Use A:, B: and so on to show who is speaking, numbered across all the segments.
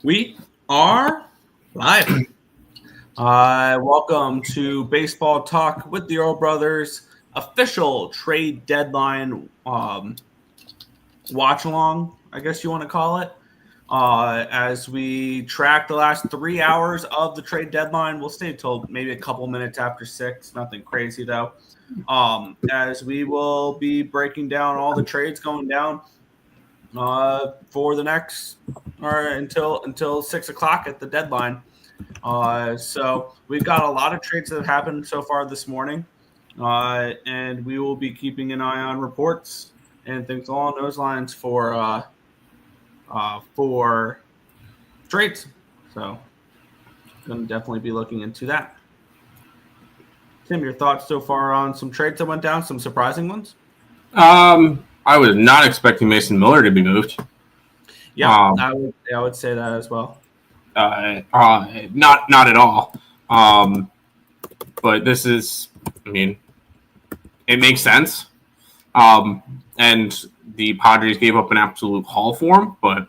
A: We are live. Welcome to Baseball Talk with the Earl Brothers official trade deadline watch along, I guess you want to call it. As we track the last 3 hours of the trade deadline, we'll stay till maybe a couple minutes after 6. Nothing crazy though. As we will be breaking down all the trades going down for the next or until 6 o'clock at the deadline. So we've got a lot of trades that have happened so far this morning, and we will be keeping an eye on reports and things along those lines for trades. So going to definitely be looking into that. Tim, your thoughts so far on some trades that went down, some surprising ones?
B: I was not expecting Mason Miller to be moved.
A: Yeah, I would say that as well.
B: Not at all. But this is, it makes sense. And the Padres gave up an absolute haul for him, but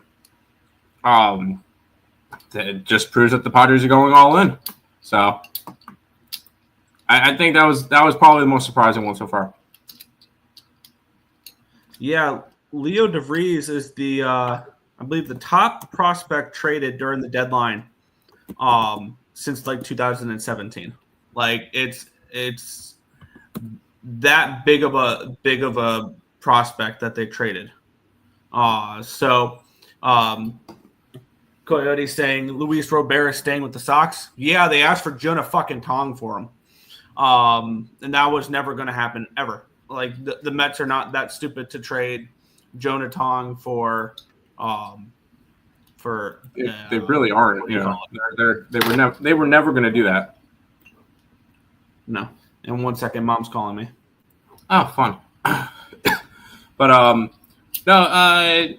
B: it just proves that the Padres are going all in. So I think that was probably the most surprising one so far.
A: Yeah, Leo DeVries is the I believe the top prospect traded during the deadline since like 2017. Like it's that big of a prospect that they traded. Coyote saying Luis Robert is staying with the Sox. Yeah, they asked for Jonah fucking Tong for him. And that was never going to happen ever. Like the Mets are not that stupid to trade Jonah Tong for.
B: They really aren't. They were never going to do that.
A: No. In 1 second, Mom's calling me.
B: Oh, fun. But no.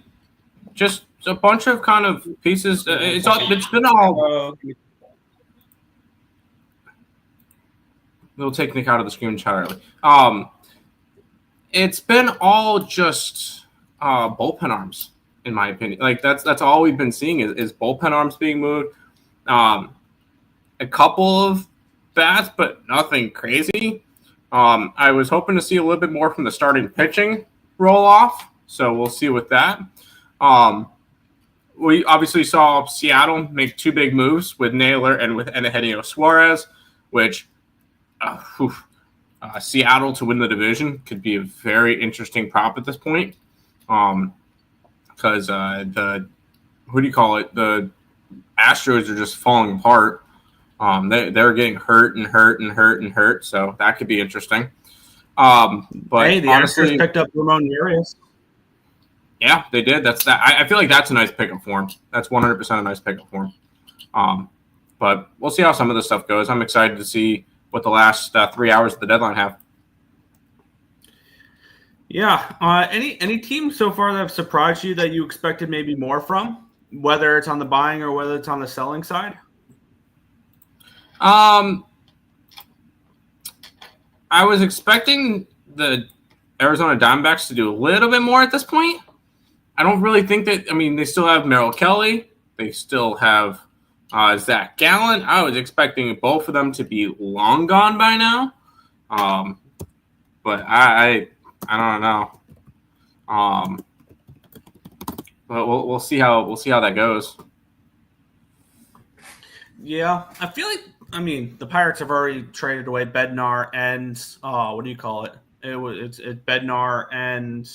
B: Just a bunch of kind of pieces. It's been all. We'll take Nick out of the screen entirely. It's been all just bullpen arms, in my opinion. Like that's all we've been seeing is bullpen arms being moved. A couple of bats, but nothing crazy. I was hoping to see a little bit more from the starting pitching roll off, so we'll see with that. We obviously saw Seattle make two big moves with Naylor and with Eugenio Suarez, which Seattle to win the division could be a very interesting prop at this point. Because the Astros are just falling apart. They're getting hurt, so that could be interesting. But
A: hey, the honestly, Astros picked up Ramon Urias.
B: Yeah, they did. I feel like that's a nice pickup for him. That's 100% a nice pickup for him. But we'll see how some of this stuff goes. I'm excited to see what the last 3 hours of the deadline have.
A: Yeah. Any team so far that have surprised you that you expected maybe more from, whether it's on the buying or whether it's on the selling side?
B: I was expecting the Arizona Diamondbacks to do a little bit more at this point. I don't really think that. They still have Merrill Kelly. They still have Zach Gallen. I was expecting both of them to be long gone by now. But I don't know. But we'll see how that goes.
A: Yeah, I feel like the Pirates have already traded away Bednar and what do you call it? It's Bednar and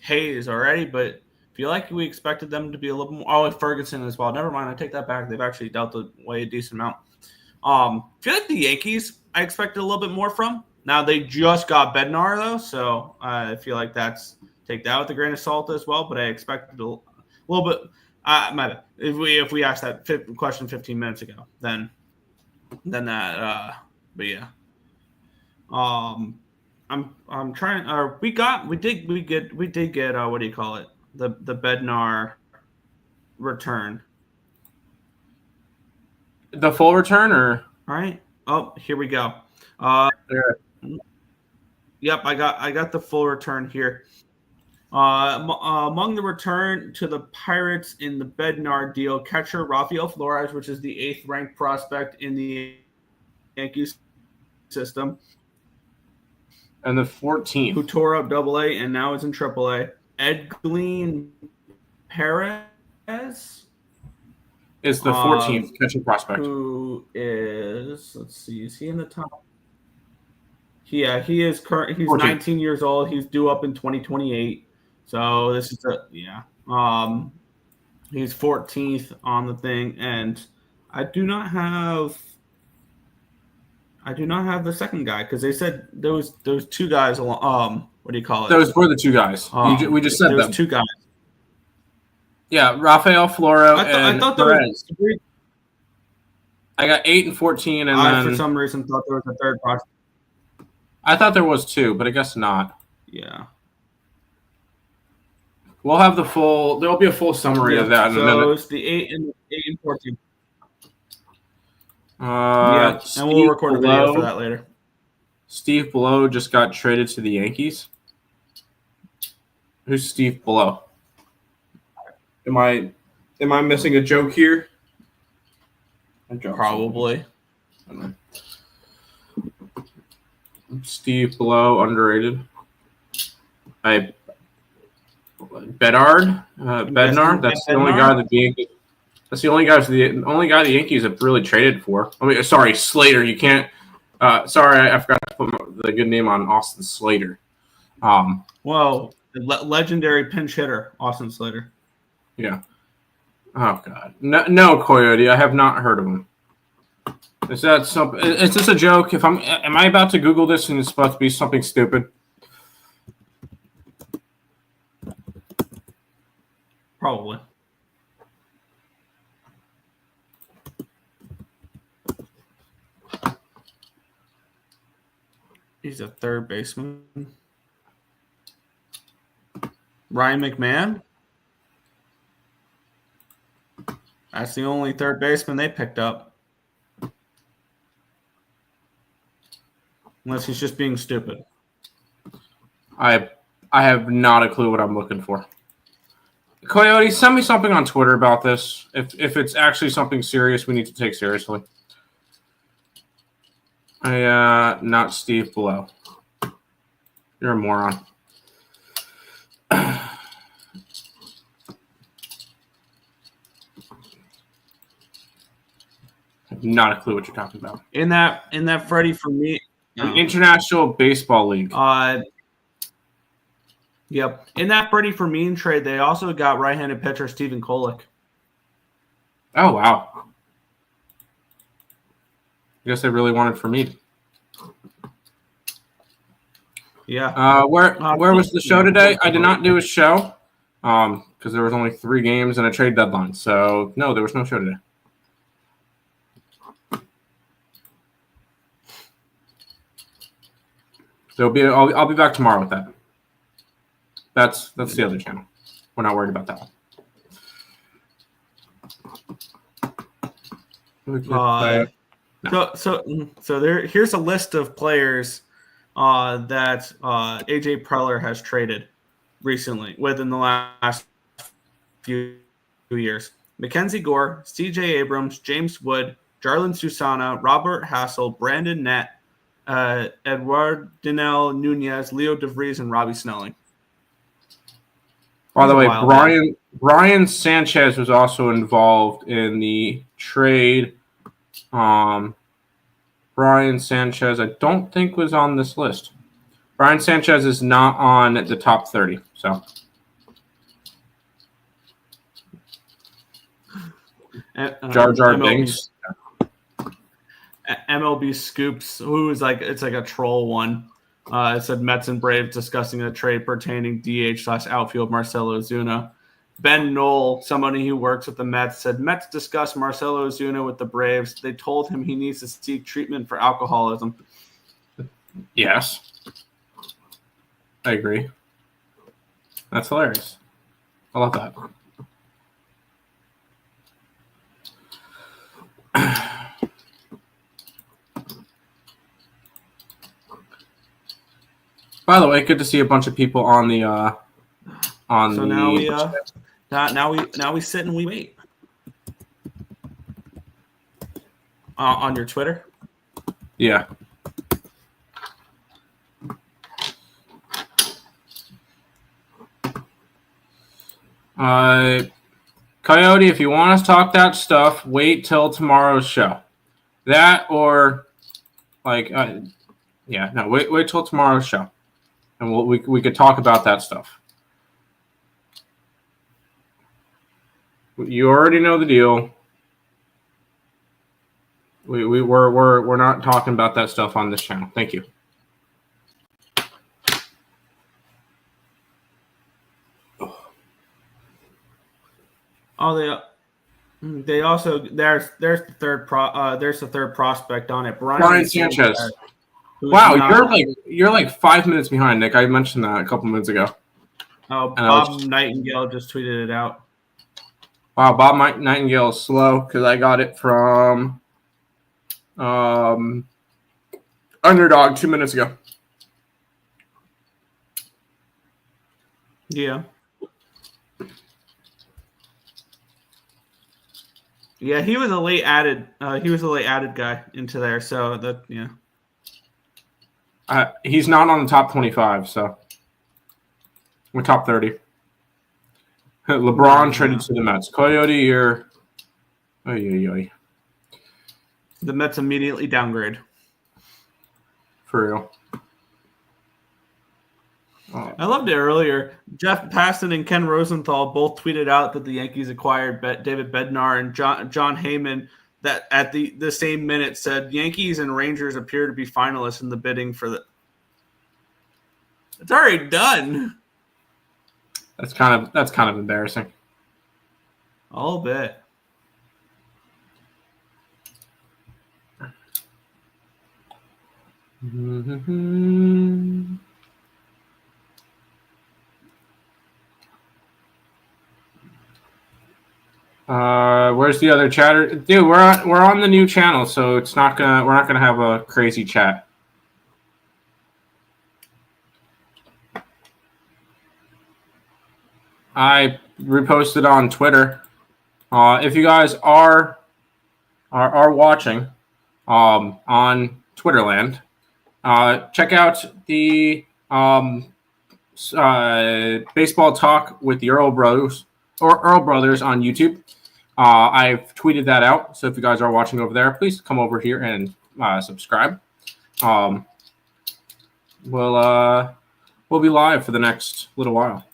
A: Hayes already, but I feel like we expected them to be a little more. Oh, and Ferguson as well. Never mind, I take that back. They've actually dealt away a decent amount. I feel like the Yankees I expected a little bit more from. Now they just got Bednar though, so I feel like take that with a grain of salt as well. But I expected a little bit. If we asked that question 15 minutes ago, then that. But yeah. I'm trying. We did get. What do you call it? The Bednar return.
B: The full return, or
A: all right? Oh, here we go. Yep, I got the full return here. Among the return to the Pirates in the Bednar deal, catcher Rafael Flores, which is the 8th ranked prospect in the Yankees system,
B: And the 14th.
A: who tore up Double-A and now is in Triple-A. Edglin Perez
B: is the 14th catching prospect.
A: Who is, let's see, is he in the top? Yeah, he is current. He's
B: 14.
A: 19 years old. He's due up in 2028. So this is he's 14th on the thing, and I do not have the second guy because they said those two guys. What do you call it?
B: Those were the two guys. We just said
A: those
B: them.
A: two guys.
B: Yeah, Rafael Floro
A: I thought
B: Perez. I got 8 and 14, and
A: I
B: then
A: for some reason thought there was a third prospect.
B: I thought there was 2, but I guess not.
A: Yeah.
B: We'll have the full. There'll be a full summary of that in a minute.
A: So it's the 8 and 14.
B: Yeah,
A: and we'll record a video for that later.
B: Steve Blow just got traded to the Yankees. Who's Steve Blow? Am I missing a joke here?
A: Probably.
B: Steve Blow, underrated. Bedard. That's the only guy that the Yankees. That's the only guy the Yankees have really traded for. I mean, sorry, Slater. You can't. Sorry, I forgot to put the good name on Austin Slater.
A: Well, legendary pinch hitter, Austin Slater.
B: Yeah. Oh God, no, Coyote. I have not heard of him. Is that something? Is this a joke? Am I about to Google this and it's about to be something stupid?
A: Probably. He's a third baseman. Ryan McMahon? That's the only third baseman they picked up. Unless he's just being stupid.
B: I have not a clue what I'm looking for. Coyote, send me something on Twitter about this. If it's actually something serious we need to take seriously. Not Steve Blow. You're a moron. I have not a clue what you're talking about.
A: In that Freddie for me.
B: An International Baseball League.
A: Yep. In that Freddie Fermin trade, they also got right-handed pitcher Stephen Kolek.
B: Oh, wow. I guess they really wanted Fermin.
A: Yeah.
B: Where was the show today? I did not do a show because there was only 3 games and a trade deadline. So, no, there was no show today. I'll be back tomorrow with that. That's the other channel. We're not worried about that one.
A: So here's a list of players that AJ Preller has traded recently within the last few years. Mackenzie Gore, CJ Abrams, James Wood, Jarlin Susana, Robert Hassel, Brandon Nett, Eduardinel Nunez, Leo DeVries, and Robbie Snelling.
B: By the way, Brian Sanchez was also involved in the trade. Brian Sanchez, I don't think was on this list. Brian Sanchez is not on the top 30. So, Jar Jar Binks.
A: MLB Scoops, who is it's like a troll one. It said Mets and Braves discussing a trade pertaining DH/outfield Marcelo Ozuna. Ben Knoll, somebody who works with the Mets, said Mets discussed Marcelo Ozuna with the Braves. They told him he needs to seek treatment for alcoholism.
B: Yes. I agree. That's hilarious. I love that. By the way, good to see a bunch of people on the on
A: So
B: the
A: now we sit and we wait on your Twitter.
B: yeah. Coyote, if you want us to talk that stuff, wait till tomorrow's show. That or wait till tomorrow's show, and we could talk about that stuff. You already know the deal. We're not talking about that stuff on this channel. Thank you.
A: Oh, they also there's the third prospect on it,
B: Brian Sanchez.
A: Wow,
B: you're like 5 minutes behind, Nick. I mentioned that a couple minutes ago.
A: Oh, Bob Nightingale just tweeted it out.
B: Wow, Bob Nightingale is slow because I got it from Underdog 2 minutes ago.
A: Yeah. Yeah, he was a late added. He was a late added guy into there. So that
B: he's not on the top 25, so we're top 30. LeBron traded to the Mets. Coyote, you're. The
A: Mets immediately downgrade.
B: For real.
A: I loved it earlier. Jeff Passan and Ken Rosenthal both tweeted out that the Yankees acquired David Bednar, and John Heyman that at the same minute said Yankees and Rangers appear to be finalists in the bidding for the. It's already done.
B: That's kind of embarrassing.
A: A little bit.
B: Where's the other chatter? Dude, we're on the new channel, so we're not gonna have a crazy chat. I reposted on Twitter. If you guys are watching on Twitterland, check out the baseball talk with the Earl Brothers on YouTube. I've tweeted that out, so if you guys are watching over there, please come over here and subscribe. We'll be live for the next little while.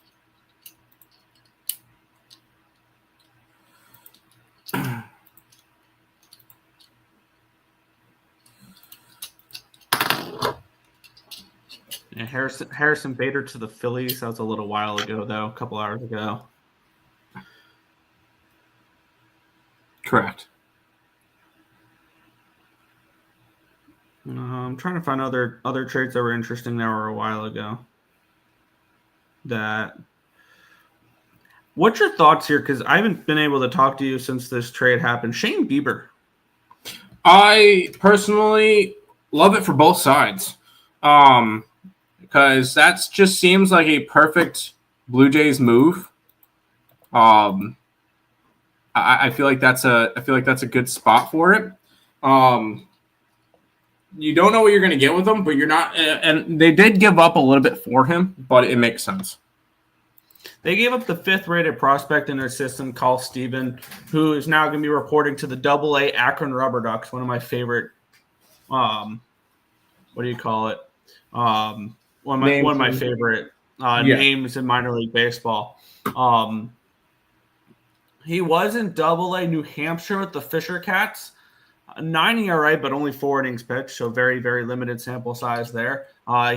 A: Yeah, Harrison Bader to the Phillies. That was a little while ago, though, a couple hours ago.
B: Correct.
A: I'm trying to find other trades that were interesting that were a while ago. What's your thoughts here? Because I haven't been able to talk to you since this trade happened. Shane Bieber.
B: I personally love it for both sides. Because that just seems like a perfect Blue Jays move. I feel like that's a good spot for it. You don't know what you're going to get with him, but you're not. And they did give up a little bit for him, but it makes sense.
A: They gave up the 5th-rated prospect in their system, Carl Steven, who is now going to be reporting to the AA Akron Rubber Ducks, one of my favorite. What do you call it? One of my favorite names in minor league baseball. He was in AA New Hampshire with the Fisher Cats. 9 ERA, but only 4 innings pitched, so very, very limited sample size there.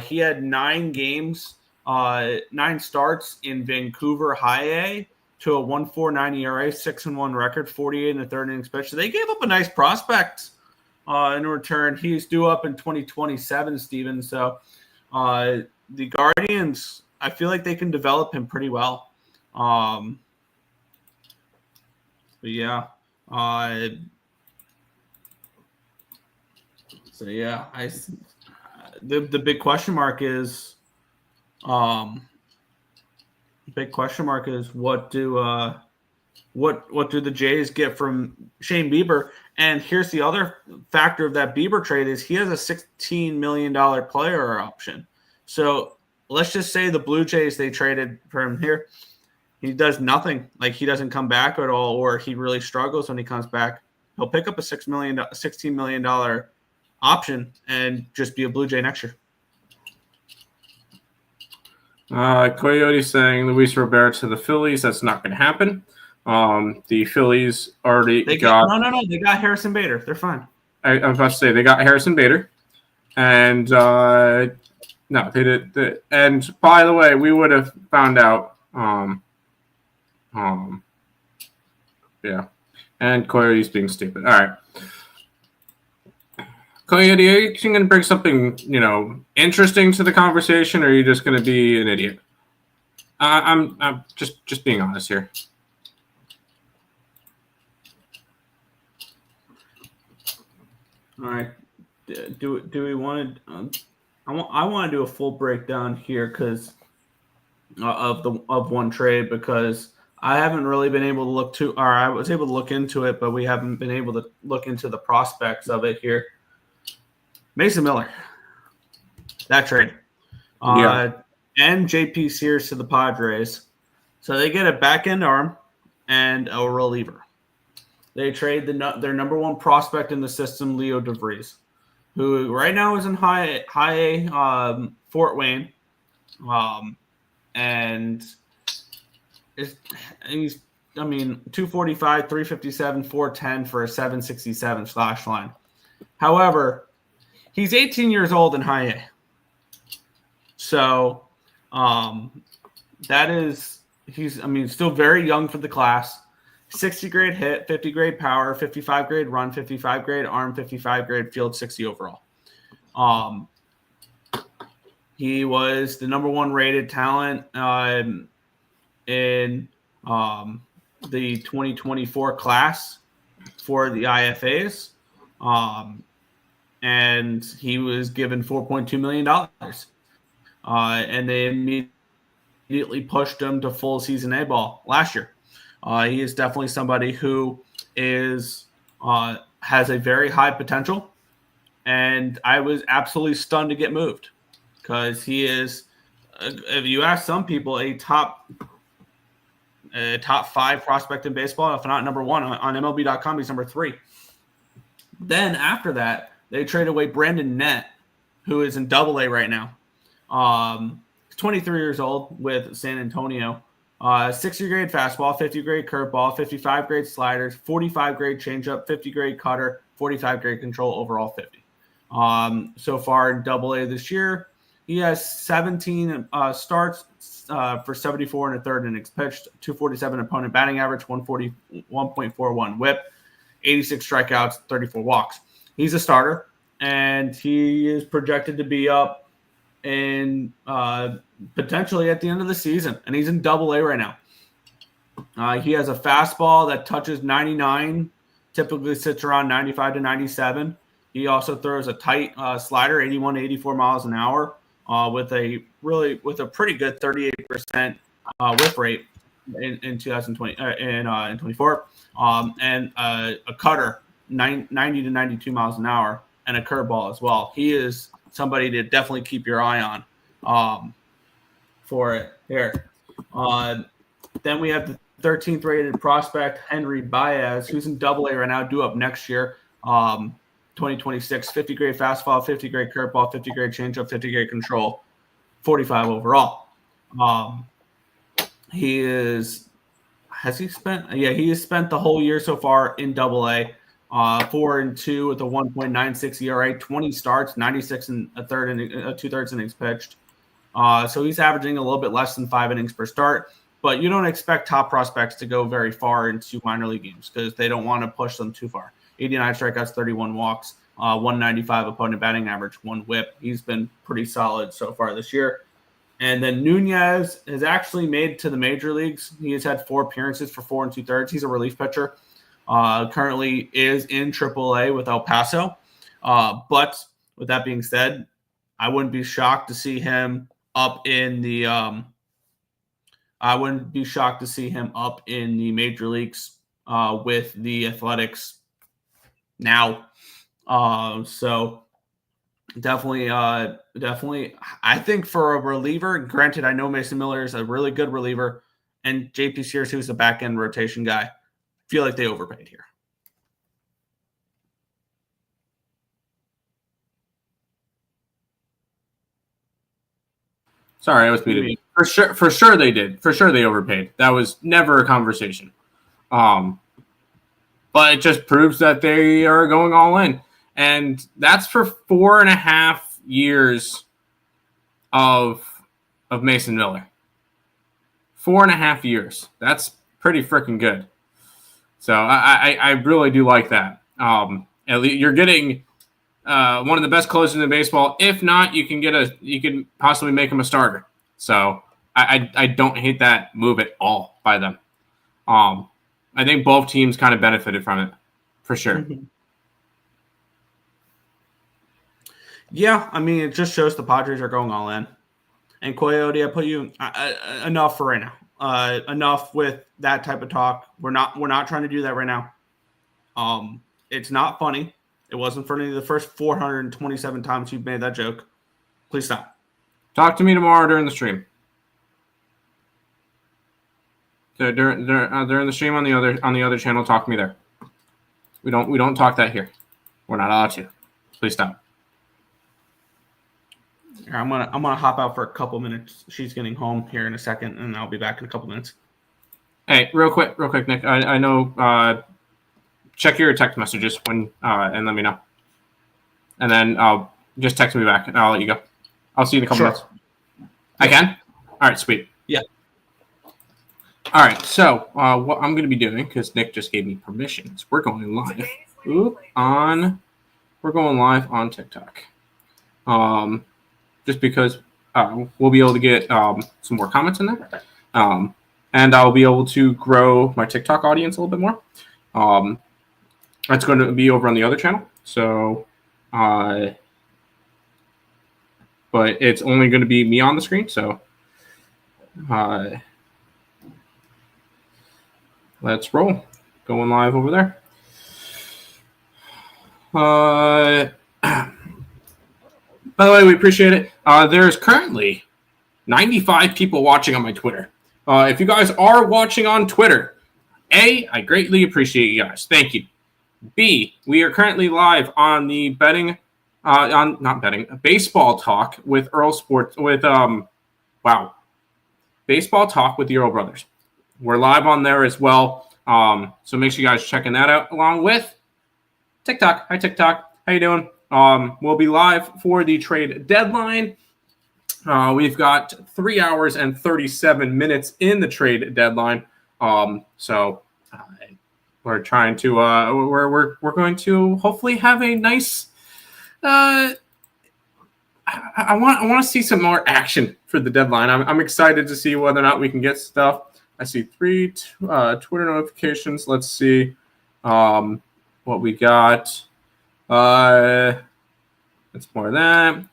A: He had 9 games, 9 starts in Vancouver High A to a 1.49 ERA, 6-1 record, 48 1/3 innings pitched. So they gave up a nice prospect in return. He's due up in 2027, Steven. So the Guardians, I feel like they can develop him pretty well. But yeah. So yeah, the big question mark is, big question mark is what do the Jays get from Shane Bieber? And here's the other factor of that Bieber trade is he has a $16 million player option. So let's just say the Blue Jays, they traded for him here. He does nothing. Like, he doesn't come back at all, or he really struggles when he comes back. He'll pick up a $16 million option and just be a Blue Jay next year.
B: Coyote saying Luis Robert to the Phillies. That's not going to happen. The Phillies already got
A: no. They got Harrison Bader. They're fine.
B: I was about to say they got Harrison Bader, and no, they did. And by the way, we would have found out. Yeah, and Coyote's being stupid. All right, Coyote, are you going to bring something interesting to the conversation, or are you just going to be an idiot? I'm just being honest here.
A: All right. Do we want to? I want to do a full breakdown here because of one trade, because I haven't really been able to look to, or I was able to look into it, but we haven't been able to look into the prospects of it here. Mason Miller, that trade, and JP Sears to the Padres, so they get a back end arm and a reliever. They trade their number one prospect in the system, Leo DeVries, who right now is in high A, Fort Wayne, and he's 245, 357, 410 for a 767 slash line. However, he's 18 years old in high A, so he's still very young for the class. 60 grade hit, 50 grade power, 55 grade run, 55 grade arm, 55 grade field, 60 overall. He was the number one rated talent in the 2024 class for the IFAs. And he was given $4.2 million. And they immediately pushed him to full season A ball last year. He is definitely somebody who has a very high potential, and I was absolutely stunned to get moved because he is, if you ask some people, a top 5 prospect in baseball, if not number 1 on MLB.com. He's number 3. Then after that, they trade away Brandon Nett, who is in Double-A right now. He's 23 years old with San Antonio. 60 grade fastball, 50 grade curveball, 55 grade sliders, 45 grade changeup, 50 grade cutter, 45 grade control, overall 50. So far in Double-A this year, he has 17 starts for 74 and a third innings pitched, 247 opponent batting average, 141.41 whip, 86 strikeouts, 34 walks. He's a starter, and he is projected to be up and potentially at the end of the season, and he's in Double-A right now. He has a fastball that touches 99, typically sits around 95 to 97. He also throws a tight slider, 81 to 84 miles an hour, with a pretty good 38% whiff rate in 2020 in 24, and a cutter 90 to 92 miles an hour, and a curveball as well. He is somebody to definitely keep your eye on for it here. Then we have the 13th rated prospect, Henry Baez, who's in Double-A right now, due up next year, 2026, 50 grade fastball, 50 grade curveball, 50 grade changeup, 50 grade control, 45 overall. He has spent the whole year so far in Double-A. 4-2 with a 1.96 ERA, 20 starts, 96 and a third and 2/3 innings pitched. So he's averaging a little bit less than 5 innings per start. But you don't expect top prospects to go very far into minor league games because they don't want to push them too far. 89 strikeouts, 31 walks, 195 opponent batting average, 1 whip. He's been pretty solid so far this year. And then Nunez has actually made to the major leagues. He has had 4 appearances for 4 2/3. He's a relief pitcher. Currently is in AAA with El Paso. But with that being said, I wouldn't be shocked to see him up in the I wouldn't be shocked to see him up in the major leagues with the Athletics now. So definitely, definitely. I think for a reliever, granted, I know Mason Miller is a really good reliever, and JP Sears, who's a back end rotation guy, feel like they overpaid here.
B: Sorry, I was muted. For sure they did. For sure they overpaid. That was never a conversation. But it just proves that they are going all in. And that's for 4.5 years of Mason Miller. 4.5 years. That's pretty freaking good. So I really do like that. At least you're getting one of the best closers in baseball. If not, you can possibly make him a starter. So I don't hate that move at all by them. I think both teams kind of benefited from it, for sure.
A: Mm-hmm. Yeah, I mean, it just shows the Padres are going all in. And Coyote, I put you enough for right now. Enough with that type of talk. We're not trying to do that right now. It's not funny. It wasn't funny the first 427 times you've made that joke. Please stop.
B: Talk to me tomorrow during the stream. During the stream on the other channel, talk to me there. We don't talk that here. We're not allowed to. Please stop.
A: I'm gonna hop out for a couple minutes. She's getting home here in a second, and I'll be back in a couple minutes.
B: Hey, real quick, Nick. I know. Check your text messages when and let me know. And then just text me back, and I'll let you go. I'll see you in a couple minutes. I can? All right, sweet.
A: Yeah.
B: All right, so what I'm going to be doing, because Nick just gave me permission, is we're going live. We're going live on TikTok. Just because we'll be able to get some more comments in there. And I'll be able to grow my TikTok audience a little bit more. That's going to be over on the other channel. So, but it's only going to be me on the screen. So, let's roll. Going live over there. By the way, we appreciate it. There's currently 95 people watching on my Twitter. If you guys are watching on Twitter, A, I greatly appreciate you guys. Thank you. B, we are currently live on the baseball talk with Earl Sports baseball talk with the Earl brothers. We're live on there as well. So make sure you guys checking that out along with TikTok. Hi TikTok, how you doing? We'll be live for the trade deadline. We've got 3 hours and 37 minutes in the trade deadline. So we're trying to we're going to hopefully have a nice. I want to see some more action for the deadline. I'm excited to see whether or not we can get stuff. I see 3 Twitter notifications. Let's see what we got. That's more of that.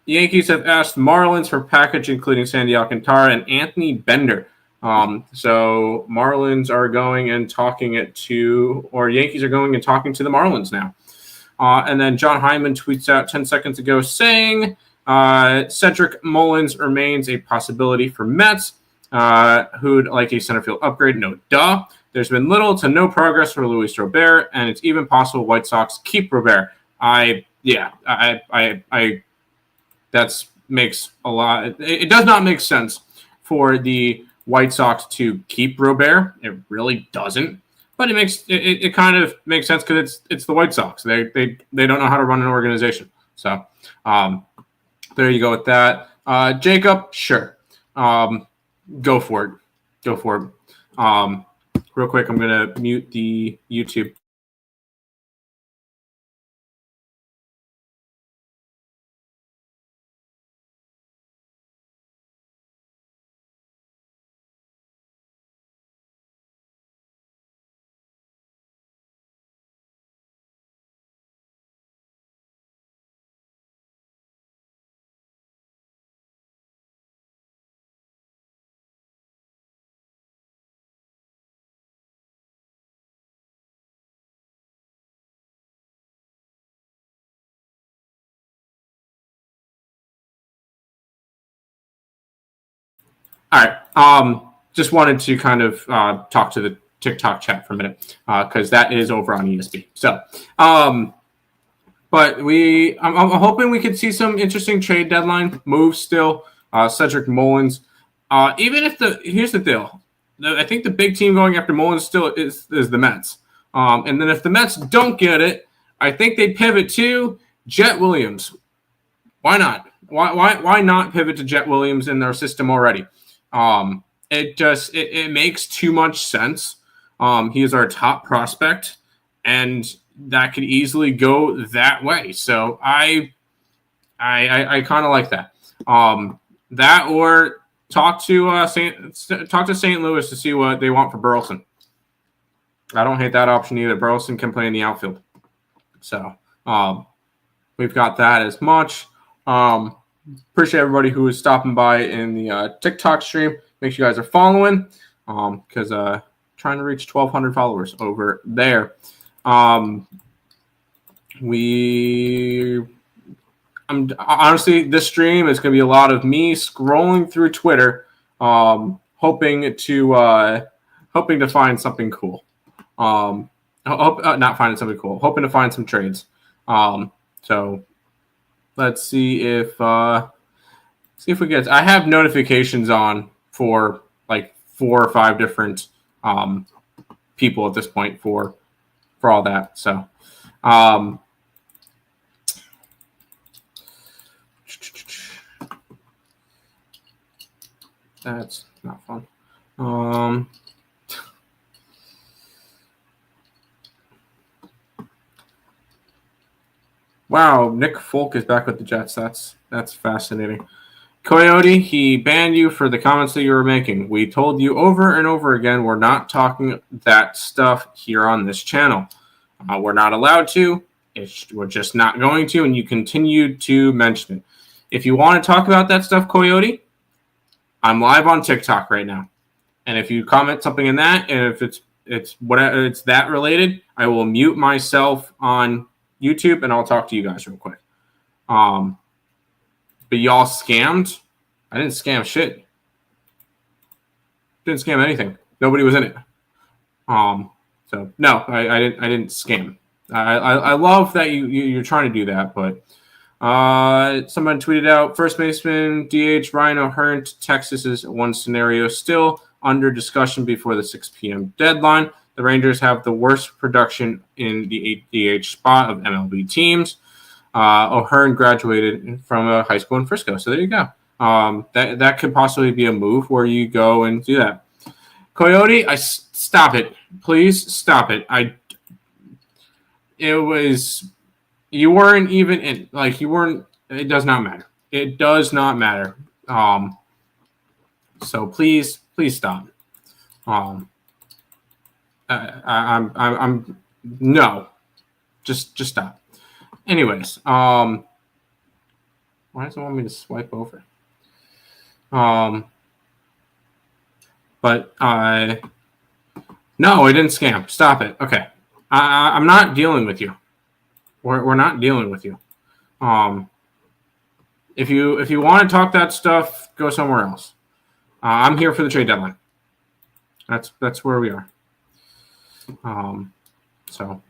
B: The Yankees have asked Marlins for package including Sandy Alcantara and Anthony Bender. So Marlins are going and talking Yankees are going and talking to the Marlins now. And then John Hyman tweets out 10 seconds ago saying Cedric Mullins remains a possibility for Mets, who'd like a center field upgrade. No duh. There's been little to no progress for Luis Robert, and it's even possible White Sox keep Robert. That makes a lot. It does not make sense for the White Sox to keep Robert. It really doesn't. But it kind of makes sense because it's the White Sox. They don't know how to run an organization. So there you go with that. Jacob, sure. Go for it. Go for it. Real quick, I'm gonna mute the YouTube. All right. Just wanted to kind of talk to the TikTok chat for a minute because that is over on ESB. So, but I'm hoping we could see some interesting trade deadline moves still. Cedric Mullins. Here's the deal. I think the big team going after Mullins still is the Mets. And then if the Mets don't get it, I think they pivot to Jet Williams. Why not? Why not pivot to Jet Williams in their system already? It makes too much sense. He is our top prospect, and that could easily go that way. So I kind of like that. That or talk to St. Louis to see what they want for Burleson. I don't hate that option either. Burleson can play in the outfield. So we've got that as much. Appreciate everybody who is stopping by in the TikTok stream. Make sure you guys are following because trying to reach 1,200 followers over there. Honestly, this stream is going to be a lot of me scrolling through Twitter, hoping to find something cool. Not finding something cool. Hoping to find some trades. So let's see if we get. I have notifications on for like 4 or 5 different people at this point for all that. So that's not fun. Wow, Nick Folk is back with the Jets. That's fascinating. Coyote, he banned you for the comments that you were making. We told you over and over again we're not talking that stuff here on this channel. We're not allowed to. We're just not going to, and you continue to mention it. If you want to talk about that stuff, Coyote, I'm live on TikTok right now. And if you comment something in that, and if it's that related, I will mute myself on YouTube and I'll talk to you guys real quick. But y'all scammed? I didn't scam shit. Didn't scam anything. Nobody was in it. So no, I didn't scam. I love that you're trying to do that, but someone tweeted out first baseman DH Ryan O'Hearn to Texas is one scenario still under discussion before the 6 p.m. deadline. The Rangers have the worst production in the DH spot of MLB teams. O'Hearn graduated from a high school in Frisco, so there you go. That could possibly be a move where you go and do that. Coyote, stop it, please stop it. You weren't even in, like you weren't. It does not matter. It does not matter. So please stop. I'm no, just stop. Anyways, why does it want me to swipe over? But no, I didn't scam. Stop it. Okay, I'm not dealing with you. We're not dealing with you. If you want to talk that stuff, go somewhere else. I'm here for the trade deadline. That's where we are. So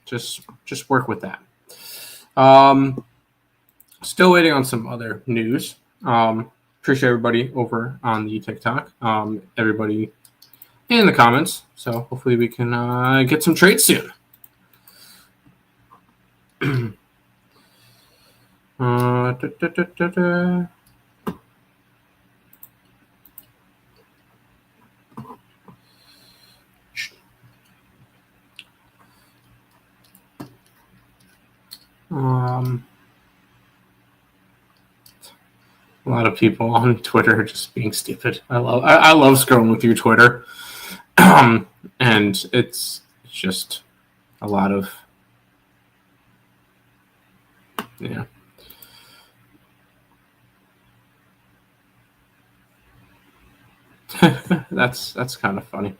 B: just work with that. Still waiting on some other news. Appreciate everybody over on the TikTok. Everybody in the comments. So hopefully we can get some trades soon. A lot of people on Twitter are just being stupid. I love scrolling with your Twitter, and it's just a lot of that's kind of funny.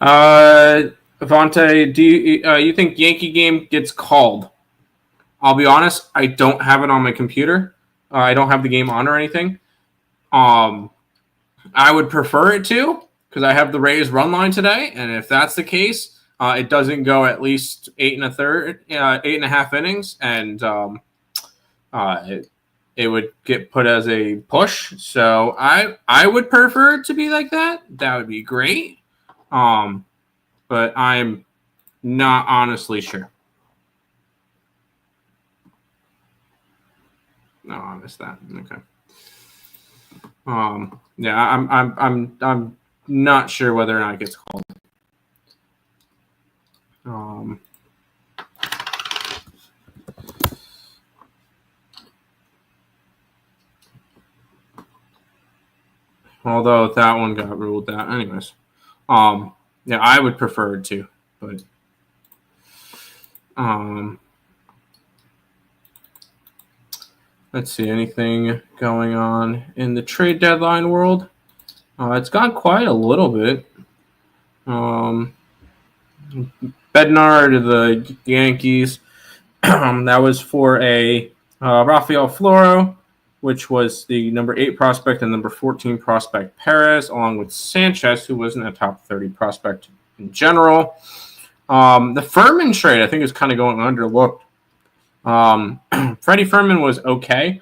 B: Avante, do you think Yankee game gets called? I'll be honest, I don't have it on my computer. I don't have the game on or anything. I would prefer it to because I have the Rays run line today, and if that's the case, it doesn't go at least 8.5 innings, and it would get put as a push. So I would prefer it to be like that. That would be great. But I'm not honestly sure. No, I missed that. Okay. Yeah, I'm not sure whether or not it gets called. Although that one got ruled out, anyways. Yeah, I would prefer it to, but let's see, anything going on in the trade deadline world? It's gone quite a little bit. Bednar to the Yankees. That was for a Rafael Floro, which was the number 8 prospect and number 14 prospect Perez, along with Sanchez, who wasn't a top 30 prospect in general. The Furman trade, I think, is kind of going underlooked. Freddie Furman was okay,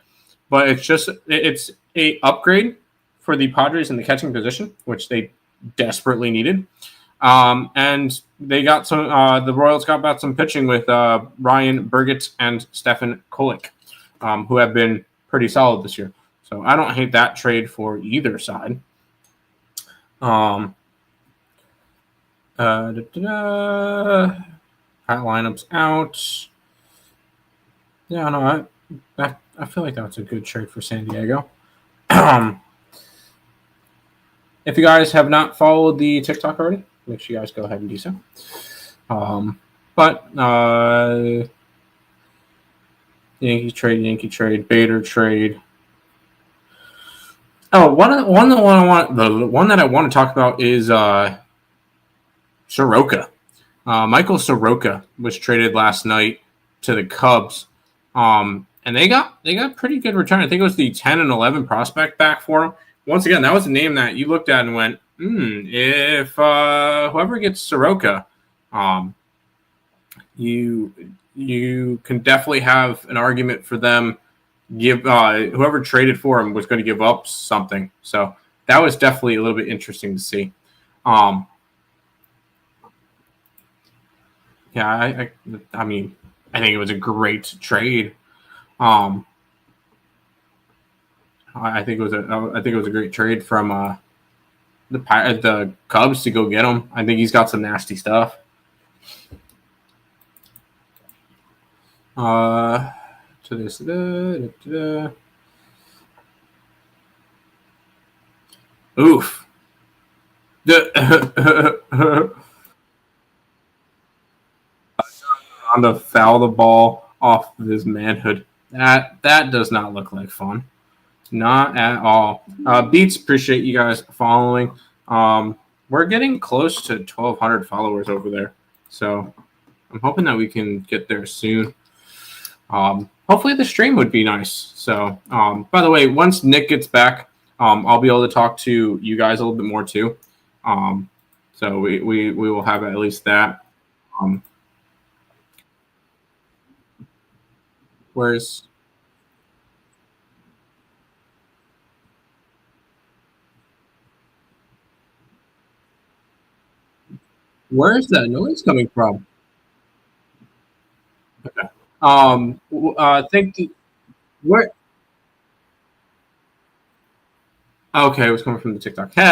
B: but it's a upgrade for the Padres in the catching position, which they desperately needed. And they got some. The Royals got back some pitching with Ryan Burgett and Stefan Kolik, who have been pretty solid this year. So I don't hate that trade for either side. That lineup's out. Yeah, no, I feel like that's a good trade for San Diego. If you guys have not followed the TikTok already, make sure you guys go ahead and do so. Yankee trade, Bader trade. Oh, the one that I want to talk about is Soroka. Michael Soroka was traded last night to the Cubs, and they got pretty good return. I think it was the 10 and 11 prospect back for him. Once again, that was a name that you looked at and went, if whoever gets Soroka, you can definitely have an argument for them. Whoever traded for him was going to give up something. So that was definitely a little bit interesting to see. Yeah, I mean, I think it was a great trade. I think it was a great trade from the Cubs to go get him. I think he's got some nasty stuff. To this. Oof. On to foul the ball off of his manhood. That does not look like fun. Not at all. Beats, appreciate you guys following. We're getting close to 1,200 followers over there. So I'm hoping that we can get there soon. Hopefully the stream would be nice. So, by the way, once Nick gets back, I'll be able to talk to you guys a little bit more too. So we will have at least that. Where's that noise coming from? Okay. Where? Okay, it was coming from the TikTok. We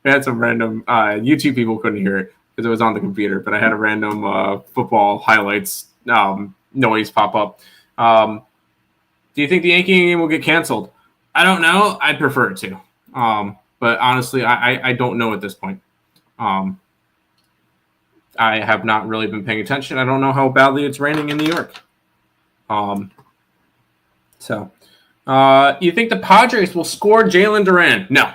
B: had some random YouTube people couldn't hear it because it was on the computer, but I had a random football highlights noise pop up. Do you think the Yankee game will get canceled? I don't know. I'd prefer it to. But honestly, I don't know at this point. I have not really been paying attention. I don't know how badly it's raining in New York. You think the Padres will score Jalen Duran? No.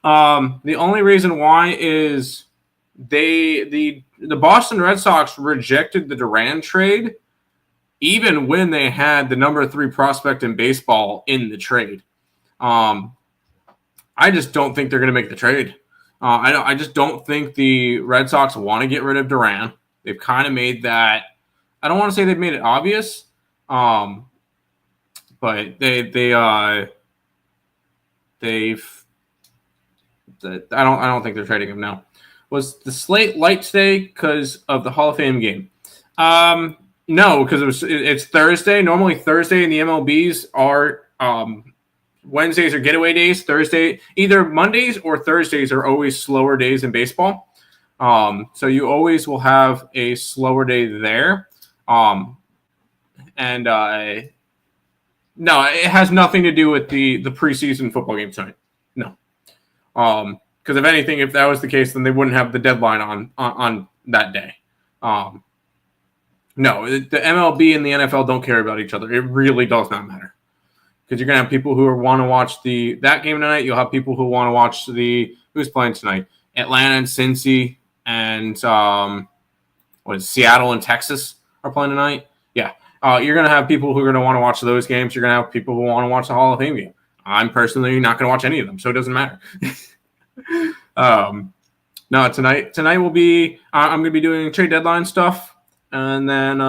B: The only reason why is the Boston Red Sox rejected the Duran trade even when they had the number 3 prospect in baseball in the trade. I I just don't think they're going to make the trade. I just don't think the Red Sox want to get rid of Duran. They've kind of made that. I don't want to say they've made it obvious, but they've. I don't think they're trading him now. Was the slate light today because of the Hall of Fame game? No, because it's Thursday. Normally Thursday in the MLBs are Wednesdays are getaway days. Either Mondays or Thursdays are always slower days in baseball. So you always will have a slower day there. No, it has nothing to do with the preseason football game tonight. No. Because if anything, if that was the case, then they wouldn't have the deadline on that day. No, the MLB and the NFL don't care about each other. It really does not matter. Because you're gonna have people who want to watch that game tonight. You'll have people who want to watch who's playing tonight. Atlanta and Cincy and Seattle and Texas are playing tonight. Yeah. You're gonna have people who are gonna want to watch those games. You're gonna have people who want to watch the Hall of Fame game. I'm personally not gonna watch any of them, so it doesn't matter. No, tonight will be. I'm gonna be doing trade deadline stuff, and then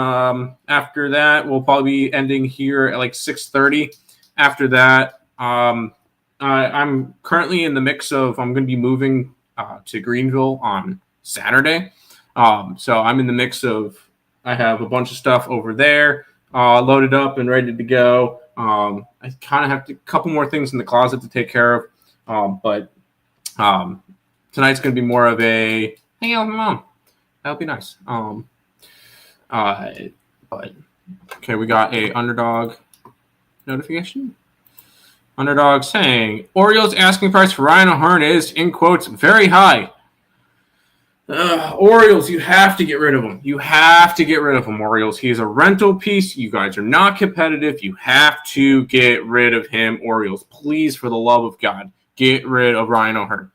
B: after that, we'll probably be ending here at like 6:30. After that, I'm currently in the mix of. I'm gonna be moving to Greenville on Saturday, so I'm in the mix of. I have a bunch of stuff over there loaded up and ready to go. I kind of have a couple more things in the closet to take care of, but tonight's going to be more of a hang out with my mom. That'll be nice. But okay, we got a underdog notification. Underdog saying Orioles asking price for Ryan O'Hearn is in quotes very high. Orioles, you have to get rid of him. You have to get rid of him, Orioles. He's a rental piece. You guys are not competitive. You have to get rid of him, Orioles. Please, for the love of God, get rid of Ryan O'Hearn.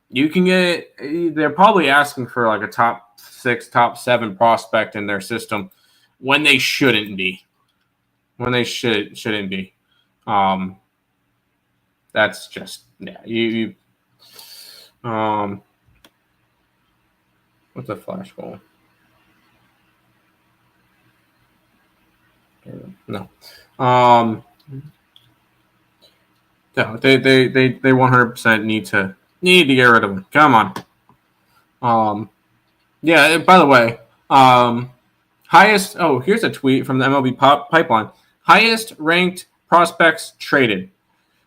B: You can they're probably asking for like a top 6, top 7 prospect in their system when they shouldn't be. When they shouldn't be. That's just, yeah, what's a flash goal? No. No, they 100% need to get rid of him. Come on. Yeah. By the way, highest. Oh, here's a tweet from the MLB pipeline. Highest ranked prospects traded.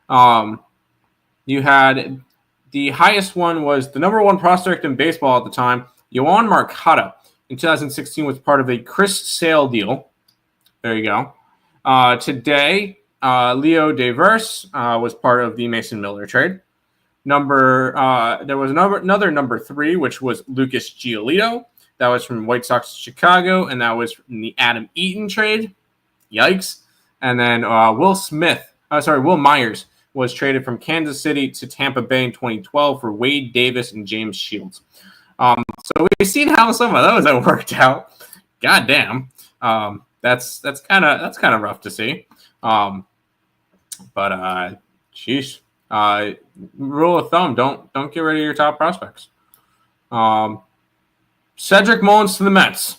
B: You had the highest one was the number 1 prospect in baseball at the time. Yoan Moncada in 2016 was part of a Chris Sale deal. There you go. Today, Leo DeVers was part of the Mason Miller trade. There was another number 3, which was Lucas Giolito. That was from White Sox to Chicago, and that was from the Adam Eaton trade. Yikes. And then Will Myers was traded from Kansas City to Tampa Bay in 2012 for Wade Davis and James Shields. So we've seen how some of those have worked out. God damn. That's kind of rough to see. But sheesh. Rule of thumb: don't get rid of your top prospects. Cedric Mullins to the Mets.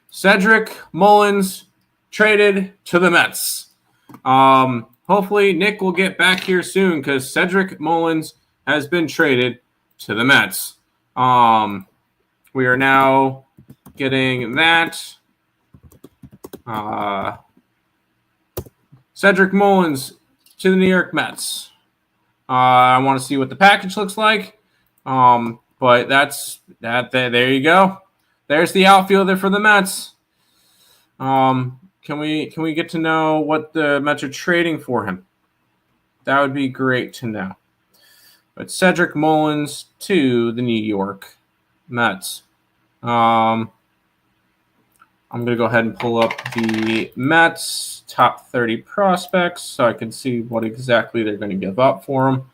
B: Cedric Mullins traded to the Mets. Hopefully Nick will get back here soon because Cedric Mullins has been traded to the Mets. We are now getting that. Cedric Mullins to the New York Mets. I want to see what the package looks like. But that's that. There you go. There's the outfielder for the Mets. Can we get to know what the Mets are trading for him? That would be great to know. But Cedric Mullins to the New York Mets. I'm going to go ahead and pull up the Mets top 30 prospects so I can see what exactly they're going to give up for him.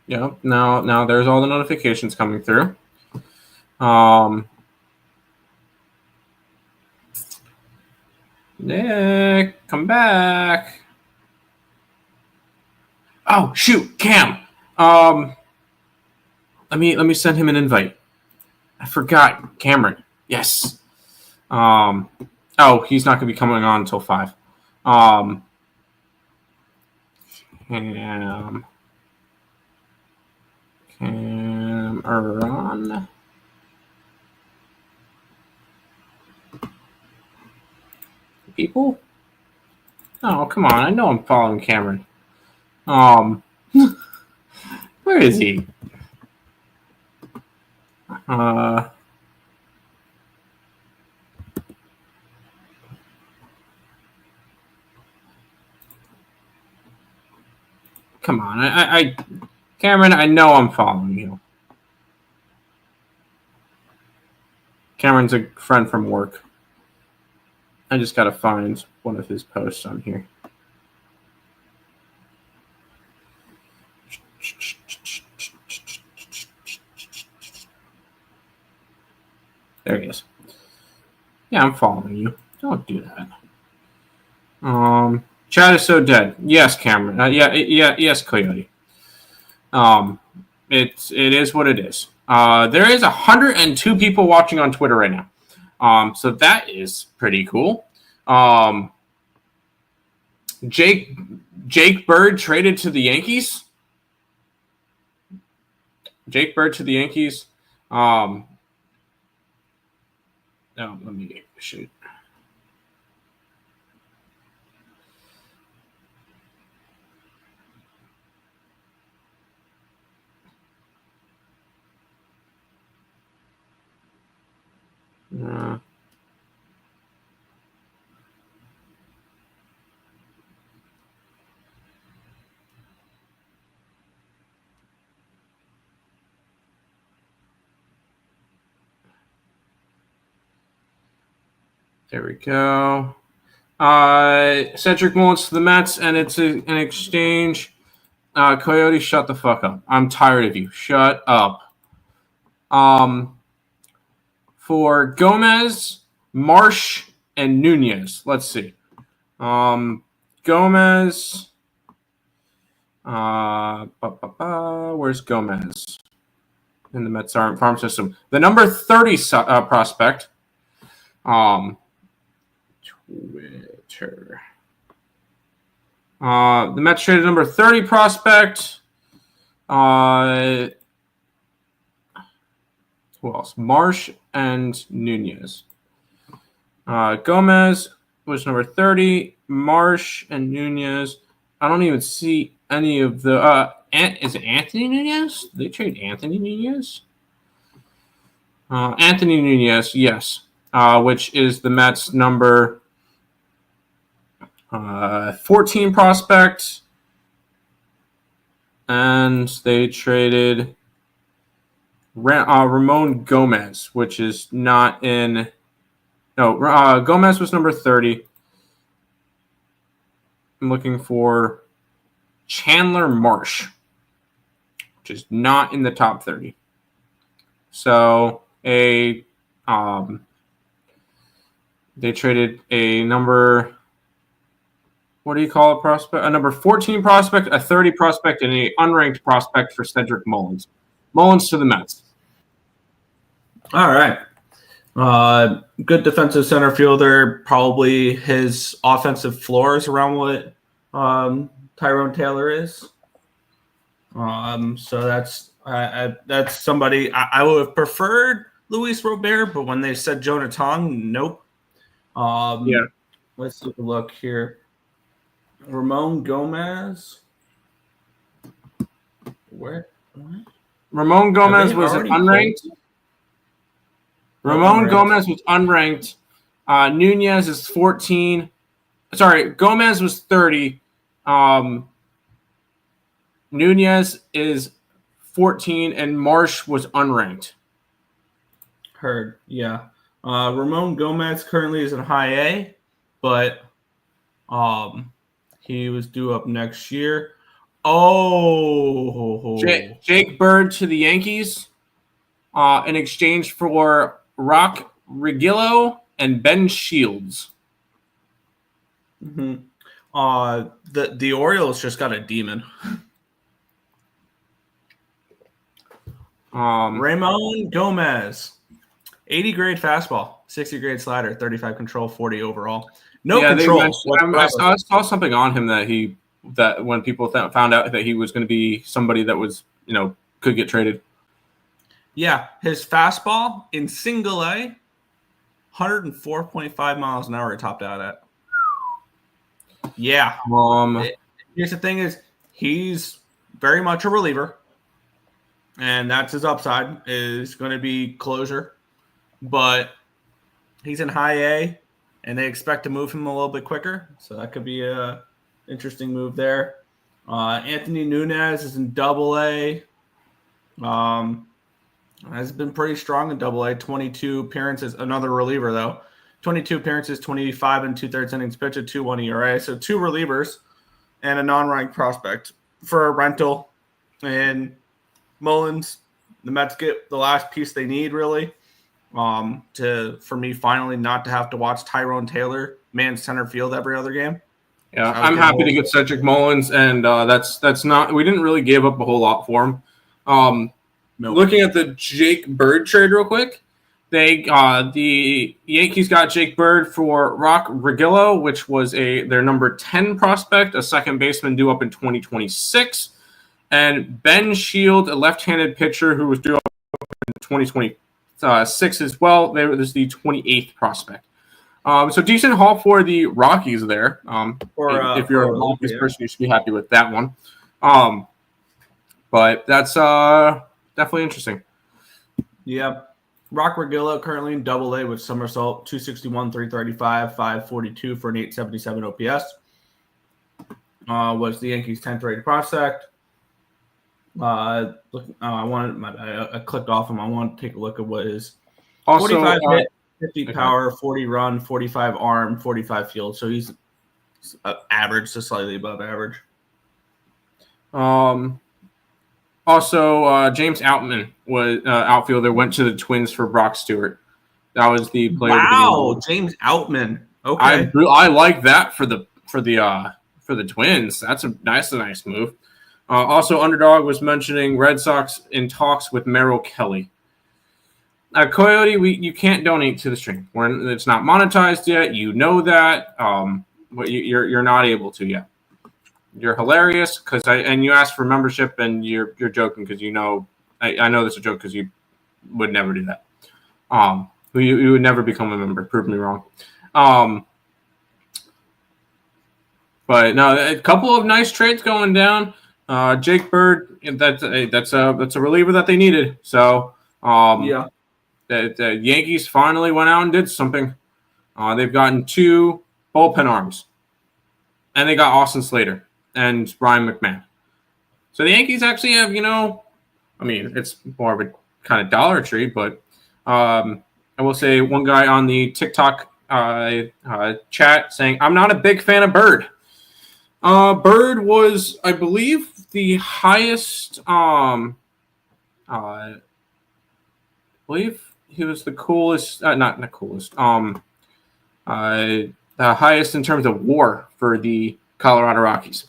B: Now there's all the notifications coming through. Nick, come back. Oh shoot, Cam. Let me send him an invite. I forgot Cameron. Yes. Oh, he's not going to be coming on until 5. Cameron. People? Oh, come on. I know I'm following Cameron. Where is he? Come on. I Cameron, I know I'm following you. Cameron's a friend from work. I just got to find one of his posts on here. There he is. Yeah, I'm following you. Don't do that. Chat is so dead. Yes, Cameron. Yes, Coyote. It is what it is. There is 102 people watching on Twitter right now. So that is pretty cool. Jake Bird traded to the Yankees. Jake Bird to the Yankees. No, let me shoot. There we go. Cedric Mullins to the Mets, and it's an exchange. Coyote, shut the fuck up. I'm tired of you. Shut up. For Gomez, Marsh, and Nunez. Let's see. Gomez. Where's Gomez? In the Mets farm system. The number 30 prospect. Twitter. The Mets traded number 30 prospect. Who else? Marsh and Nunez. Gomez was number 30. Marsh and Nunez. I don't even see any of the. Is it Anthony Nunez? Did they trade Anthony Nunez? Anthony Nunez, yes. Which is the Mets number 14 prospect. And they traded Ramon Gomez, which is not in. No, Gomez was number 30. I'm looking for Chandler Marsh, which is not in the top 30. So they traded a number. What do you call a prospect? A number 14 prospect, a 30 prospect, and an unranked prospect for Cedric Mullins. Mullins to the Mets.
A: All right. Good defensive center fielder. Probably his offensive floor is around what Tyrone Taylor is. So that's somebody I would have preferred Luis Robert, but when they said Jonah Tong, nope. Let's take a look here. Ramon Gomez. What?
B: Ramon Gomez was unranked. Ramon Gomez was unranked. Nunez is 14. Sorry, Gomez was 30. Nunez is 14, and Marsh was unranked.
A: Heard, yeah. Ramon Gomez currently is in high A, but he was due up next year. Oh,
B: Jake Bird to the Yankees in exchange for Rock Rigillo and Ben Shields.
A: Mm-hmm. The Orioles just got a demon. Ramon Gomez, 80 grade fastball, 60 grade slider, 35 control, 40 overall. No
B: They
A: control
B: mentioned.
A: whatsoever.
B: I saw something on him that when people found out that he was going to be somebody that was could get traded.
A: Yeah, his fastball in single A, 104.5 miles an hour it topped out at. Yeah. Here's the thing is he's very much a reliever, and that's his upside is going to be closer. But he's in high A, and they expect to move him a little bit quicker, so that could be a interesting move there. Anthony Nunez is in Double A. Has been pretty strong in Double A. 22 appearances, another reliever though. 22 appearances, 25 and 2/3 innings pitched, a 2.1 ERA. So 2 relievers and a non-ranked prospect for a rental. And Mullins, the Mets get the last piece they need really. For me finally not to have to watch Tyrone Taylor man center field every other game.
B: Yeah, so I'm happy to get Cedric Mullins, and that's not. We didn't really give up a whole lot for him. Looking at the Jake Bird trade real quick, the Yankees got Jake Bird for Rock Regillo, which was their number 10 prospect, a second baseman due up in 2026, and Ben Shield, a left-handed pitcher who was due up in 2026 as well. This is the 28th prospect. So decent haul for the Rockies there. If you're a Rockies person, you should be happy with that one. But that's definitely interesting.
A: Yeah. Rock Regillo currently in Double A with somersault, 261, 335, 542 for an 877 OPS. Was the Yankees' 10th rated prospect. I clicked off him. I want to take a look at what his 45 hit, 50 power, 40 run, 45 arm, 45 field. So he's average to slightly above average.
B: Also, James Outman was outfielder, went to the Twins for Brock Stewart. That was the player.
A: Wow, James Outman. Okay,
B: I like that for the Twins. That's a nice move. Also, Underdog was mentioning Red Sox in talks with Merrill Kelly. Coyote, you can't donate to the stream. It's not monetized yet. You know that, but you're not able to yet. You're hilarious and you asked for membership and you're joking because I know this is a joke because you would never do that. You would never become a member. Prove me wrong. But no, a couple of nice trades going down. Jake Bird, that's a reliever that they needed. So yeah, the Yankees finally went out and did something. They've gotten 2 bullpen arms, and they got Austin Slater and Ryan McMahon. So the Yankees actually have, it's more of a kind of Dollar Tree, but I will say one guy on the TikTok chat saying, I'm not a big fan of Bird. Bird was, I believe, the highest, I believe he was the coolest, not the coolest, the highest in terms of WAR for the Colorado Rockies.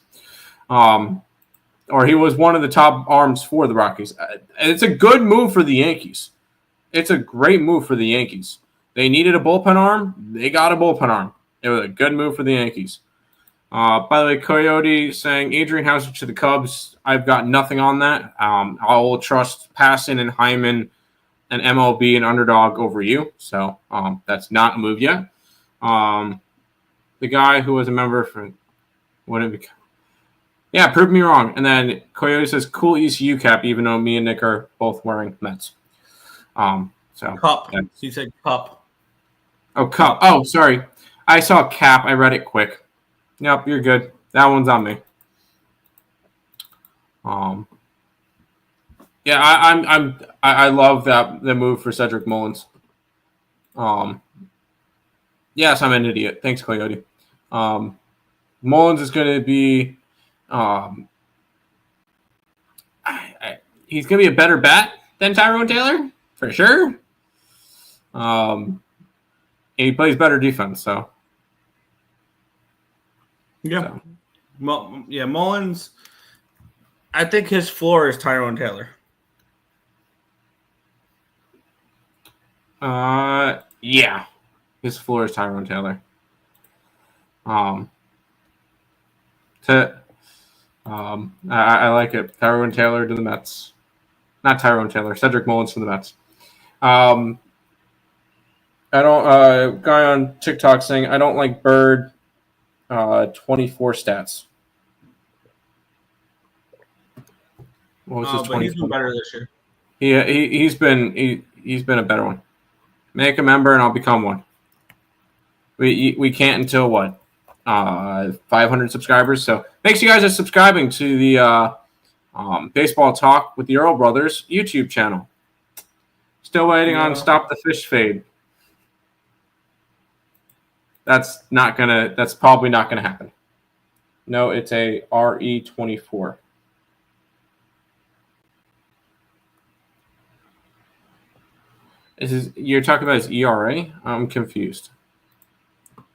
B: Or he was one of the top arms for the Rockies. It's a good move for the Yankees. It's a great move for the Yankees. They needed a bullpen arm. They got a bullpen arm. It was a good move for the Yankees. By the way, Coyote saying Adrian Houser to the Cubs. I've got nothing on that. I will trust Passan and Hyman and MLB and Underdog over you. So that's not a move yet. The guy who was a member for what did it become? Yeah, prove me wrong. And then Coyote says, cool ECU cap, even though me and Nick are both wearing Mets.
A: Cup. Yeah. He said cup.
B: Oh, cup. Oh, sorry. I saw cap. I read it quick. Yep, you're good. That one's on me. Yeah, I love the move for Cedric Mullins. Yes, I'm an idiot. Thanks, Coyote. Mullins is going to be he's going to be a better bat than Tyrone Taylor, for sure. And he plays better defense, so.
A: Yeah.
B: So,
A: Yeah, Mullins. I think his floor is Tyrone Taylor.
B: yeah, his floor is Tyrone Taylor. To I like it. Tyrone Taylor to the Mets. Not Tyrone Taylor. Cedric Mullins to the Mets. I don't. Guy on TikTok saying I don't like Bird. 24 stats. What was his
A: But he's been
B: 24?
A: better this year.
B: He's been a better one. Make a member and I'll become one. We can't until what? 500 subscribers. So make sure you guys are subscribing to the Baseball Talk with the Earl Brothers YouTube channel. Still waiting on Stop the Fish Fade. That's probably not gonna happen. No, it's a RE24. You're talking about his ERA? I'm confused.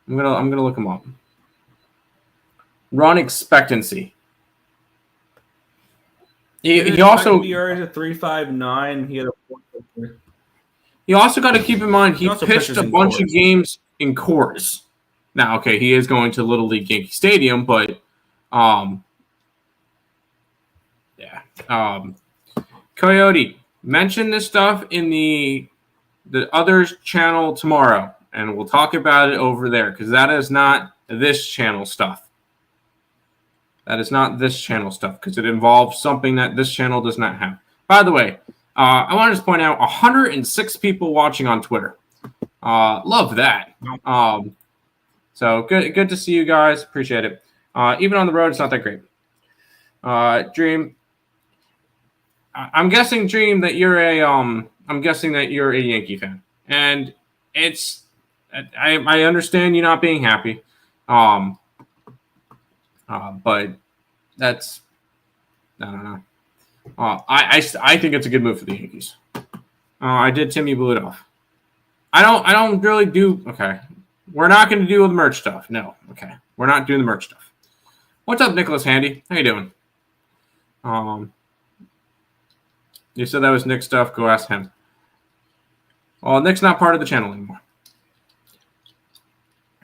B: I'm gonna look him up. Run expectancy. He also
A: ERA is a 3.59. He had a 4.3.
B: You also got to keep in mind he pitched a bunch of games in Coors. Now, okay, he is going to Little League Yankee Stadium, but Coyote, mention this stuff in the other channel tomorrow, and we'll talk about it over there because that is not this channel stuff. That is not this channel stuff because it involves something that this channel does not have. By the way, I want to just point out 106 people watching on Twitter. Love that. So good to see you guys. Appreciate it. Even on the road, it's not that great. Dream, I'm guessing, Dream, that you're a Yankee fan, and it's I understand you not being happy, but that's I don't know. I think it's a good move for the Yankees. I did Timmy blew it off. I don't really do okay. We're not going to do the merch stuff. No, okay. We're not doing the merch stuff. What's up, Nicholas Handy? How you doing? You said that was Nick's stuff. Go ask him. Well, Nick's not part of the channel anymore.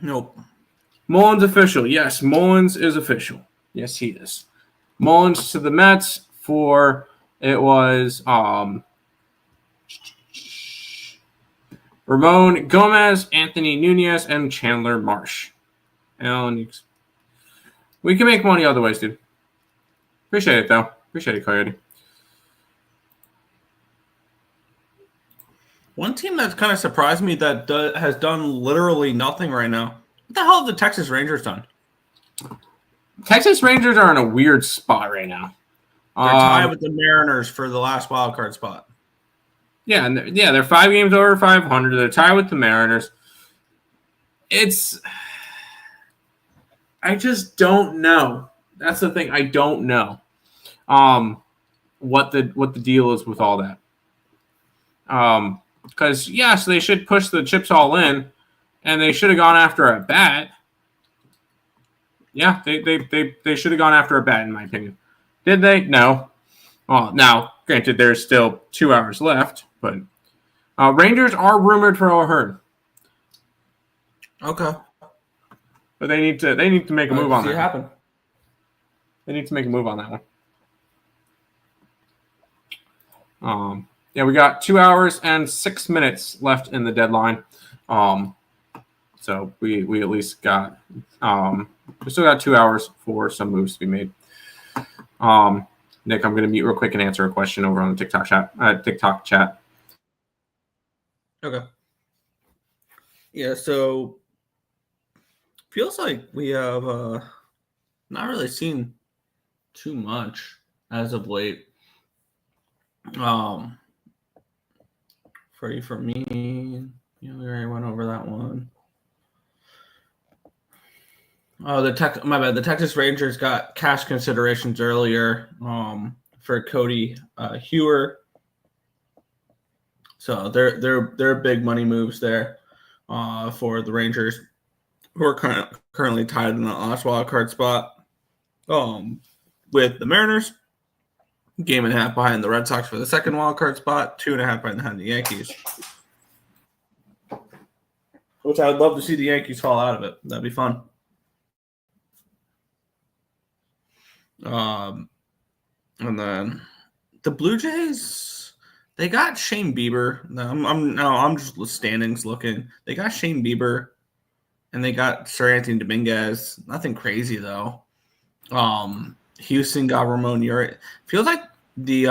A: Nope.
B: Mullins official. Yes, Mullins is official. Yes, he is. Mullins to the Mets for it was Ramon Gomez, Anthony Nunez, and Chandler Marsh. And we can make money other ways, dude. Appreciate it, though. Appreciate it, Coyote.
A: One team that's kind of surprised me that has done literally nothing right now. What the hell have the Texas Rangers done?
B: Texas Rangers are in a weird spot right now.
A: They're tied with the Mariners for the last wild card spot.
B: Yeah, they're 5 games over 500. They're tied with the Mariners. I just don't know. That's the thing. I don't know what the deal is with all that. Because yes, they should push the chips all in, and they should have gone after a bat. Yeah, they should have gone after a bat, in my opinion. Did they? No. Well, now, granted, there's still 2 hours left, but Rangers are rumored for O'Hearn.
A: Okay.
B: But they need to make a move on that.
A: Happen.
B: They need to make a move on that one. Yeah, we got 2 hours and 6 minutes left in the deadline. So we at least got we still got 2 hours for some moves to be made. Nick, I'm going to mute real quick and answer a question over on the TikTok chat.
A: Okay. Yeah, so feels like we have not really seen too much as of late. For me, we already went over that one. Oh, the Texas Rangers got cash considerations earlier for Cody Hewer. So they're big money moves there for the Rangers. who are currently tied in the last wild card spot, with the Mariners, game and a half behind the Red Sox for the second wild card spot, 2.5 behind the Yankees. Which I would love to see the Yankees fall out of it. That'd be fun. And then the Blue Jays, they got Shane Bieber. I'm just standings looking. They got Shane Bieber, and they got Sir Anthony Dominguez. Nothing crazy though. Houston got Ramon Urias. Feels like the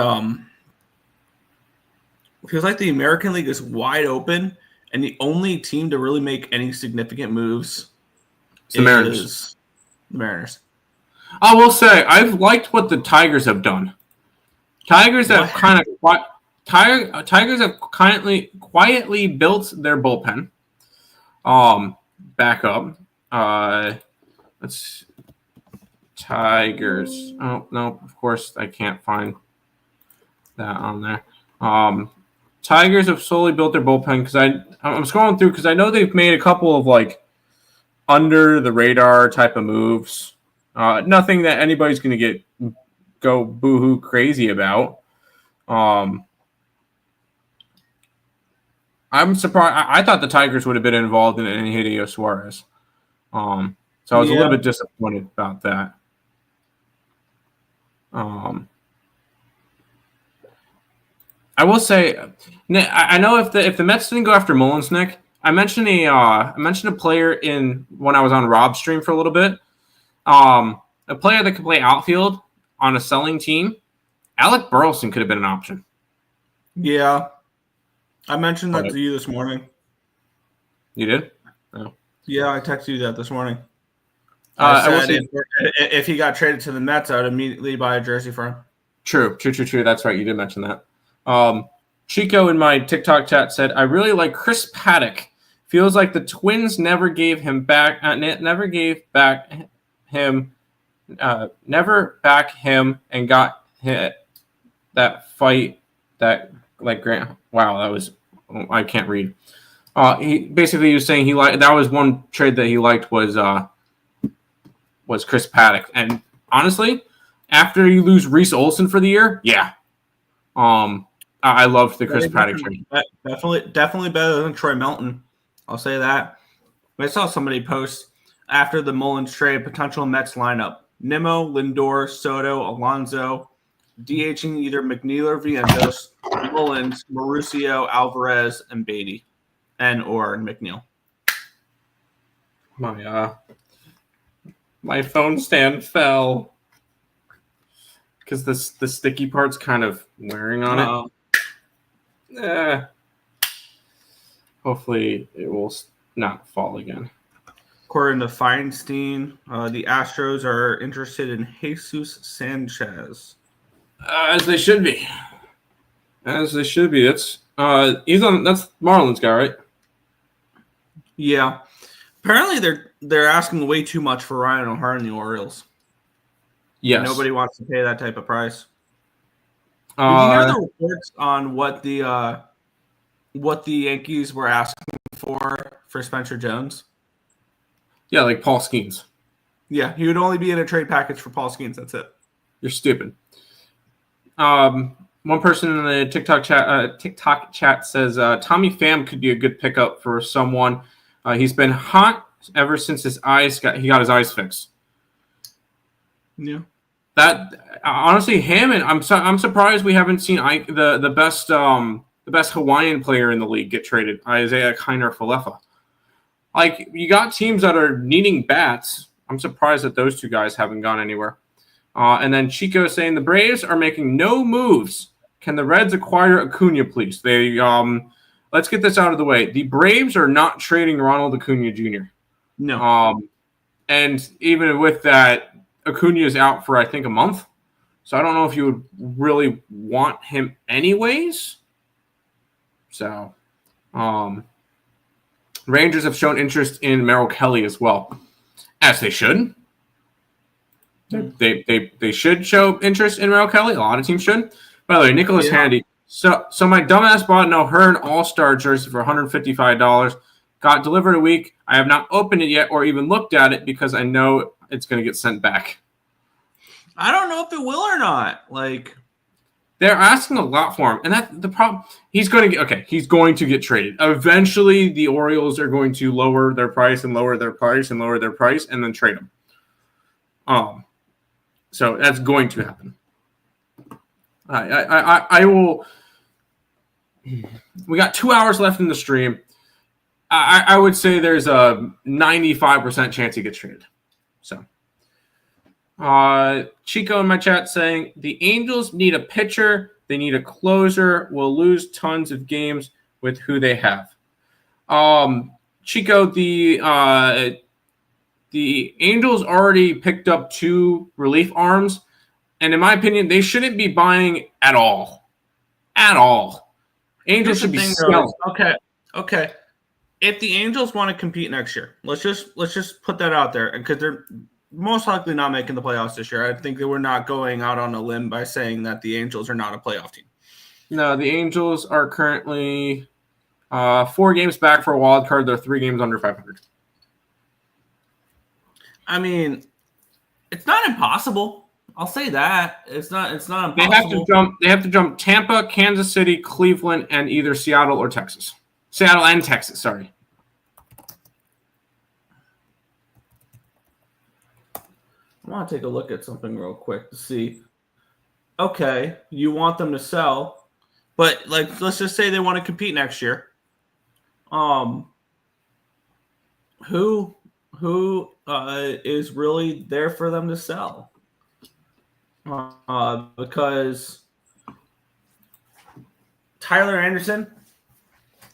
A: American League is wide open, and the only team to really make any significant moves
B: is the Mariners.
A: The Mariners.
B: I will say I've liked what the Tigers have done. Tigers have quietly built their bullpen. Back up. Let's Tigers. Oh no, of course I can't find that on there. Tigers have slowly built their bullpen because I'm scrolling through because I know they've made a couple of like under the radar type of moves. Nothing that anybody's going to go boohoo crazy about. I'm surprised. I thought the Tigers would have been involved in any Hideo Suarez. So I was a little bit disappointed about that. I will say, I know if the Mets didn't go after Mullins, Nick, I mentioned a player when I was on Rob's stream for a little bit. A player that could play outfield on a selling team. Alec Burleson could have been an option.
A: Yeah. I mentioned that to you this morning.
B: You did? Oh.
A: Yeah, I texted you that this morning. I said if he got traded to the Mets, I would immediately buy a jersey for him.
B: True. That's right. You did mention that. Chico in my TikTok chat said, I really like Chris Paddock. Feels like the Twins never gave him back. Never back him, and got hit that fight that like Grant. Wow, that was I can't read. He was saying he liked that was one trade that he liked was Chris Paddock, and honestly, after you lose Reese Olson for the year, yeah, I loved the Chris Paddock trade.
A: Definitely better than Troy Melton. I'll say that. I saw somebody post after the Mullins trade potential Mets lineup: Nimmo, Lindor, Soto, Alonso, DHing either McNeil or Vientos, Mullins, Mauricio, Alvarez, and Beatty, or McNeil.
B: My phone stand fell because the sticky part's kind of wearing on it. Hopefully it will not fall again.
A: According to Feinstein, the Astros are interested in Jesus Sanchez.
B: As they should be. That's that's Marlins guy, right?
A: Yeah. Apparently they're asking way too much for Ryan O'Hara and the Orioles.
B: Yes.
A: Nobody wants to pay that type of price. Did you hear the reports on what the Yankees were asking for Spencer Jones?
B: Yeah, like Paul Skeens.
A: Yeah, he would only be in a trade package for Paul Skeens. That's it.
B: You're stupid. One person in the TikTok chat says Tommy Pham could be a good pickup for someone. He's been hot ever since he got his eyes fixed.
A: Yeah.
B: That honestly, Hammond. I'm surprised we haven't seen the best Hawaiian player in the league get traded, Isaiah Kiner Falefa. Like, you got teams that are needing bats. I'm surprised that those two guys haven't gone anywhere. And then Chico saying the Braves are making no moves. Can the Reds acquire Acuna, please? Let's get this out of the way. The Braves are not trading Ronald Acuna Jr.
A: No.
B: And even with that, Acuna is out for, I think, a month. So I don't know if you would really want him anyways. So, Rangers have shown interest in Merrill Kelly as well, as they should. They should show interest in Merrill Kelly. A lot of teams should. By the way, Nicholas Handy. So my dumbass bought an O'Hearn All-Star jersey for $155. Got delivered a week. I have not opened it yet or even looked at it because I know it's going to get sent back.
A: I don't know if it will or not. Like,
B: they're asking a lot for him, and that's the problem. He's going to get traded. Eventually, the Orioles are going to lower their price and lower their price and lower their price, and then trade him. So that's going to happen. I will. We got 2 hours left in the stream. I would say there's a 95% chance he gets traded. So, Chico in my chat saying the Angels need a pitcher. They need a closer. Will lose tons of games with who they have. Chico, the Angels already picked up 2 relief arms, and in my opinion, they shouldn't be buying at all. At all. Angels should be selling.
A: Okay. If the Angels want to compete next year, let's just put that out there, because they're most likely not making the playoffs this year. I think that we're not going out on a limb by saying that the Angels are not a playoff team.
B: No, the Angels are currently 4 games back for a wild card. They're 3 games under 500.
A: I mean, it's not impossible. I'll say that. It's not impossible.
B: They have to jump Tampa, Kansas City, Cleveland, and either Seattle or Texas. Seattle and Texas, sorry.
A: I want to take a look at something real quick to see. Okay, you want them to sell, but like, let's just say they want to compete next year. Who is really there for them to sell? Because Tyler Anderson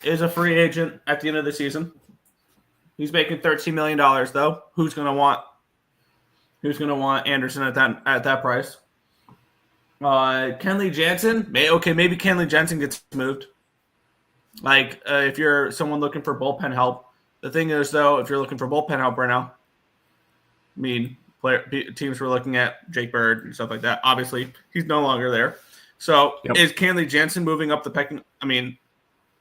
A: is a free agent at the end of the season. He's making $13 million though. Who's gonna want Anderson at that price? Kenley Jansen. Maybe Kenley Jansen gets moved. Like, if you're someone looking for bullpen help. The thing is, though, if you're looking for bullpen help right now, I mean, teams were looking at Jake Bird and stuff like that. Obviously, he's no longer there. So, Is Kenley Jansen moving up the pecking? I mean,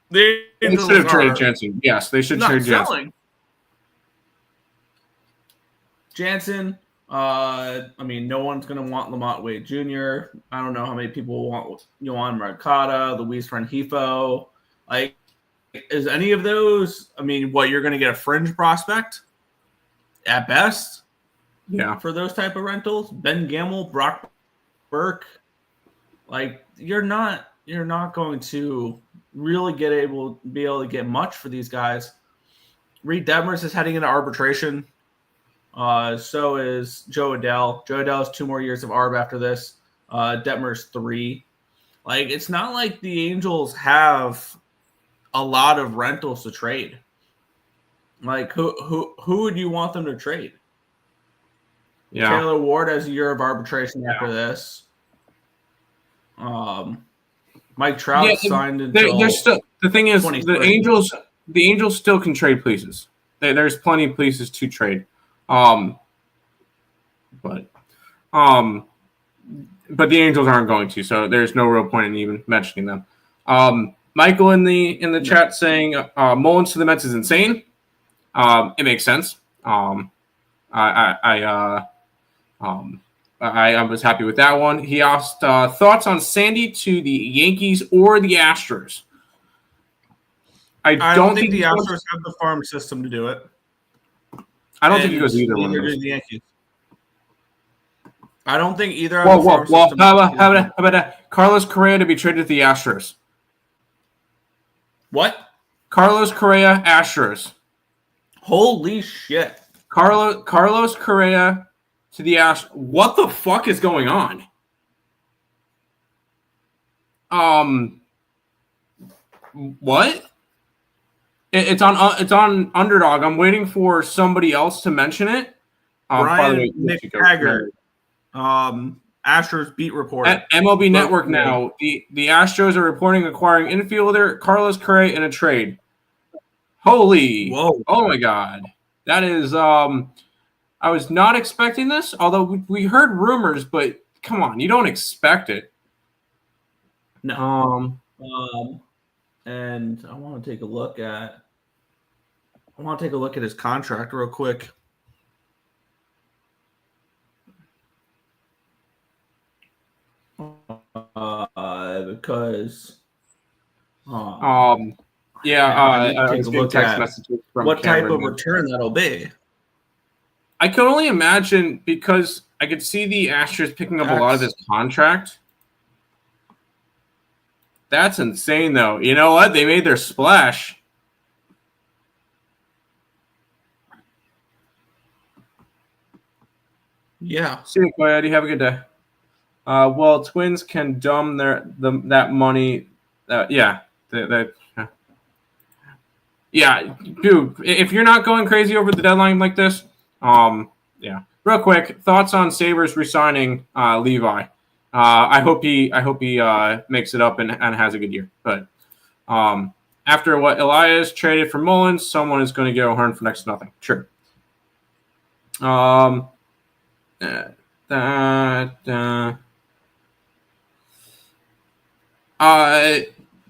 B: they should have traded Jansen. Yes, they should trade Jansen.
A: Jansen. I mean, no one's going to want Lamont Wade Jr. I don't know how many people want Yohan Mercado, Luis Rengifo. Like, is any of those? I mean, you're going to get a fringe prospect at best?
B: Yeah.
A: For those type of rentals, Ben Gamble, Brock Burke, like, you're not going to really be able to get much for these guys. Reed Detmers is heading into arbitration. So is Joe Adell. Joe Adell has 2 more years of ARB after this. Detmers 3. Like, it's not like the Angels have a lot of rentals to trade. Like, who would you want them to trade?
B: Yeah.
A: Taylor Ward has a year of arbitration after this. Mike Trout signed until
B: they're still, the thing is, the Angels still can trade places. There's plenty of places to trade. But the Angels aren't going to, so there's no real point in even mentioning them. Michael in the chat saying Mullins to the Mets is insane. It makes sense. I was happy with that one. He asked thoughts on Sandy to the Yankees or the Astros.
A: I don't think the Astros have the farm system to do it.
B: I don't think he goes either one.
A: Neither do the Yankees. I don't think either.
B: How about Carlos Correa to be traded to the Astros?
A: What?
B: Carlos Correa, Astros.
A: Holy shit!
B: Carlos Correa to the Astros. What the fuck is going on? What? It's on Underdog. I'm waiting for somebody else to mention it.
A: Brian McTaggart, Astros beat reporter
B: at MLB Network now. The Astros are reporting acquiring infielder Carlos Correa in a trade. Holy!
A: Whoa!
B: Oh my God! That is. I was not expecting this. Although we heard rumors, but come on, you don't expect it.
A: No. And I want to take a look at I want to take a look at his contract real quick. Because
B: yeah,
A: I need to
B: I
A: take
B: was
A: a
B: getting
A: look
B: text
A: at
B: messages from
A: what type
B: Cameron.
A: of return that'll be.
B: I can only imagine because I could see the Astros picking up a lot of his contract. That's insane, though. You know what? They made their splash.
A: Yeah.
B: See you, Coyote. Have a good day. Well, Twins can dumb that money. Yeah, yeah, dude. If you're not going crazy over the deadline like this, yeah. Real quick, thoughts on Sabres resigning Levi. I hope he makes it up and has a good year. But after what Elias traded for Mullins, someone is going to get O'Hearn for next to nothing. Sure.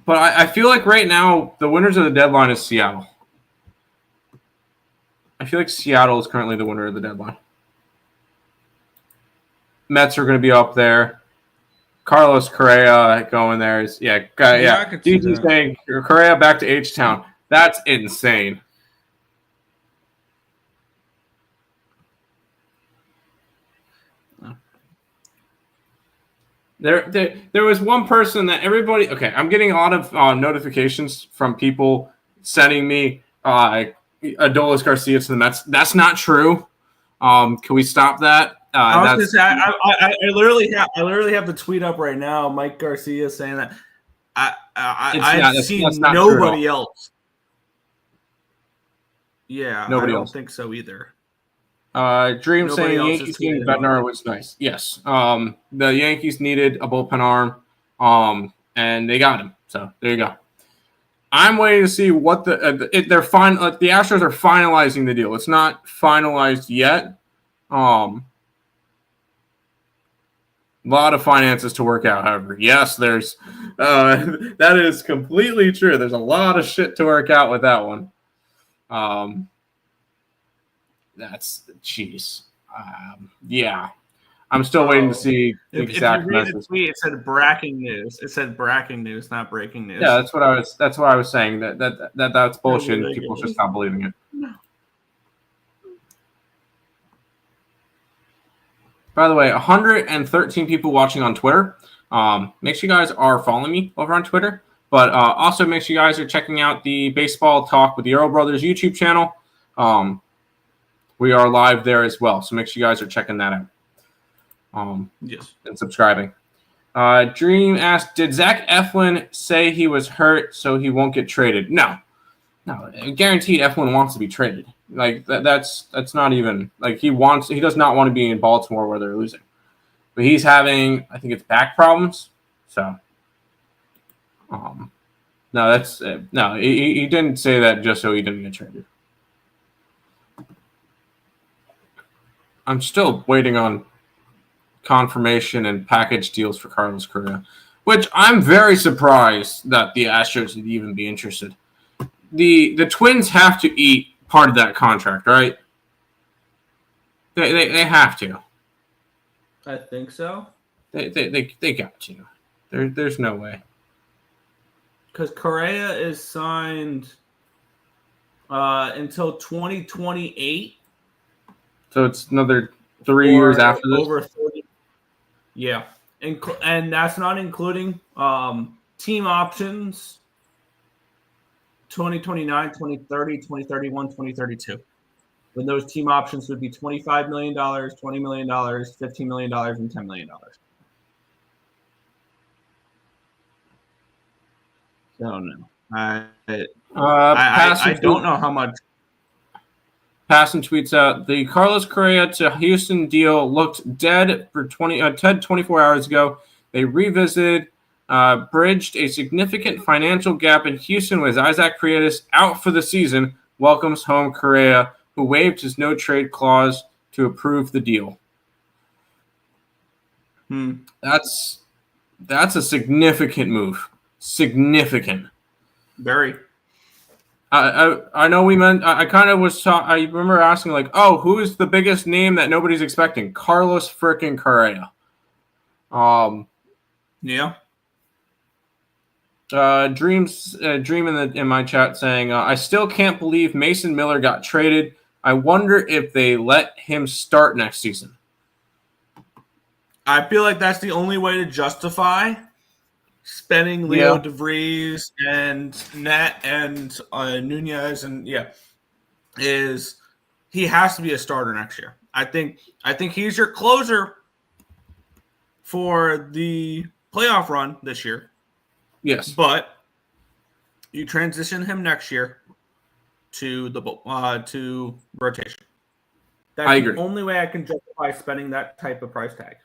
B: But I feel like right now the winners of the deadline is Seattle. I feel like Seattle is currently the winner of the deadline. Mets are going to be up there. Carlos Correa going there is yeah. DG saying Correa back to H-Town. That's insane. There was one person that everybody. Okay, I'm getting a lot of notifications from people sending me Adolis Garcia to the Mets. That's not true. Can we stop that?
A: I was gonna say, I literally have the tweet up right now. Mike Garcia saying that I've seen nobody else. Yeah,
B: nobody
A: I don't
B: else.
A: think so either.
B: Dream saying Yankees getting Bednar was nice. Yes, the Yankees needed a bullpen arm, and they got him. So there you go. I'm waiting to see what they're fine. Like the Astros are finalizing the deal. It's not finalized yet. A lot of finances to work out, however. Yes, there's that is completely true. There's a lot of shit to work out with that one. That's jeez. Yeah. I'm still waiting to see the exact message. If you read the
A: tweet, it said "bracking news." It said "bracking news," not breaking news.
B: Yeah, that's what I was saying. That's bullshit. And people just not believing it. No. By the way, 113 people watching on Twitter. Make sure you guys are following me over on Twitter. But also make sure you guys are checking out the Baseball Talk with the Earl Brothers YouTube channel. We are live there as well. So make sure you guys are checking that out.
A: Yes.
B: And subscribing. Dream asked, did Zach Eflin say he was hurt so he won't get traded? No. Guaranteed Eflin wants to be traded. Like that's not even like he does not want to be in Baltimore where they're losing. But he's having, I think it's back problems. So no, he didn't say that just so he didn't get traded. I'm still waiting on confirmation and package deals for Carlos Correa, which I'm very surprised that the Astros would even be interested. The Twins have to eat part of that contract, right? They have to.
A: I think so.
B: They got to. There's no way.
A: Because Correa is signed until 2028.
B: So it's another 3 years after this.
A: Over 30. Yeah, and that's not including team options. 2029, 2030, 2031, 2032. When those team options would be $25 million, $20 million, $15 million, and $10 million. So no, I don't know how much.
B: Passing tweets out the Carlos Correa to Houston deal looked dead for 24 hours ago. They revisited, bridged a significant financial gap in Houston with Isaac Paredes out for the season. Welcomes home Correa, who waived his no trade clause to approve the deal. That's a significant move. Significant.
A: Very.
B: I know we meant. I kind of was. I remember asking like, oh, who is the biggest name that nobody's expecting? Carlos frickin' Correa.
A: Yeah.
B: Dream in my chat saying, I still can't believe Mason Miller got traded. I wonder if they let him start next season.
A: I feel like that's the only way to justify spending Leo DeVries and Net and Nunez and is he has to be a starter next year. I think he's your closer for the playoff run this year.
B: Yes,
A: but you transition him next year to the to rotation. That's
B: I agree.
A: the only way I can justify spending that type of price tag.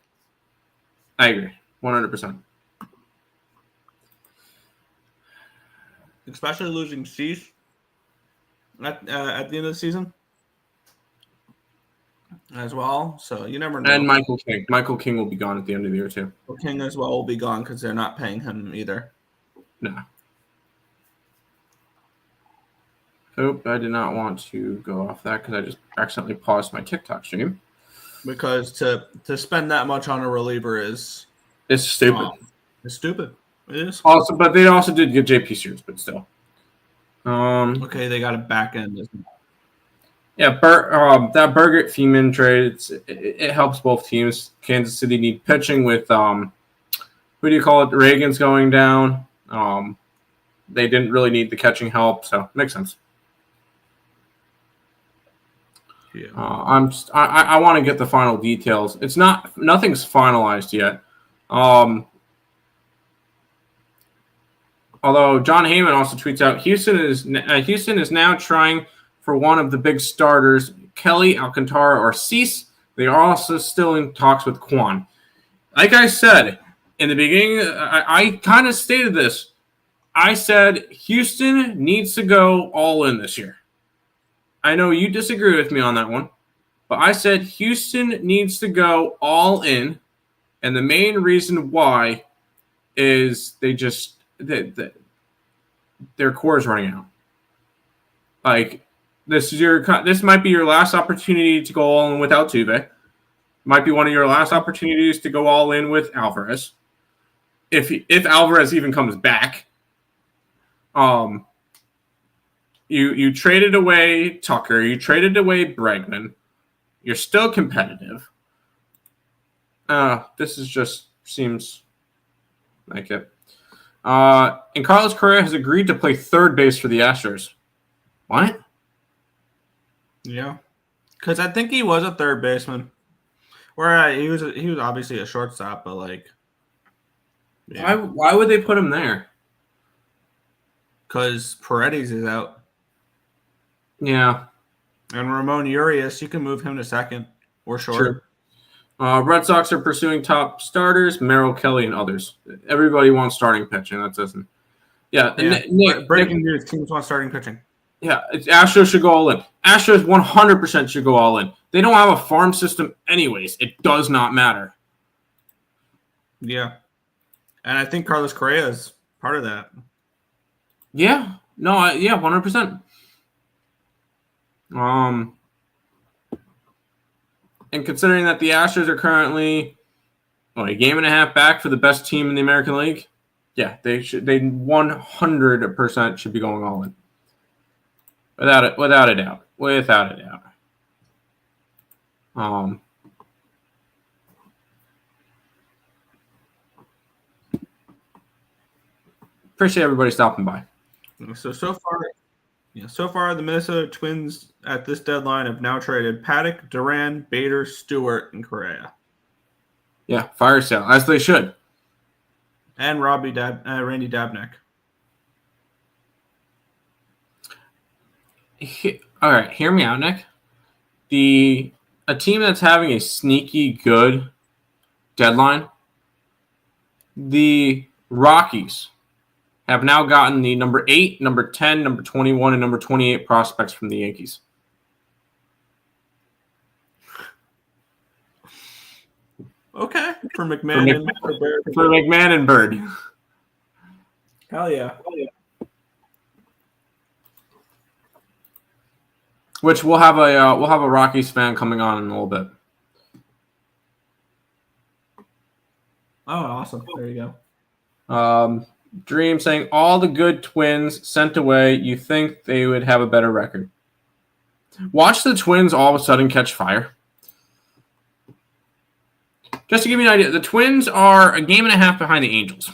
B: I agree, 100%.
A: Especially losing Cease at the end of the season as well. So you never know.
B: And Michael King. Michael King will be gone at the end of the year too.
A: King as well will be gone because they're not paying him either.
B: No. Nope, I did not want to go off that because I just accidentally paused my TikTok stream.
A: Because to spend that much on a reliever is
B: stupid.
A: It's stupid. It is.
B: Also, but they also did get JP Sears, but still.
A: Okay, they got a back end.
B: Yeah, that Burgett Feeman trade it helps both teams. Kansas City need pitching with who do you call it? Reagan's going down. They didn't really need the catching help, so it makes sense.
A: Yeah.
B: I want to get the final details. Nothing's finalized yet. Although John Heyman also tweets out, Houston is now trying for one of the big starters, Kelly, Alcantara, or Cease. They are also still in talks with Kwan. Like I said in the beginning, I kind of stated this. I said Houston needs to go all in this year. I know you disagree with me on that one, but I said Houston needs to go all in, and the main reason why is their core is running out. Like this might be your last opportunity to go all in without Tuve. Might be one of your last opportunities to go all in with Alvarez, if Alvarez even comes back. You traded away Tucker. You traded away Bregman. You're still competitive. This seems like it. And Carlos Correa has agreed to play third base for the Astros. What?
A: Yeah, because I think he was a third baseman. Where he was obviously a shortstop, but like,
B: yeah. Why would they put him there?
A: Because Paredes is out.
B: Yeah.
A: And Ramon Urias, you can move him to second or short.
B: Sure. Red Sox are pursuing top starters, Merrill Kelly and others. Everybody wants starting pitching. That doesn't. Yeah.
A: Breaking news: teams want starting pitching.
B: Yeah, Astros should go all in. Astros 100% should go all in. They don't have a farm system anyways. It does not matter.
A: Yeah. And I think Carlos Correa is part of that.
B: Yeah. No, 100%. And considering that the Astros are currently a game and a half back for the best team in the American League, yeah, they 100% should be going all in. Without a doubt. Appreciate everybody stopping by.
A: So far, the Minnesota Twins at this deadline have now traded Paddock, Duran, Bader, Stewart, and Correa.
B: Yeah, fire sale, as they should.
A: And Randy Dabnek.
B: All right, hear me out, Nick. A team that's having a sneaky good deadline, the Rockies have now gotten the number 8, number 10, number 21, and number 28 prospects from the Yankees.
A: Okay, for McMahon
B: and Bird.
A: Hell yeah.
B: which we'll have a Rockies fan coming on in a little bit.
A: Oh, awesome! There you go.
B: Dream saying all the good Twins sent away. You think they would have a better record? Watch the Twins all of a sudden catch fire. Just to give you an idea, the Twins are a game and a half behind the Angels.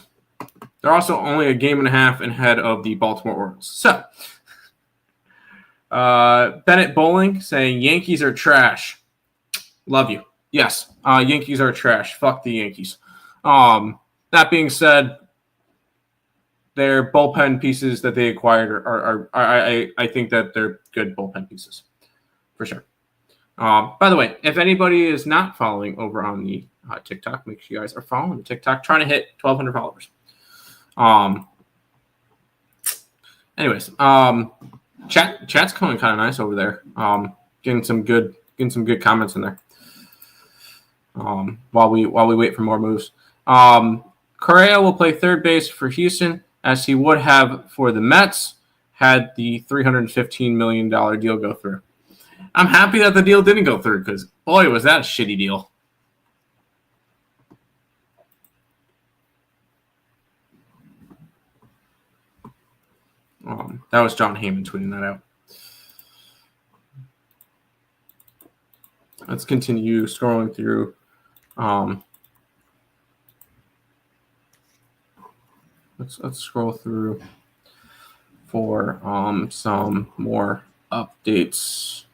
B: They're also only a game and a half ahead of the Baltimore Orioles. So, Bennett Bowling saying Yankees are trash. Love you. Yes, Yankees are trash. Fuck the Yankees. That being said, their bullpen pieces that they acquired are I think that they're good bullpen pieces for sure. By the way, if anybody is not following over on the TikTok, make sure you guys are following the TikTok, trying to hit 1,200 followers. Anyways, chat's going kind of nice over there. Getting some good comments in there. While we wait for more moves. Correa will play third base for Houston, as he would have for the Mets had the $315 million deal go through. I'm happy that the deal didn't go through because, boy, was that a shitty deal. That was John Heyman tweeting that out. Let's continue scrolling through. Let's scroll through for some more updates.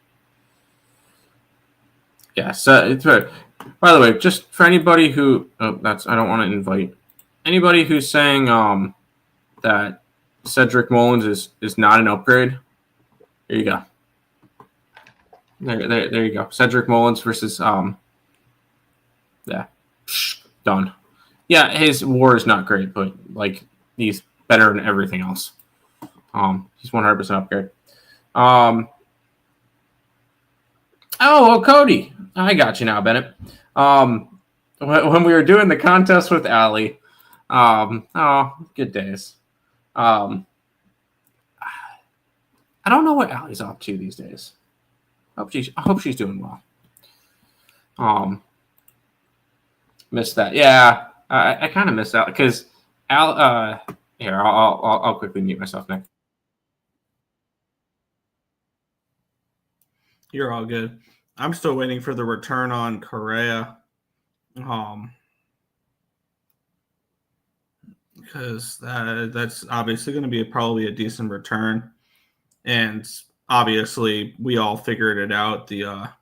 B: Yeah, so it's right. By the way, just for anybody who I don't want to invite anybody who's saying that Cedric Mullins is not an upgrade. There you go. There you go. Cedric Mullins versus done. Yeah, his WAR is not great, but like he's better than everything else. He's 100% upgrade. Oh, Cody, I got you now, Bennett. When we were doing the contest with Allie, good days. I don't know what Allie's up to these days. I hope she's doing well. Missed that. Yeah, I kind of missed out because here I'll quickly mute myself, Nick.
A: You're all good. I'm still waiting for the return on Correa. Because that's obviously going to be probably a decent return. And obviously we all figured it out. The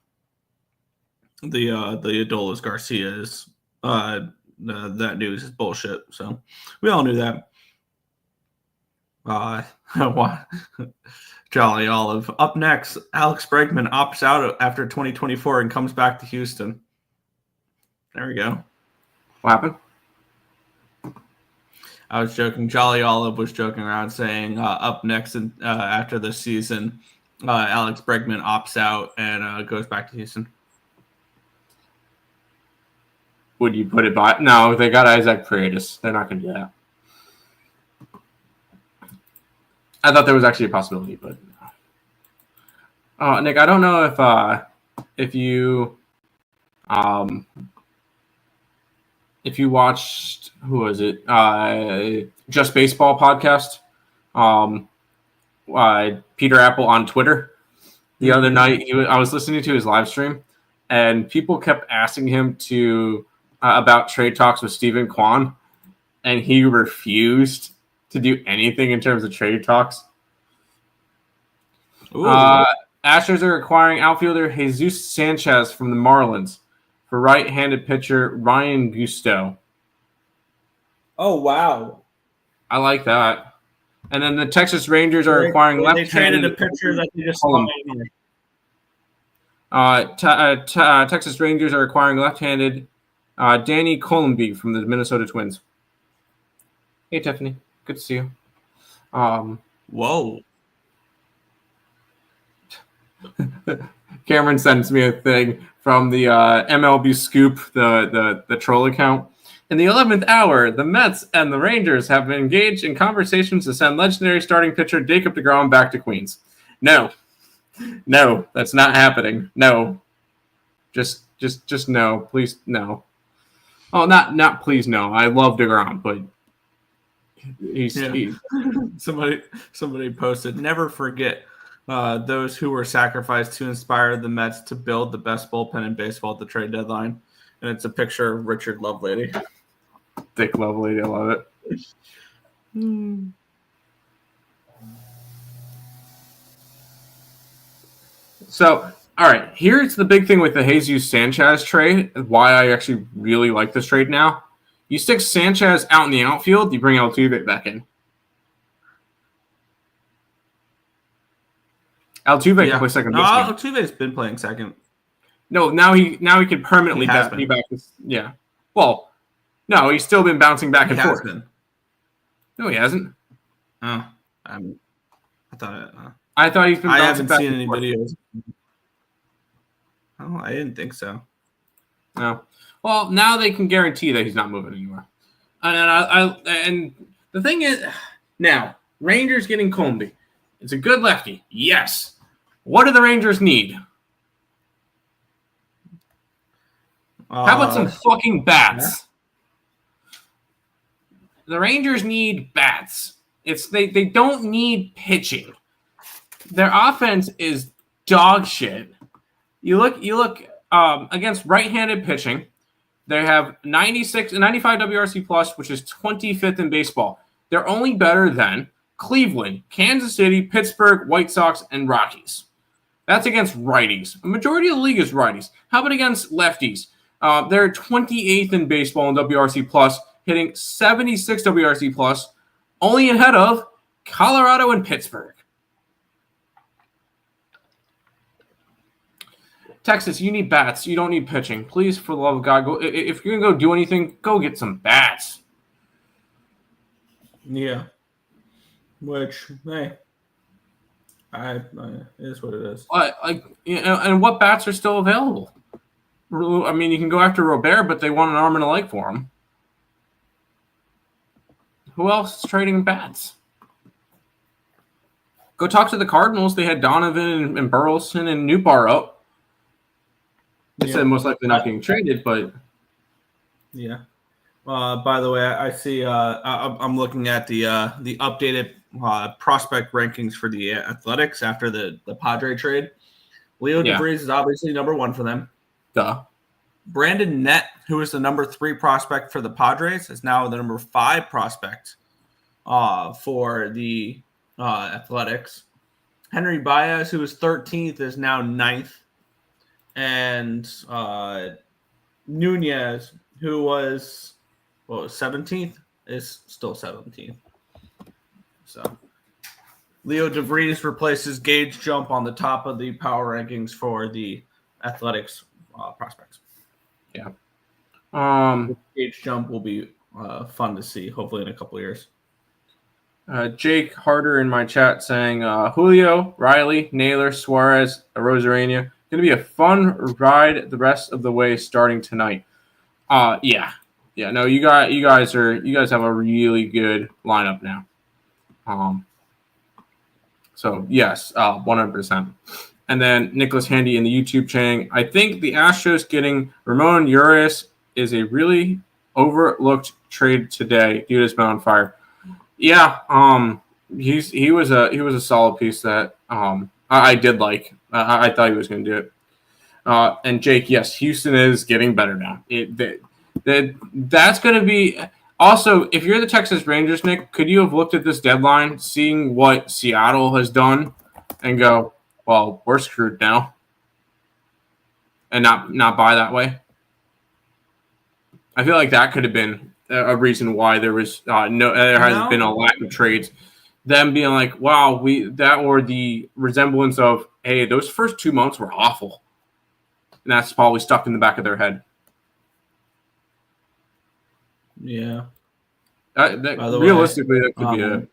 A: Adolis Garcia is that news is bullshit. So we all knew that. Jolly Olive. Up next, Alex Bregman opts out after 2024 and comes back to Houston. There we go.
B: What happened?
A: I was joking. Jolly Olive was joking around saying up next after the season, Alex Bregman opts out and goes back to Houston.
B: Would you put it by? No, they got Isaac Paredes. They're not going to do that. I thought there was actually a possibility, but Nick, I don't know if you watched, who was it? Just Baseball podcast. Peter Apple on Twitter the other night. I was listening to his live stream, and people kept asking him about trade talks with Stephen Kwan, and he refused to do anything in terms of trade talks. Astros are acquiring outfielder Jesus Sanchez from the Marlins for right-handed pitcher Ryan Gusto.
A: Oh, wow.
B: I like that. And then the Texas Rangers are acquiring left-handed.
A: They traded a pitcher that they just
B: Texas Rangers are acquiring left-handed Danny Colomby from the Minnesota Twins. Hey, Tiffany. Good to see you.
A: Whoa.
B: Cameron sends me a thing from the MLB Scoop, the troll account. In the 11th hour, the Mets and the Rangers have been engaged in conversations to send legendary starting pitcher Jacob deGrom back to Queens. No. No, that's not happening. No, just no, please no. Oh, not please no. I love DeGrom, but
A: Yeah.
B: he
A: Somebody posted, never forget those who were sacrificed to inspire the Mets to build the best bullpen in baseball at the trade deadline. And it's a picture of Richard Lovelady.
B: thick, lovely. I love it. So, all right, here's the big thing with the Jesus Sanchez trade. Why I actually really like this trade now. You stick Sanchez out in the outfield, you bring Altuve back in. Altuve can play second
A: No,
B: base now.
A: Altuve's been playing second.
B: No, now he can permanently
A: He has
B: be
A: been.
B: back. Yeah. Well, no, he's still been bouncing back
A: He
B: and
A: has
B: forth.
A: been.
B: No, he hasn't.
A: Oh, I
B: I thought he's been
A: I
B: bouncing
A: haven't
B: back
A: seen
B: and
A: any
B: forth.
A: videos. Oh, I didn't think so.
B: No. Well, now they can guarantee that he's not moving anywhere. And the thing is, now Rangers getting Comby. It's a good lefty. Yes. What do the Rangers need? How about some fucking bats? Yeah. The Rangers need bats. They don't need pitching. Their offense is dog shit. You look against right-handed pitching. They have 95 WRC plus, which is 25th in baseball. They're only better than Cleveland, Kansas City, Pittsburgh, White Sox, and Rockies. That's against righties. A majority of the league is righties. How about against lefties? They're 28th in baseball in WRC plus, hitting 76 WRC plus, only ahead of Colorado and Pittsburgh. Texas, you need bats. You don't need pitching. Please, for the love of God, go. If you're gonna go do anything, go get some bats.
A: Yeah. Which, hey, it is what it is.
B: And what bats are still available? I mean, you can go after Robert, but they want an arm and a leg for him. Who else is trading bats? Go talk to the Cardinals. They had Donovan and Burleson and Nootbaar up. They said most likely not getting traded, but
A: yeah. By the way, I see. I'm looking at the updated prospect rankings for the Athletics after the Padre trade. Leo DeVries is obviously number 1 for them.
B: Duh.
A: Brandon Nett, who is the number 3 prospect for the Padres, is now the number 5 prospect for the Athletics. Henry Baez, who was 13th, is now 9th. And Nunez, who was 17th, is still 17th. So Leo DeVries replaces Gage Jump on the top of the power rankings for the Athletics prospects.
B: Yeah.
A: Gage Jump will be fun to see, hopefully in a couple of years.
B: Jake Harder in my chat saying Julio, Riley, Naylor, Suarez, Rosarena. Going to be a fun ride the rest of the way starting tonight. Yeah. No, you guys have a really good lineup now. So yes, 100%. And then Nicholas Handy in the YouTube chain. I think the Astros getting Ramon Urias is a really overlooked trade today due to his on fire. Yeah, he was a solid piece that I did like. I thought he was going to do it. And Jake, yes, Houston is getting better now. That's going to be also, if you're the Texas Rangers, Nick, could you have looked at this deadline, seeing what Seattle has done, and go, well, we're screwed now, and not buy that way? I feel like that could have been a reason why there was there has been a lack of trades. Them being like, wow, or the resemblance of, hey, those first 2 months were awful. And that's probably stuck in the back of their head.
A: Yeah.
B: Realistically, that could be it.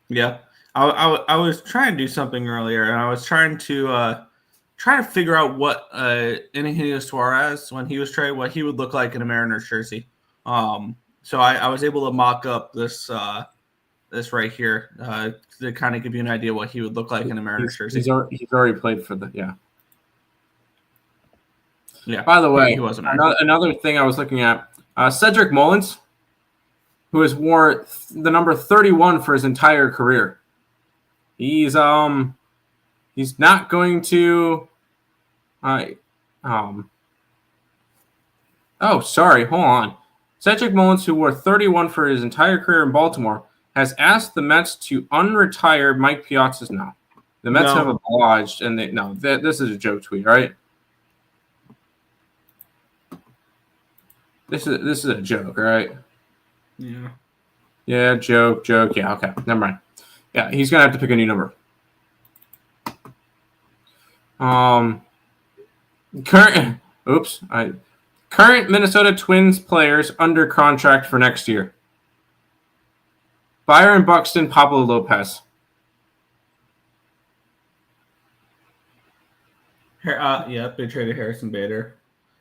A: Yeah. I was trying to do something earlier, and I was trying to figure out what Eugenio Suarez, when he was traded, what he would look like in a Mariners jersey. So I was able to mock up this this right here to kind of give you an idea what he would look like in a Mariners jersey.
B: He's already played for the
A: Yeah.
B: By the way,
A: he wasn't
B: another thing I was looking at, Cedric Mullins, who has wore the number 31 for his entire career. He's not going to. Oh, sorry. Hold on. Cedric Mullins, who wore 31 for his entire career in Baltimore, has asked the Mets to unretire Mike Piazza's now. The Mets have obliged, and this is a joke tweet, right? This is a joke, right?
A: Yeah.
B: Yeah, joke. Yeah, okay. Never mind. Yeah, he's gonna have to pick a new number. Current Minnesota Twins players under contract for next year: Byron Buxton, Pablo Lopez.
A: They traded Harrison Bader.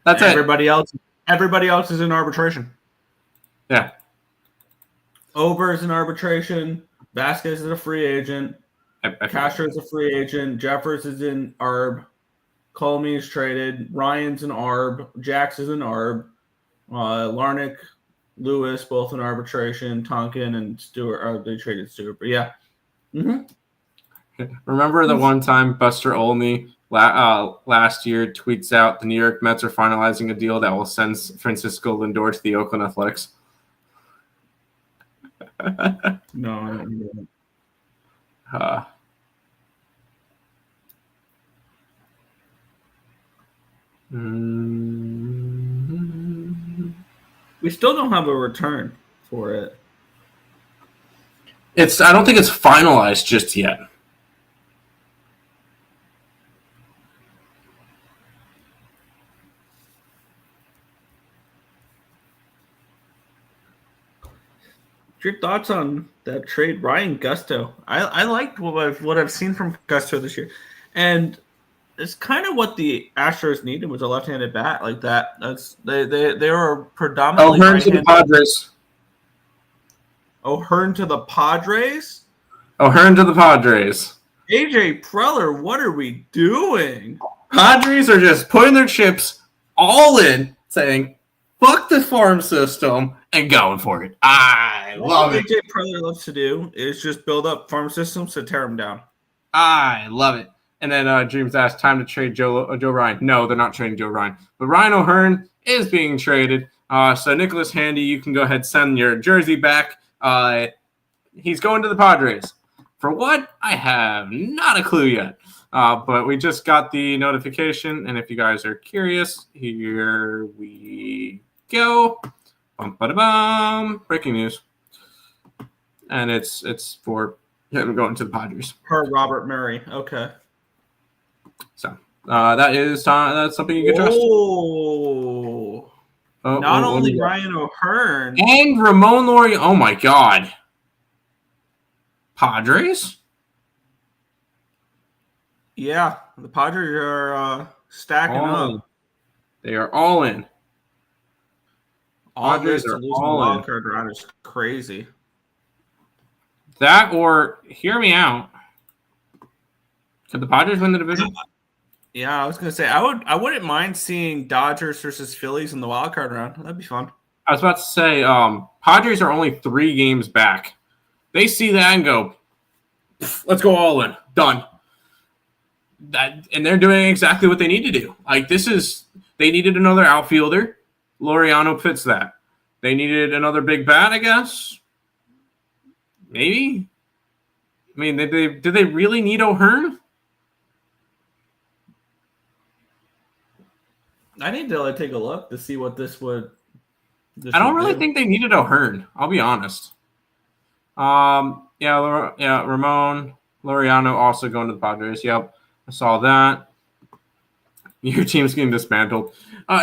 B: That's
A: everybody else. Everybody else is in arbitration.
B: Yeah.
A: Ober is in arbitration. Vasquez is a free agent. Castro is a free agent. Jeffers is in ARB. Colmy is traded. Ryan's in ARB. Jax is in ARB. Larnick, Lewis, both in arbitration. Tonkin and Stewart. They traded Stewart. But yeah. Mm-hmm.
B: Remember the one time Buster Olney last year tweets out the New York Mets are finalizing a deal that will send Francisco Lindor to the Oakland Athletics?
A: No, I don't know. We still don't have a return for it.
B: I don't think it's finalized just yet.
A: Your thoughts on that trade, Ryan Gusto? I liked what I've seen from Gusto this year, and it's kind of what the Astros needed was a left-handed bat like that. They were predominantly
B: O'Hearn to the Padres.
A: O'Hearn to the Padres.
B: O'Hearn to the Padres.
A: AJ Preller, what are we doing?
B: Padres are just putting their chips all in, saying, "Fuck the farm system," and going for it. I love it.
A: AJ Preller loves to do is just build up farm systems to tear them down.
B: I love it. And then Dreams asked, time to trade Joe Ryan. No, they're not trading Joe Ryan. But Ryan O'Hearn is being traded. So Nicholas Handy, you can go ahead and send your jersey back. He's going to the Padres. For what? I have not a clue yet. But we just got the notification. And if you guys are curious, here we go. Bum-ba-da-bum. Breaking news. And it's for him going to the Padres.
A: Per Robert Murray. Okay.
B: So that's something you can trust.
A: Not only Ryan O'Hearn
B: and Ramon Laurie. Oh my God, Padres.
A: Yeah, the Padres are stacking up.
B: They are all in.
A: Padres are losing the wild card round is crazy.
B: That or hear me out. Could the Padres win the division?
A: Yeah, I was gonna say I wouldn't mind seeing Dodgers versus Phillies in the wild card round. That'd be fun.
B: I was about to say, Padres are only 3 games back. They see that and go, let's go all in. Done. And they're doing exactly what they need to do. They needed another outfielder. Laureano fits that. They needed another big bat, I guess. Maybe. I mean, did they really need O'Hearn?
A: I need to take a look to see what this would.
B: I don't really think they needed O'Hearn. I'll be honest. Ramon Laureano also going to the Padres. Yep, I saw that. Your team's getting dismantled,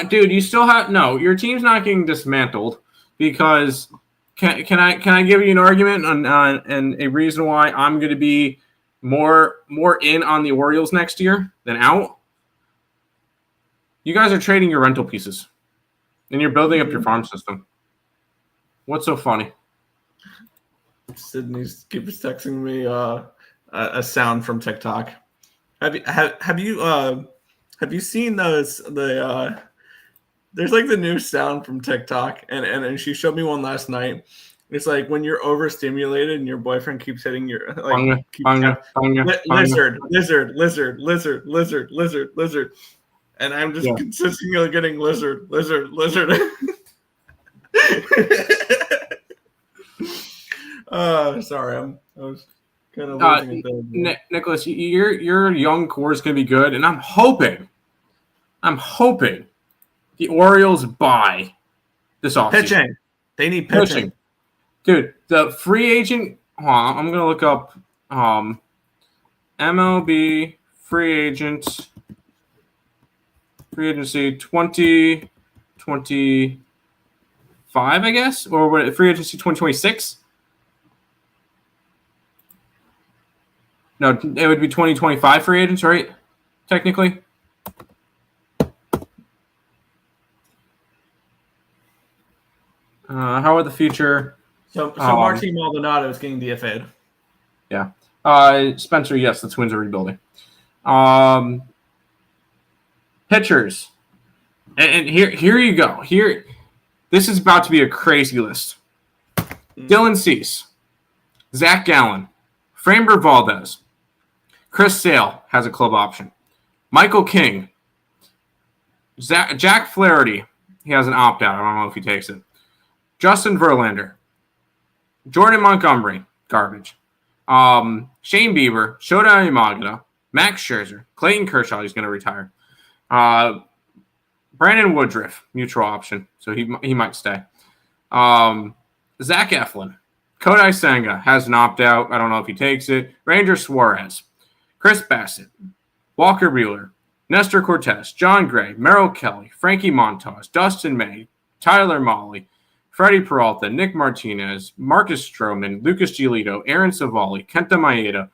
B: dude. You still have your team's not getting dismantled because can I give you an argument on and a reason why I'm going to be more in on the Orioles next year than out. You guys are trading your rental pieces, and you're building up your farm system. What's so funny?
A: Sydney keeps texting me a sound from TikTok. Have you seen those there's like the new sound from TikTok and she showed me one last night. It's like when you're overstimulated and your boyfriend keeps hitting your lizard, and I'm just consistently getting lizard. Sorry, I was kind of losing it there.
B: Nicholas, your young core is going to be good, and I'm hoping the Orioles buy this offseason.
A: Pitching. They need pitching.
B: Dude, the free agent, I'm going to look up MLB free agency 2025, I guess, or what? Free agency 2026? No, it would be 2025 free agents, right? Technically. How are the future?
A: So Martin Maldonado is getting DFA'd.
B: Yeah. Spencer, yes, the Twins are rebuilding. Pitchers. And here you go. This is about to be a crazy list. Dylan Cease, Zach Gallen, Framber Valdez, Chris Sale has a club option. Michael King, Jack Flaherty, he has an opt-out. I don't know if he takes it. Justin Verlander, Jordan Montgomery, garbage. Shane Bieber, Shota Yamagata, Max Scherzer, Clayton Kershaw, he's going to retire. Brandon Woodruff, mutual option, so he might stay. Zach Eflin, Kodai Senga has an opt-out. I don't know if he takes it. Ranger Suarez, Chris Bassett, Walker Buehler, Nestor Cortez, John Gray, Merrill Kelly, Frankie Montas, Dustin May, Tyler Mahle, Freddie Peralta, Nick Martinez, Marcus Stroman, Lucas Giolito, Aaron Savali, Kenta Maeda,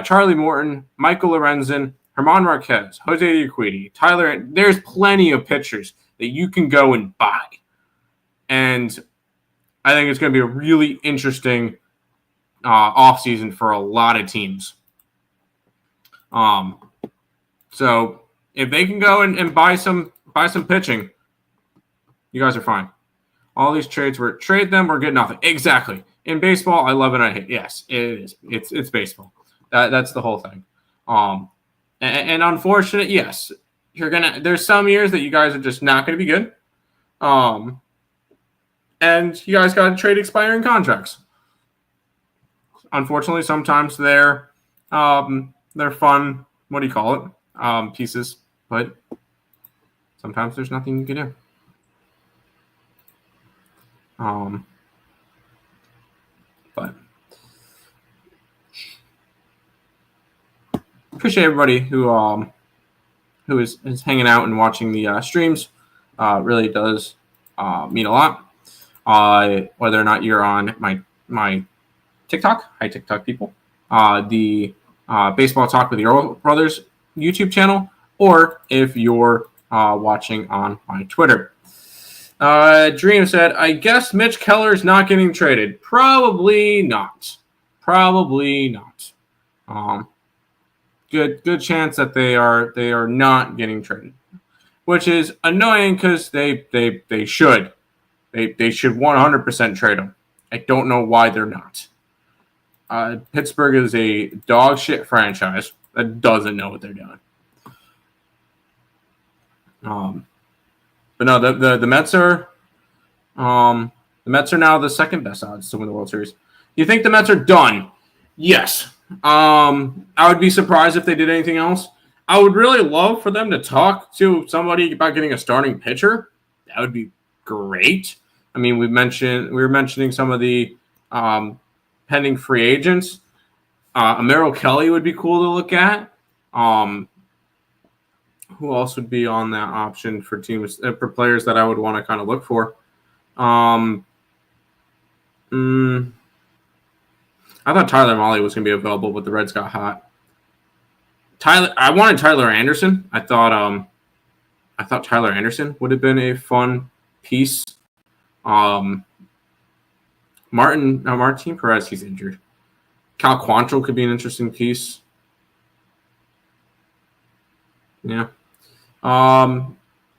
B: Charlie Morton, Michael Lorenzen, Herman Marquez, Jose Urquidy, Tyler. There's plenty of pitchers that you can go and buy. And I think it's going to be a really interesting offseason for a lot of teams. So if they can go and buy some pitching, you guys are fine. All these trades were trade them or get nothing. Exactly. In baseball, I love it. I hate it. Yes, it is. It's baseball. That's the whole thing. And unfortunate, yes, there's some years that you guys are just not gonna be good. And you guys got to trade expiring contracts. Unfortunately, sometimes they're fun. What do you call it? Pieces, but sometimes there's nothing you can do. But appreciate everybody who is hanging out and watching the streams. Really does mean a lot. Whether or not you're on my TikTok, hi TikTok people, the Baseball Talk with the Earl Brothers YouTube channel, or if you're watching on my Twitter. Dream said, I guess Mitch Keller's not getting traded. Probably not. Good chance that they are not getting traded, which is annoying because they should. They should 100% trade them. I don't know why they're not. Pittsburgh is a dog shit franchise that doesn't know what they're doing. But no, the Mets are now the second best odds to win the World Series. You think the Mets are done? Yes. I would be surprised if they did anything else. I would really love for them to talk to somebody about getting a starting pitcher. That would be great. I mean, we were mentioning some of the pending free agents. Merrill Kelly would be cool to look at. Who else would be on that option for teams for players that I would want to kind of look for? I thought Tyler Mahle was going to be available, but the Reds got hot. I wanted Tyler Anderson. I thought Tyler Anderson would have been a fun piece. Martin Perez, he's injured. Cal Quantrill could be an interesting piece. Yeah.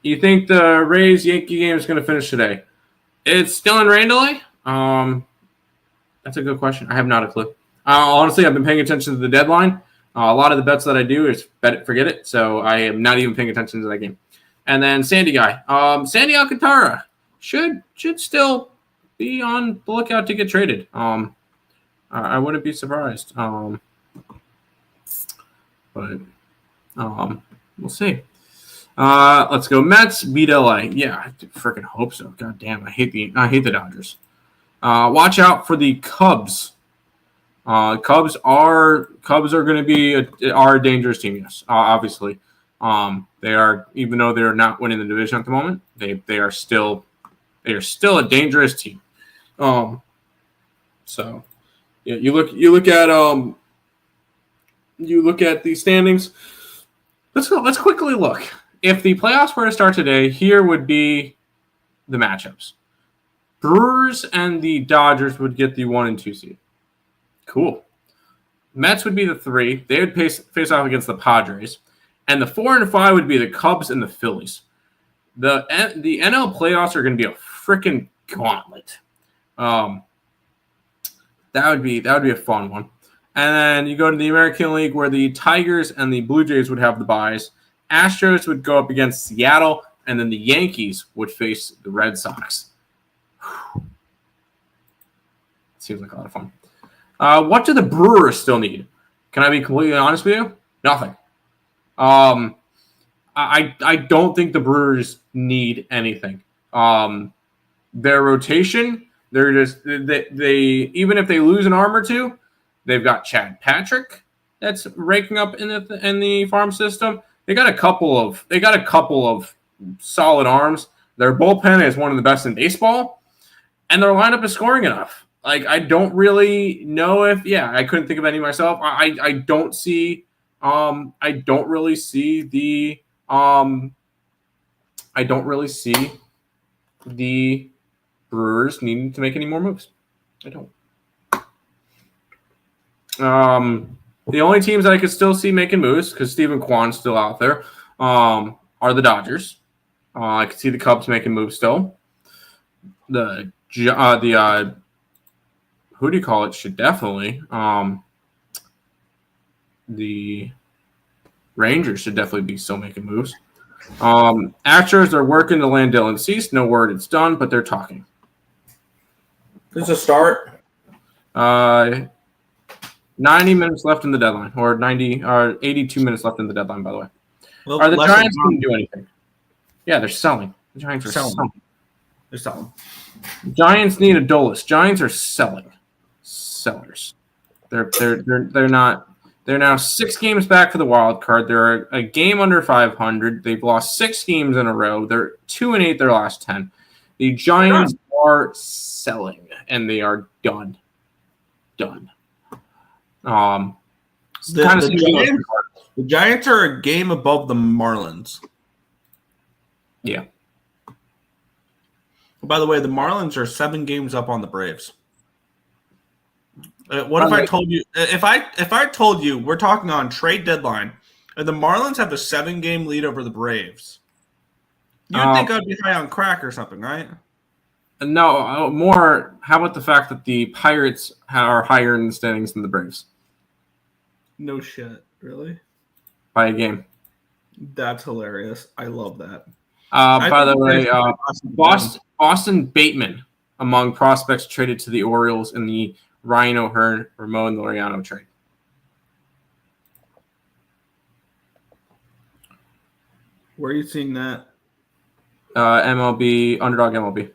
B: You think the Rays Yankee game is going to finish today? It's still in rain delay. That's a good question. I have not a clue. Honestly, I've been paying attention to the deadline. A lot of the bets that I do is bet it, forget it. So I am not even paying attention to that game. And then Sandy guy, Sandy Alcantara should still be on the lookout to get traded. I wouldn't be surprised. But we'll see. Let's go Mets beat LA. Yeah, I freaking hope so. God damn, I hate the Dodgers. Watch out for the Cubs. Cubs are going to be a dangerous team. Yes, obviously. They are, even though they're not winning the division at the moment, they are still a dangerous team. So yeah, you look at the standings. Let's quickly look. If the playoffs were to start today, here would be the matchups. Brewers and the Dodgers would get the 1 and 2 seed. Cool. Mets would be the 3. They would face off against the Padres. And the 4 and 5 would be the Cubs and the Phillies. The NL playoffs are going to be a freaking gauntlet. That would be a fun one. And then you go to the American League where the Tigers and the Blue Jays would have the byes. Astros would go up against Seattle, and then the Yankees would face the Red Sox. Seems like a lot of fun. What do the Brewers still need? Can I be completely honest with you? Nothing. I don't think the Brewers need anything. Their rotation, they even if they lose an arm or two, they've got Chad Patrick that's raking up in the farm system. They got a couple of solid arms. Their bullpen is one of the best in baseball, and their lineup is scoring enough. Like, I don't really know if I couldn't think of any myself. I don't really see the Brewers needing to make any more moves. I don't. The only teams that I could still see making moves, because Stephen Kwan's still out there, are the Dodgers. I could see the Cubs making moves still. The who do you call it? Should definitely. The Rangers should definitely be still making moves. Astros are working to land Dylan Cease. No word it's done, but they're talking.
A: This is a start.
B: 90 minutes left in the deadline, or 82 minutes left in the deadline, by the way.
A: Well,
B: are the Giants going to do anything? Yeah, they're selling. The Giants are selling.
A: They're selling.
B: Giants need a Adolis. Giants are selling. Sellers. They're not. They're now 6 games back for the wild card. They're a game under 500. They've lost 6 games in a row. They're 2-8 their last 10. The Giants are selling, and they are done. The
A: Giants are a game above the Marlins.
B: Yeah.
A: By the way, the Marlins are 7 games up on the Braves. What if I told you? If I told you we're talking on trade deadline, and the Marlins have a 7-game lead over the Braves, you'd think I'd be high on crack or something, right?
B: No, more. How about the fact that the Pirates are higher in the standings than the Braves?
A: No shit, really?
B: By a game.
A: That's hilarious. I love that.
B: By the way, Boston Bateman among prospects traded to the Orioles in the Ryan O'Hearn, Ramon Laureano trade.
A: Where are you seeing that?
B: MLB, Underdog MLB.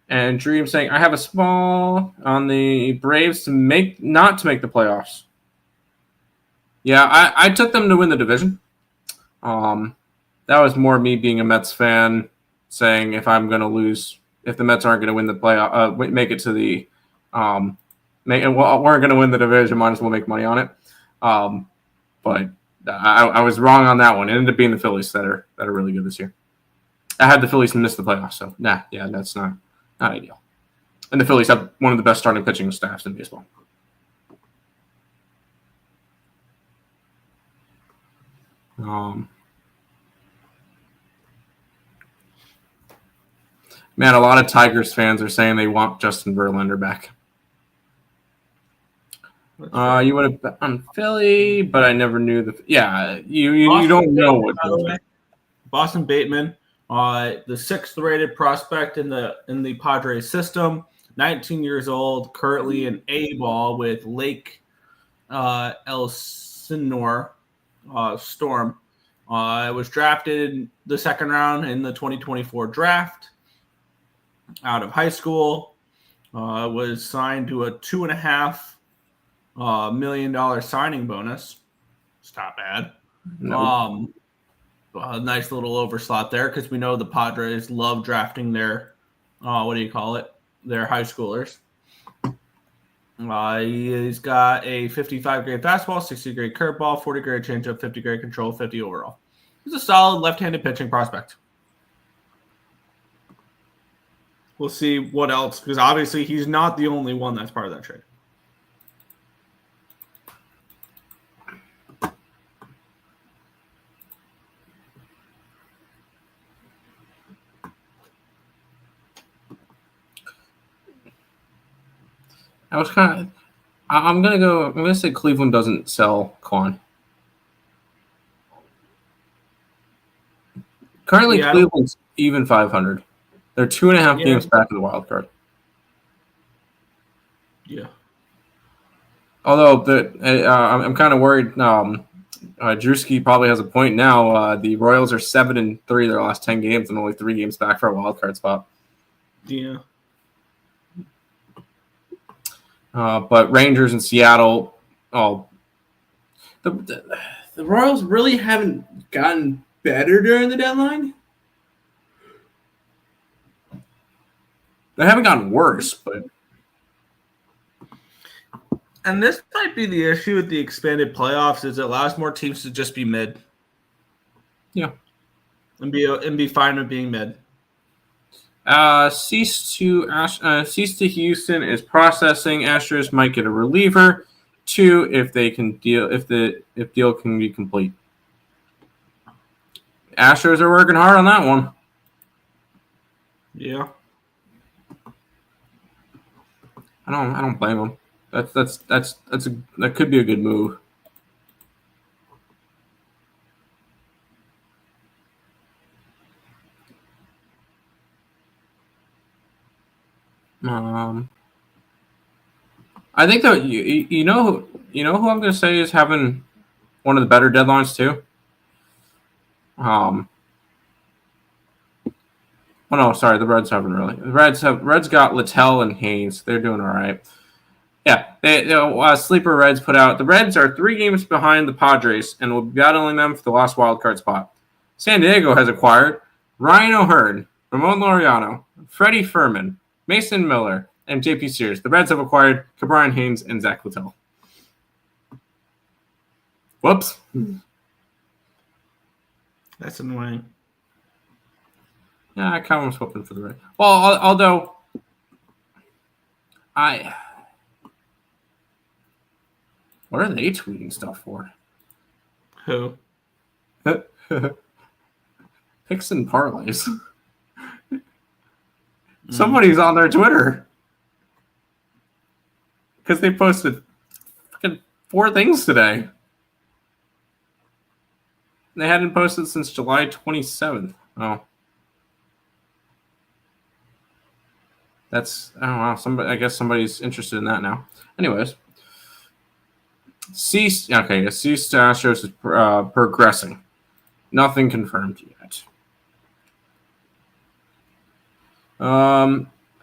B: And Dream saying, I have a small on the Braves not to make the playoffs. Yeah, I took them to win the division. That was more me being a Mets fan saying if I'm going to lose, if the Mets aren't going to win the playoff, make it to the, weren't going to win the division, might as well make money on it. But I was wrong on that one. It ended up being the Phillies that are really good this year. I had the Phillies miss the playoffs, so that's not ideal. And the Phillies have one of the best starting pitching staffs in baseball. Man, a lot of Tigers fans are saying they want Justin Verlander back. You would have bet on Philly, but I never knew the. Yeah, you don't know what.
A: Boston Bateman, the sixth rated prospect in the Padres system, 19 years old, currently in A ball with Lake Elsinore Storm. Was drafted in the second round in the 2024 draft. Out of high school, was signed to a $2.5 million signing bonus. It's not bad.
B: No.
A: A nice little overslot there because we know the Padres love drafting their, their high schoolers. He's got a 55 grade fastball, 60 grade curveball, 40 grade changeup, 50 grade control, 50 overall. He's a solid left-handed pitching prospect. We'll see what else, because obviously he's not the only one that's part of that trade.
B: I'm gonna say Cleveland doesn't sell Quan. Currently, Cleveland's even 500. They're 2.5 games back of the wild card.
A: Yeah.
B: Although I'm kind of worried. Drewski probably has a point now. The Royals are 7-3 their last 10 games and only 3 games back for a wild card spot.
A: Yeah.
B: But Rangers and Seattle, the Royals really haven't gotten better during the deadline. They haven't gotten worse, but.
A: And this might be the issue with the expanded playoffs is it allows more teams to just be mid.
B: Yeah.
A: And be fine with being mid.
B: Cease to Houston is processing. Astros might get a reliever. 2 if deal can be complete. Astros are working hard on that one.
A: Yeah.
B: I don't blame them. That could be a good move. I think that you know who I'm going to say is having one of the better deadlines too. Oh no, sorry, the Reds haven't really. The Reds got Littell and Haynes. They're doing all right. Yeah, Sleeper Reds put out. The Reds are 3 games behind the Padres and will be battling them for the last wild card spot. San Diego has acquired Ryan O'Hearn, Ramon Laureano, Freddie Furman, Mason Miller, and J.P. Sears. The Reds have acquired Ke'Bryan Haynes and Zach Littell. Whoops.
A: That's annoying.
B: Yeah, I kind of was hoping for the Reds. Well, although what are they tweeting stuff for?
A: Who?
B: Picks and parlays. Somebody's on their Twitter because they posted 4 things today. They hadn't posted since July 27th. Oh. I guess somebody's interested in that now. Anyways. Cease to Astros is progressing. Nothing confirmed yet.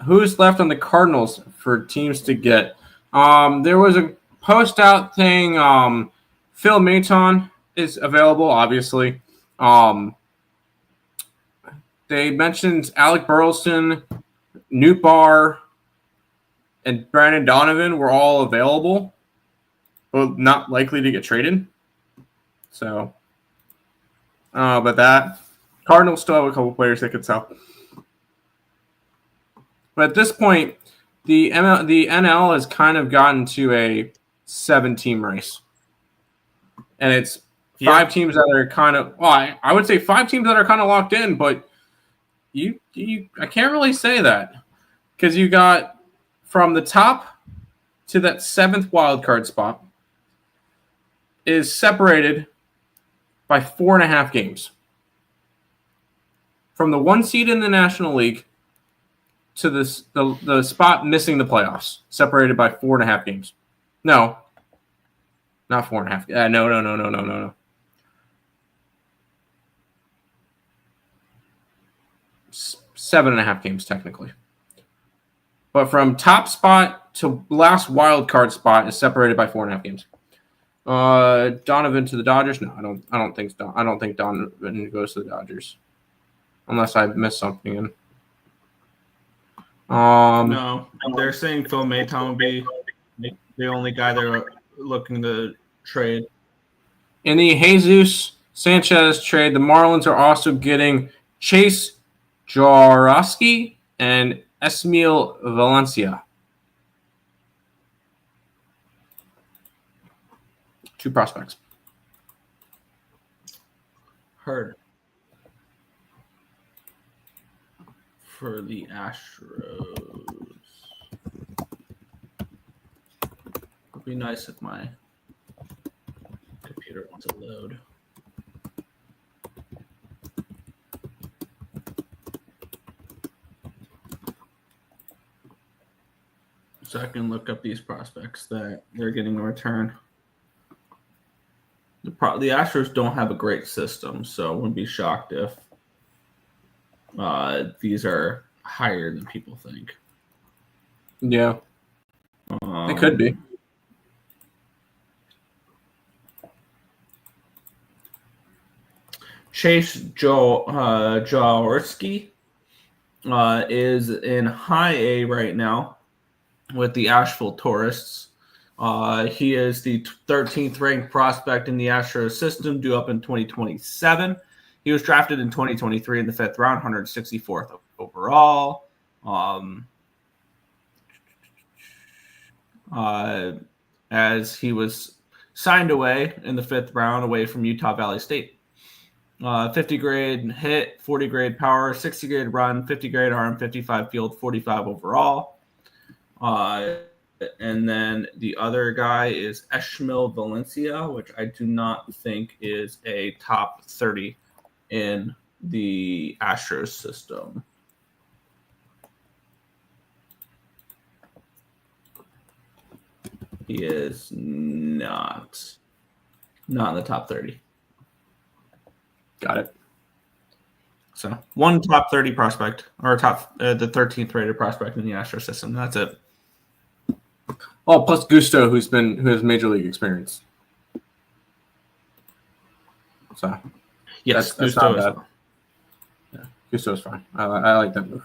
B: Who's left on the Cardinals for teams to get? There was a post out thing. Phil Maton is available, obviously. They mentioned Alec Burleson, Newt Barr, and Brandon Donovan were all available, but not likely to get traded. So, but that Cardinals still have a couple players they could sell. But at this point, the NL has kind of gotten to a 7-team race, and it's five teams that are kind of I would say 5 teams that are kind of locked in, but I can't really say that because you got from the top to that 7th wild card spot is separated by 4.5 games. From the 1 seed in the National League to the spot missing the playoffs, separated by 4.5 games. No, not 4.5. No. 7.5 games technically. But from top spot to last wild card spot is separated by 4.5 games. Donovan to the Dodgers? No, I don't think Donovan goes to the Dodgers, unless I missed something in.
A: No, they're saying Phil Maton will be the only guy they're looking to trade.
B: In the Jesus Sanchez trade, the Marlins are also getting Chase Jaworski and Esmil Valencia. 2 prospects.
A: Heard. For the Astros. It'd be nice if my computer wants to load. So I can look up these prospects that they're getting in return. The Astros don't have a great system, so I wouldn't be shocked if these are higher than people think.
B: Yeah, it could be.
A: Chase Jaworski is in high A right now with the Asheville Tourists. He is the 13th ranked prospect in the Astros system, due up in 2027. He was drafted in 2023 in the 5th round, 164th overall. As he was signed away in the 5th round away from Utah Valley State. 50 grade hit, 40 grade power, 60 grade run, 50 grade arm, 55 field, 45 overall. And then the other guy is Esmil Valencia, which I do not think is a top 30 in the Astros system. He is not in the top 30.
B: Got it.
A: So one top 30 prospect, or the 13th rated prospect in the Astros system. That's it.
B: Oh, plus Gusto, who has major league experience. So
A: yes,
B: that's
A: Gusto
B: not bad.
A: well.
B: Yeah, Gusto's fine. I like that move.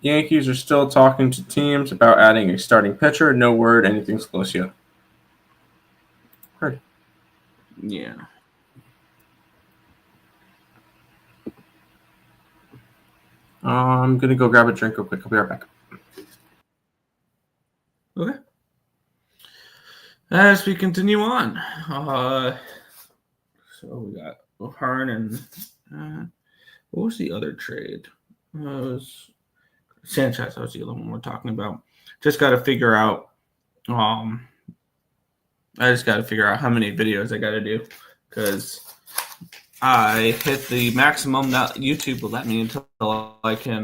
B: Yankees are still talking to teams about adding a starting pitcher. No word, anything's close yet. Heard.
A: Yeah.
B: I'm going to go grab a drink real quick. I'll be right back.
A: Okay. As we continue on, so we got O'Hearn and what was the other trade? It was Sanchez. That was the other one we're talking about. Just got to figure out. I just got to figure out how many videos I got to do because I hit the maximum that YouTube will let me until I can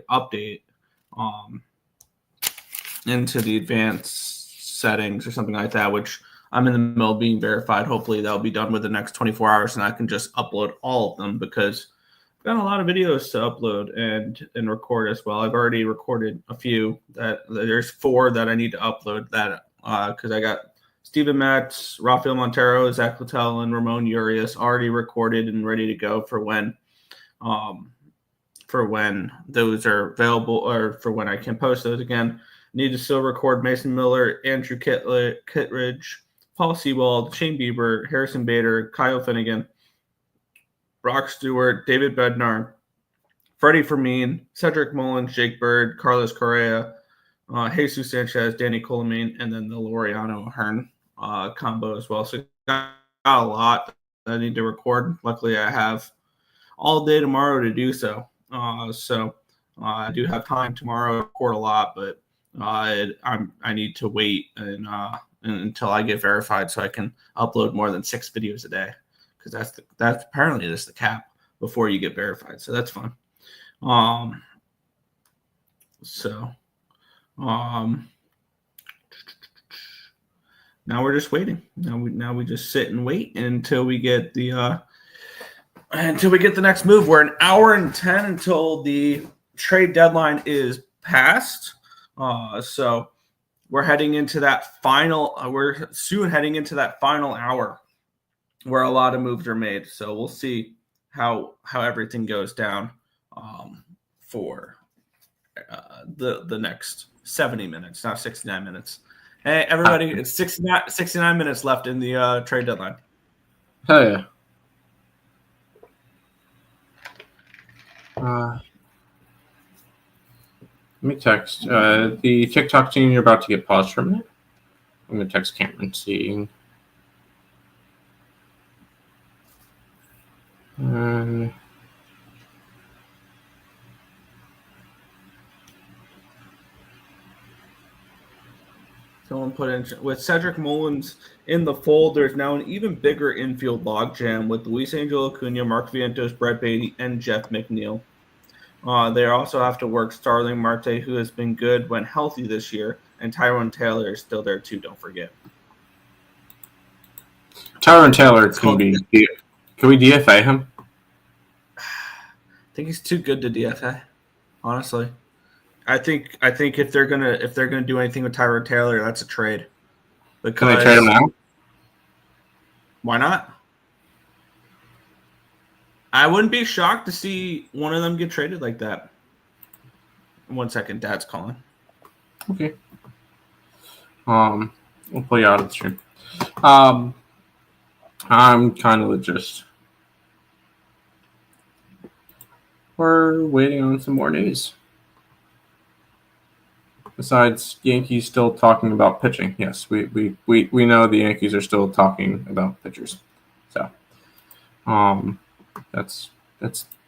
A: update into the advanced settings or something like that, which I'm in the middle of being verified. Hopefully that'll be done within the next 24 hours and I can just upload all of them because I've got a lot of videos to upload and record as well. I've already recorded a few. There's 4 that I need to upload that because I got Steven Matz, Rafael Montero, Zach Littell, and Ramon Urias already recorded and ready to go for when those are available or for when I can post those again. Need to still record Mason Miller, Andrew Kittredge, Paul Sewald, Shane Bieber, Harrison Bader, Kyle Finnegan, Brock Stewart, David Bednar, Freddie Fermin, Cedric Mullins, Jake Bird, Carlos Correa, Jesus Sanchez, Danny Coleman, and then the Laureano Hearn combo as well. So got a lot that I need to record. Luckily, I have all day tomorrow to do so. I do have time tomorrow to record a lot, but I need to wait until I get verified so I can upload more than 6 videos a day, because that's apparently that's the cap before you get verified. So that's fun. Now we're just waiting. Now we just sit and wait until we get the next move. We're an hour and 10 until the trade deadline is passed. So we're heading into that final. We're soon heading into that final hour where a lot of moves are made. So we'll see how everything goes down for the next 70 minutes, not 69 minutes. Hey, everybody, it's 69 minutes left in the trade deadline.
B: Hell yeah. Let me text. The TikTok team, you're about to get paused for a minute. I'm going to text Cameron, see.
A: Someone put in, with Cedric Mullins in the fold, there's now an even bigger infield logjam with Luis Angel Acuna, Mark Vientos, Brett Beatty, and Jeff McNeil. They also have to work Starling Marte, who has been good when healthy this year, and Tyrone Taylor is still there too, don't forget.
B: Tyrone Taylor can we DFA him?
A: I think he's too good to DFA, honestly. I think if they're gonna do anything with Tyrone Taylor, that's a trade.
B: Can they trade him now?
A: Why not? I wouldn't be shocked to see one of them get traded like that. 1 second, Dad's calling.
B: Okay. We'll pull you out of the stream. I'm kind of just. We're waiting on some more news. Besides Yankees still talking about pitching. Yes, we know the Yankees are still talking about pitchers. So that's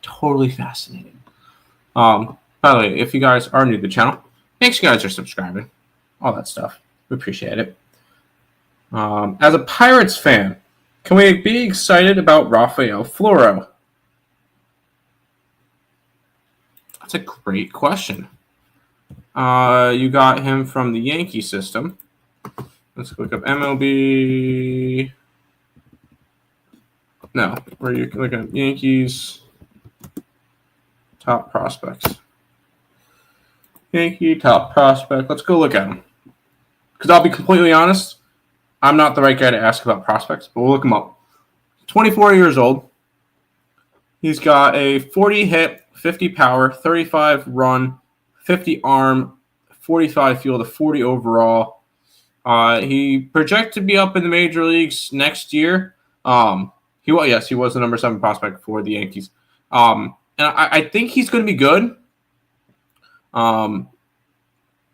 B: totally fascinating. By the way, if you guys are new to the channel, make sure you guys are subscribing. All that stuff. We appreciate it. As a Pirates fan, can we be excited about Rafael Floro? That's a great question. You got him from the Yankee system. Let's look up MLB. No, where you can look at Yankees top prospects. Yankee top prospect. Let's go look at him. Because I'll be completely honest, I'm not the right guy to ask about prospects, but we'll look him up. 24 years old. He's got a 40 hit, 50 power, 35 run, 50 arm, 45 field, a 40 overall. He projected to be up in the major leagues next year. He was the number 7 prospect for the Yankees. And I think he's going to be good.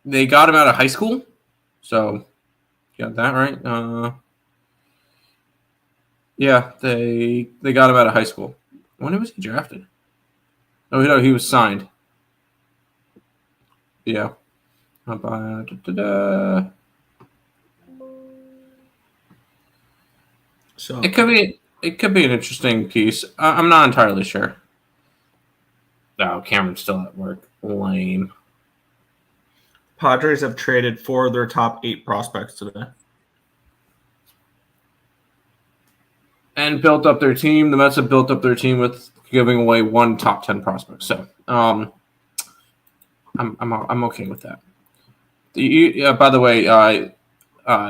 B: They got him out of high school, so got that right. Yeah, they got him out of high school. When was he drafted? Oh no, he was signed. Yeah. So it could be an interesting piece. I'm not entirely sure. Oh, Cameron's still at work. Lame.
A: Padres have traded 4 of their top 8 prospects today.
B: And built up their team. The Mets have built up their team with giving away 1 top 10 prospect. So I'm okay with that. By the way,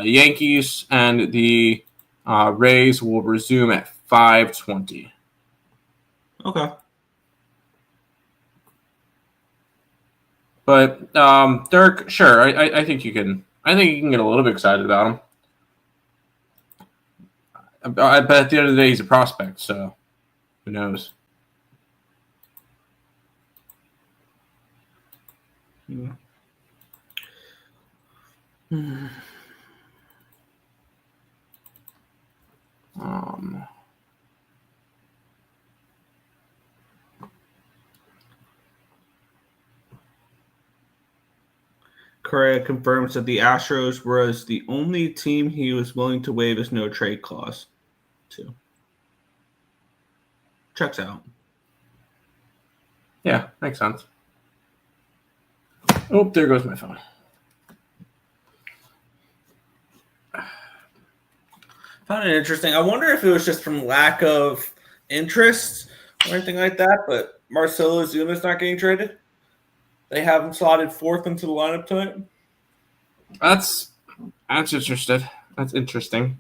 B: Yankees and the Rays will resume at 5:20.
A: Okay.
B: But Dirk, sure, I think you can. I think you can get a little bit excited about him. I bet at the end of the day he's a prospect, so who knows?
A: Hmm.
B: Um,
A: Correa confirms that the Astros was the only team he was willing to waive his no trade clause to. Checks out.
B: yeah, makes sense. Oh, there goes my phone.
A: Found it interesting. I wonder if it was just from lack of interest or anything like that, but Marcelo Azuna's not getting traded. They have him slotted fourth into the lineup tonight.
B: That's interesting. That's interesting.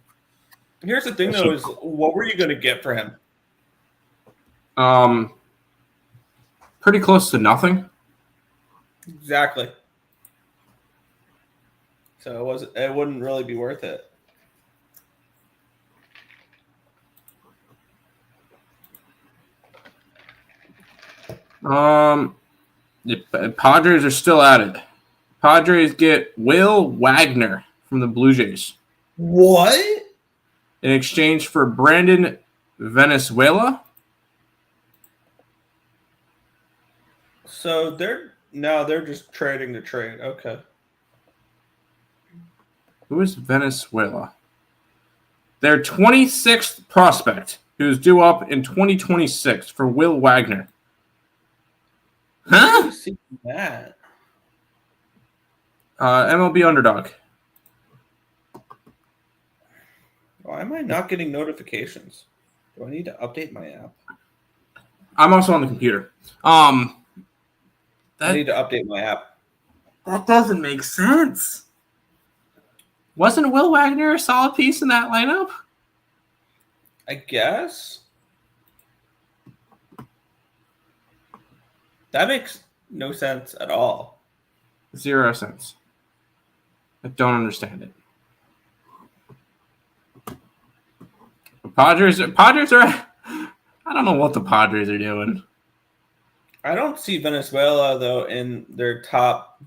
A: Here's the thing, though, is what were you going to get for him?
B: Pretty close to nothing.
A: Exactly. So it wouldn't really be worth it.
B: The Padres are still at it. Padres get Will Wagner from the Blue Jays
A: What?
B: in exchange for Brandon Venezuela.
A: So they're just trading to trade. Okay.
B: Who is Venezuela? Their 26th prospect, who's due up in 2026 for Will Wagner. Huh?
A: See that.
B: MLB underdog.
A: Why am I not getting notifications? Do I need to update my app?
B: I'm also on the computer.
A: I need to update my app.
B: That doesn't make sense. Wasn't Will Wagner a solid piece in that lineup?
A: I guess. That makes no sense at all.
B: 0 cents. I don't understand it. The Padres are. I don't know what the Padres are doing.
A: I don't see Venezuela, though, in their top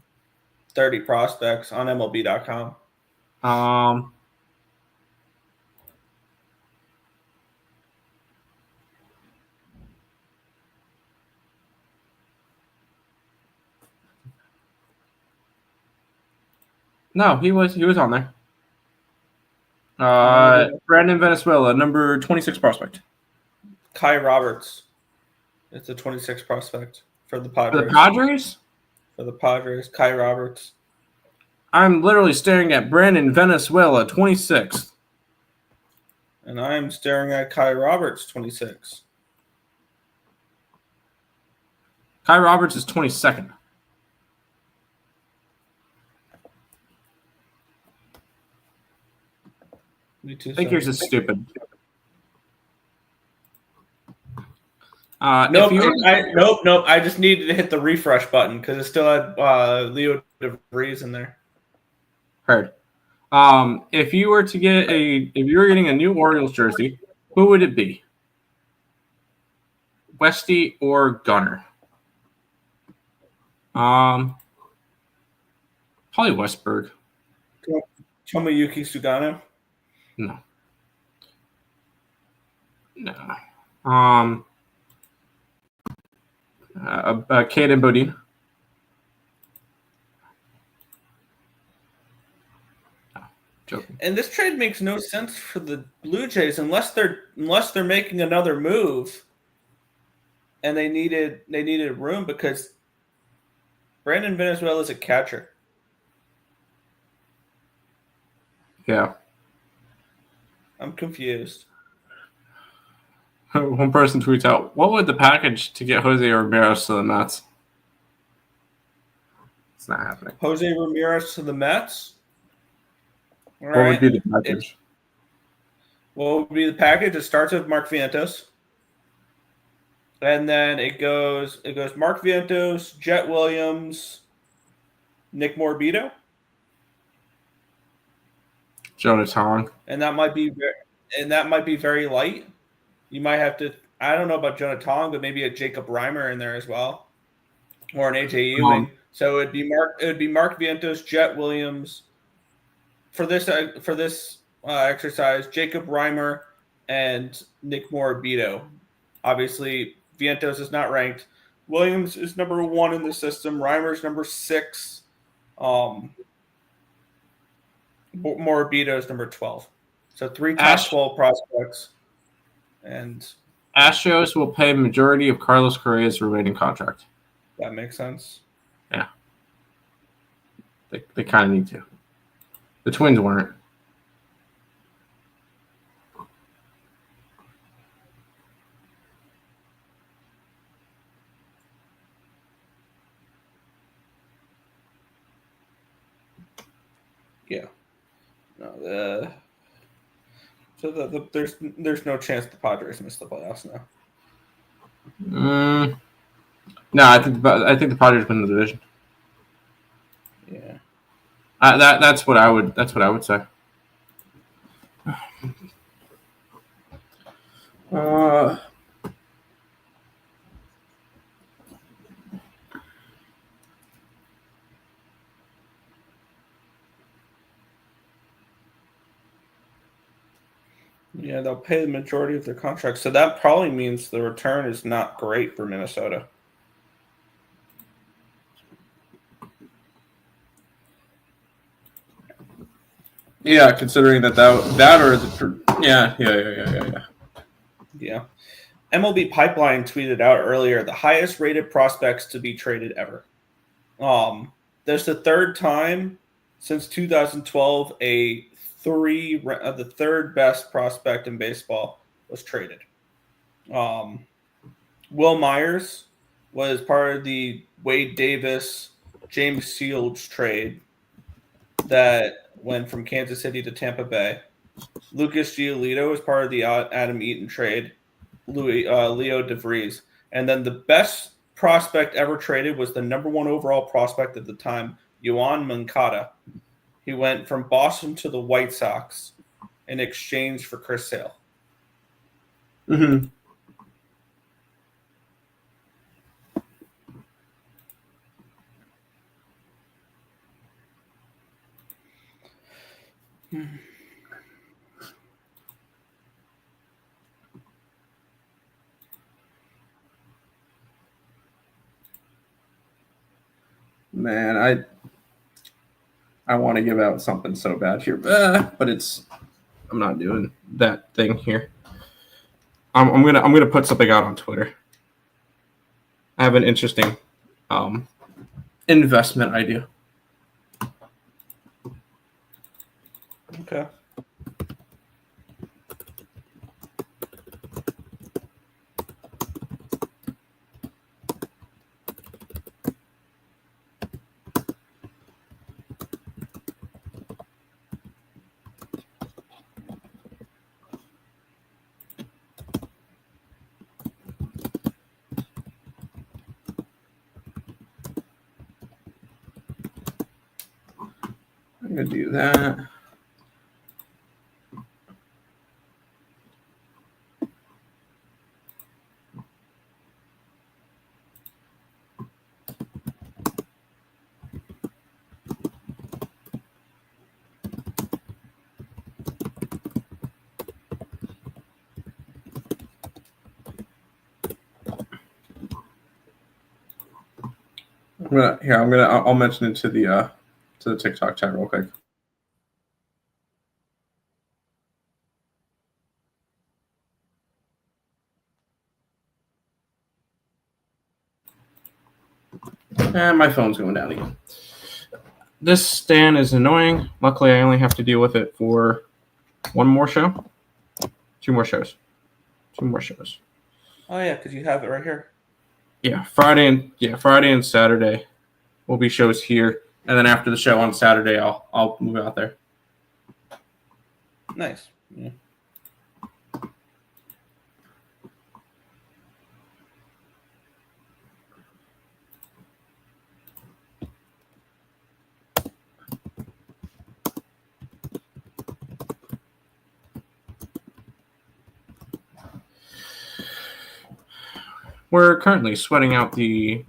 A: 30 prospects on MLB.com.
B: No, he was on there. Brandon Venezuela, number 26 prospect.
A: Kai Roberts. It's a 26 prospect for the
B: For
A: Padres.
B: the Padres?
A: For the Padres, Kai Roberts.
B: I'm literally staring at Brandon Venezuela, 26.
A: And I'm staring at Kai Roberts, 26.
B: Kai Roberts is 22nd. I think yours is stupid.
A: Nope. I just needed to hit the refresh button because it still had Leo DeVries in there.
B: Heard. If you were getting a new Orioles jersey, who would it be? Westy or Gunner? Probably Westberg.
A: Tomoyuki Sugano.
B: No. Caden Bodine. No, joking.
A: And this trade makes no sense for the Blue Jays unless they're making another move, and they needed room because Brandon Venezuela is a catcher.
B: Yeah.
A: I'm confused.
B: One person tweets out, "What would the package to get Jose Ramirez to the Mets?" It's not happening.
A: Jose Ramirez to the Mets?
B: What would be the package?
A: What would be the package? It starts with Mark Vientos. And then it goes Mark Vientos, Jet Williams, Nick Morbido.
B: Jonah Tong.
A: And that might be and that might be very light. You might have to. I don't know about Jonah Tong, but maybe a Jacob Reimer in there as well, or an AJ Ewing. So it'd be Mark. It would be Mark Vientos, Jet Williams for this exercise. Jacob Reimer and Nick Morabito. Obviously, Vientos is not ranked. Williams is number 1 in the system. Reimer's number 6. Morabito is number 12. So 3 top 12 prospects. And
B: Astros will pay majority of Carlos Correa's remaining contract.
A: That makes sense.
B: Yeah. They kind of need to. The Twins weren't.
A: Yeah. No, there's no chance the Padres miss the playoffs now.
B: No, I think the Padres win the division.
A: Yeah.
B: That's what I would say.
A: Yeah, they'll pay the majority of their contracts. So that probably means the return is not great for Minnesota.
B: Yeah, considering that or the
A: Yeah. MLB Pipeline tweeted out earlier the highest rated prospects to be traded ever. There's the third time since 2012 the third best prospect in baseball was traded. Will Myers was part of the Wade Davis, James Shields trade that went from Kansas City to Tampa Bay. Lucas Giolito was part of the Adam Eaton trade. Leo DeVries. And then the best prospect ever traded was the number 1 overall prospect at the time, Yoan Moncada. He went from Boston to the White Sox in exchange for Chris Sale.
B: Mm-hmm. Man, I want to give out something so bad here, but I'm not doing that thing here. I'm gonna put something out on Twitter. I have an interesting investment idea.
A: Okay.
B: I'm gonna do that. I'll mention it to the TikTok chat real quick. And my phone's going down again. This stand is annoying. Luckily, I only have to deal with it for 1 more show. 2 more shows. 2 more shows.
A: Oh yeah, because you have it right here.
B: Yeah, Friday and Saturday will be shows here, and then after the show on Saturday, I'll move out there.
A: Nice. Yeah.
B: We're currently sweating out the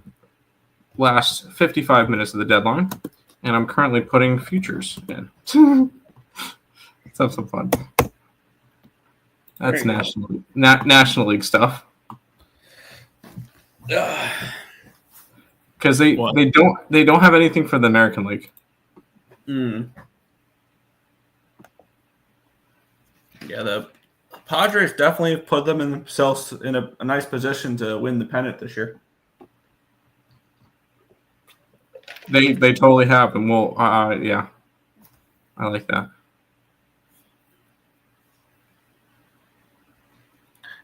B: last 55 minutes of the deadline, and I'm currently putting futures in. Let's have some fun. That's National League stuff. Because they don't have anything for the American League.
A: Yeah, the Padres definitely put themselves in a nice position to win the pennant this year.
B: They totally have, and we'll yeah, I like that.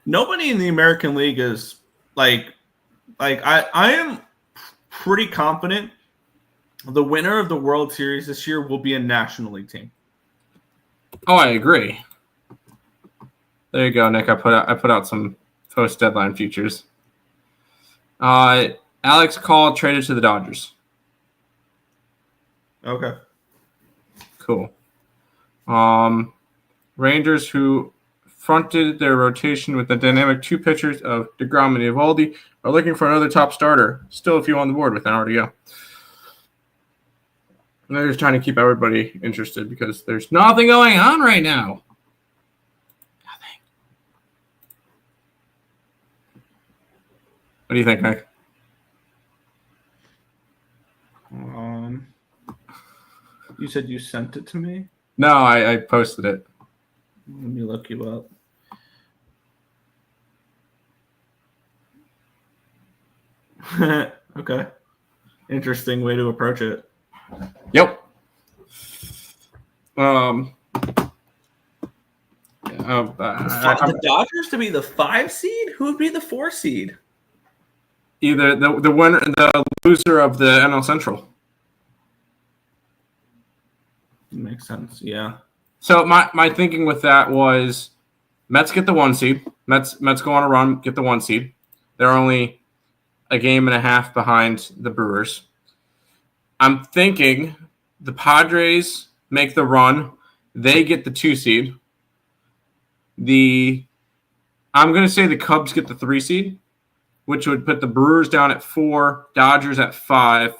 A: Nobody in the American League is like I am pretty confident the winner of the World Series this year will be a National League team.
B: Oh, I agree. There you go, Nick. I put out some post deadline futures. Alex Call traded to the Dodgers.
A: Okay.
B: Cool. Rangers, who fronted their rotation with the dynamic two pitchers of DeGrom and Eovaldi, are looking for another top starter. Still a few on the board with an RDO. And they're just trying to keep everybody interested because there's nothing going on right now. Nothing. What do you think, Nick?
A: You said you sent it to me?
B: No, I posted it.
A: Let me look you up. Okay. Interesting way to approach it.
B: Yep.
A: The Dodgers to be the 5 seed? Who would be the 4 seed?
B: Either the winner, the loser of the NL Central.
A: Makes sense, yeah.
B: So my thinking with that was Mets get the 1 seed. Mets go on a run, get the 1 seed. They're only a game and a half behind the Brewers. I'm thinking the Padres make the run. They get the 2 seed. I'm going to say the Cubs get the 3 seed, which would put the Brewers down at 4, Dodgers at 5,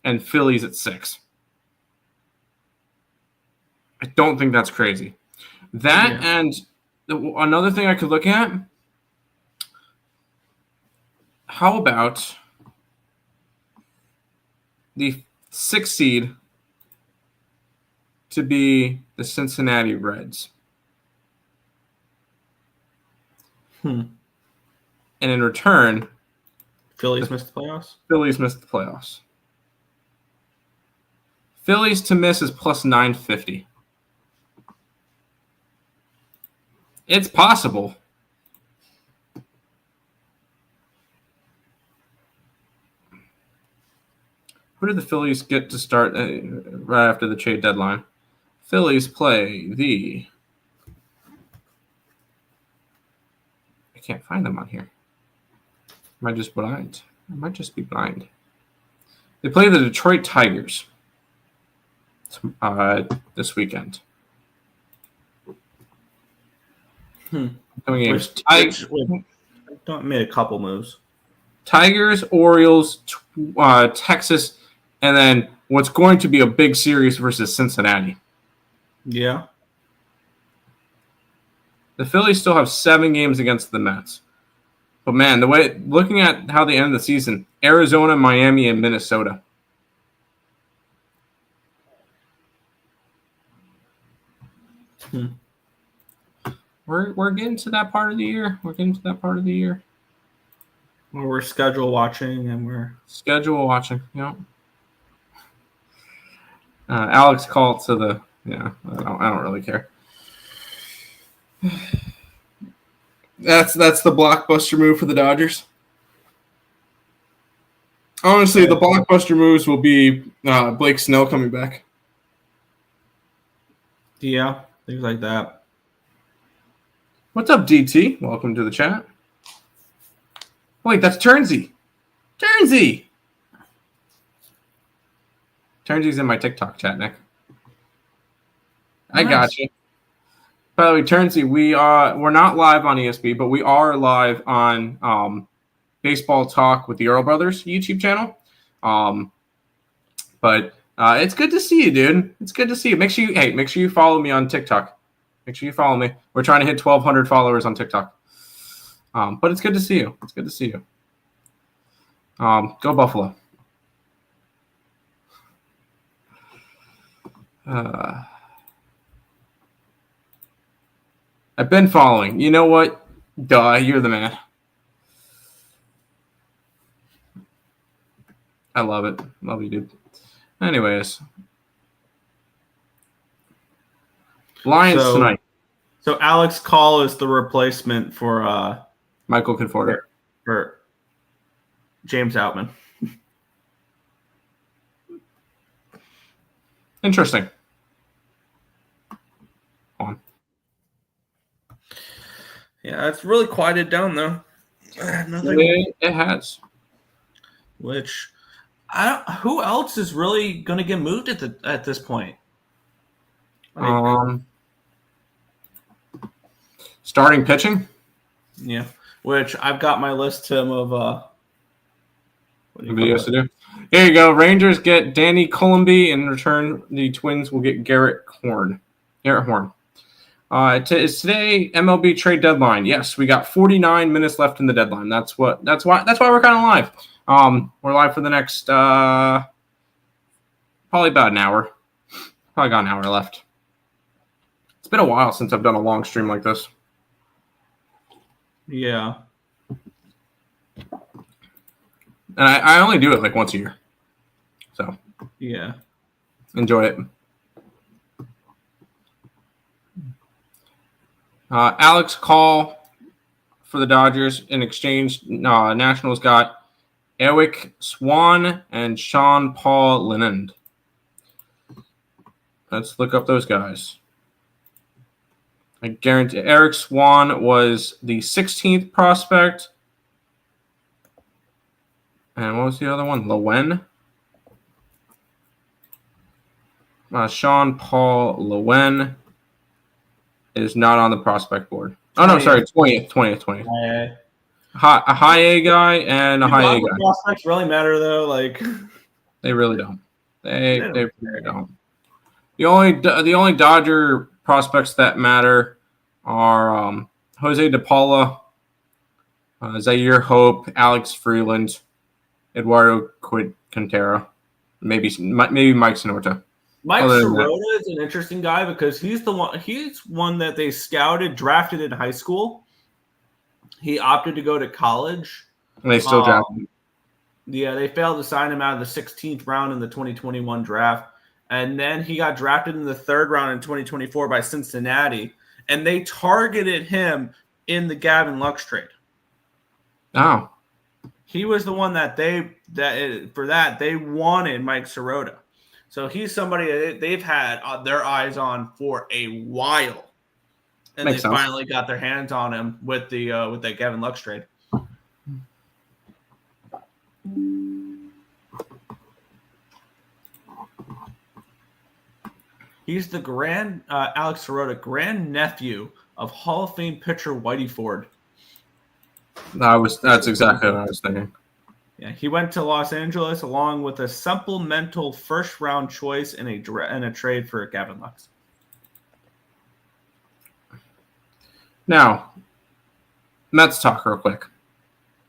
B: and Phillies at 6. I don't think that's crazy. And another thing I could look at, how about the 6th seed to be the Cincinnati Reds?
A: And
B: in return,
A: Phillies missed the playoffs?
B: Phillies missed the playoffs. Phillies to miss is plus 950. It's possible. Who did the Phillies get to start right after the trade deadline? Phillies play the... I can't find them on here. Am I just blind? I might just be blind. They play the Detroit Tigers this weekend. Coming games.
A: Made a couple moves.
B: Tigers, Orioles, Texas, and then what's going to be a big series versus Cincinnati.
A: Yeah.
B: The Phillies still have 7 games against the Mets. But man, looking at how they end the season, Arizona, Miami, and Minnesota. We're getting to that part of the year.
A: Well, we're schedule watching and we're
B: schedule watching. Yeah. Alex called to the I don't really care. That's the blockbuster move for the Dodgers. Honestly, the blockbuster moves will be Blake Snell coming back.
A: Yeah, things like that.
B: What's up, DT? Welcome to the chat. Wait, that's Turnsy. Turnsy's in my TikTok chat, Nick. I got you. By the way, Turnsy, we're not live on ESB, but we are live on Baseball Talk with the Earl Brothers YouTube channel. But it's good to see you, dude. It's good to see you. Make sure you follow me on TikTok. Make sure you follow me. We're trying to hit 1,200 followers on TikTok. But it's good to see you. It's good to see you. Go Buffalo. I've been following. You know what? Duh, you're the man. I love it. Love you, dude. Anyways. Lions tonight.
A: So Alex Call is the replacement for
B: Michael Conforto.
A: For James Outman.
B: Interesting. On.
A: Yeah, it's really quieted down though. Nothing.
B: It has.
A: Which who else is really going to get moved at this point?
B: Starting pitching.
A: Yeah, which I've got my list, Tim, of what
B: he has to do. Here you go. Rangers get Danny Columby. In return, the Twins will get Garrett Horn. It's today MLB trade deadline. Yes, we got 49 minutes left in the deadline. That's why we're kind of live. We're live for the next probably about an hour. Probably got an hour left. It's been a while since I've done a long stream like this.
A: Yeah.
B: And I only do it like once a year. So
A: yeah.
B: Enjoy it. Alex Call for the Dodgers. In exchange, Nationals got Eric Swan and Sean Paul Linand. Let's look up those guys. I guarantee Eric Swan was the 16th prospect. And what was the other one? Lowen. Sean Paul Lowen is not on the prospect board. Oh, no, sorry, 20th. A high A guy and a high A guy.
A: Prospects really matter, though. Like
B: they really don't. They really don't. The only Dodger prospects that matter are Jose De Paula, Zaire Hope, Alex Freeland, Eduardo Quintero, maybe Mike Sonorta.
A: Mike Sirota is an interesting guy because he's one that they scouted, drafted in high school. He opted to go to college.
B: And they still drafted him.
A: Yeah, they failed to sign him out of the 16th round in the 2021 draft. And then he got drafted in the 3rd round in 2024 by Cincinnati. And they targeted him in the Gavin Lux trade.
B: Oh.
A: He was the one that they wanted Mike Sirota. So he's somebody they've had their eyes on for a while. And Makes sense. Finally got their hands on him with that Gavin Lux trade. He's the Alex Sirota, grandnephew of Hall of Fame pitcher Whitey Ford.
B: That's exactly what I was thinking.
A: Yeah, he went to Los Angeles along with a supplemental 1st-round choice in a trade for Gavin Lux.
B: Now, Mets talk real quick.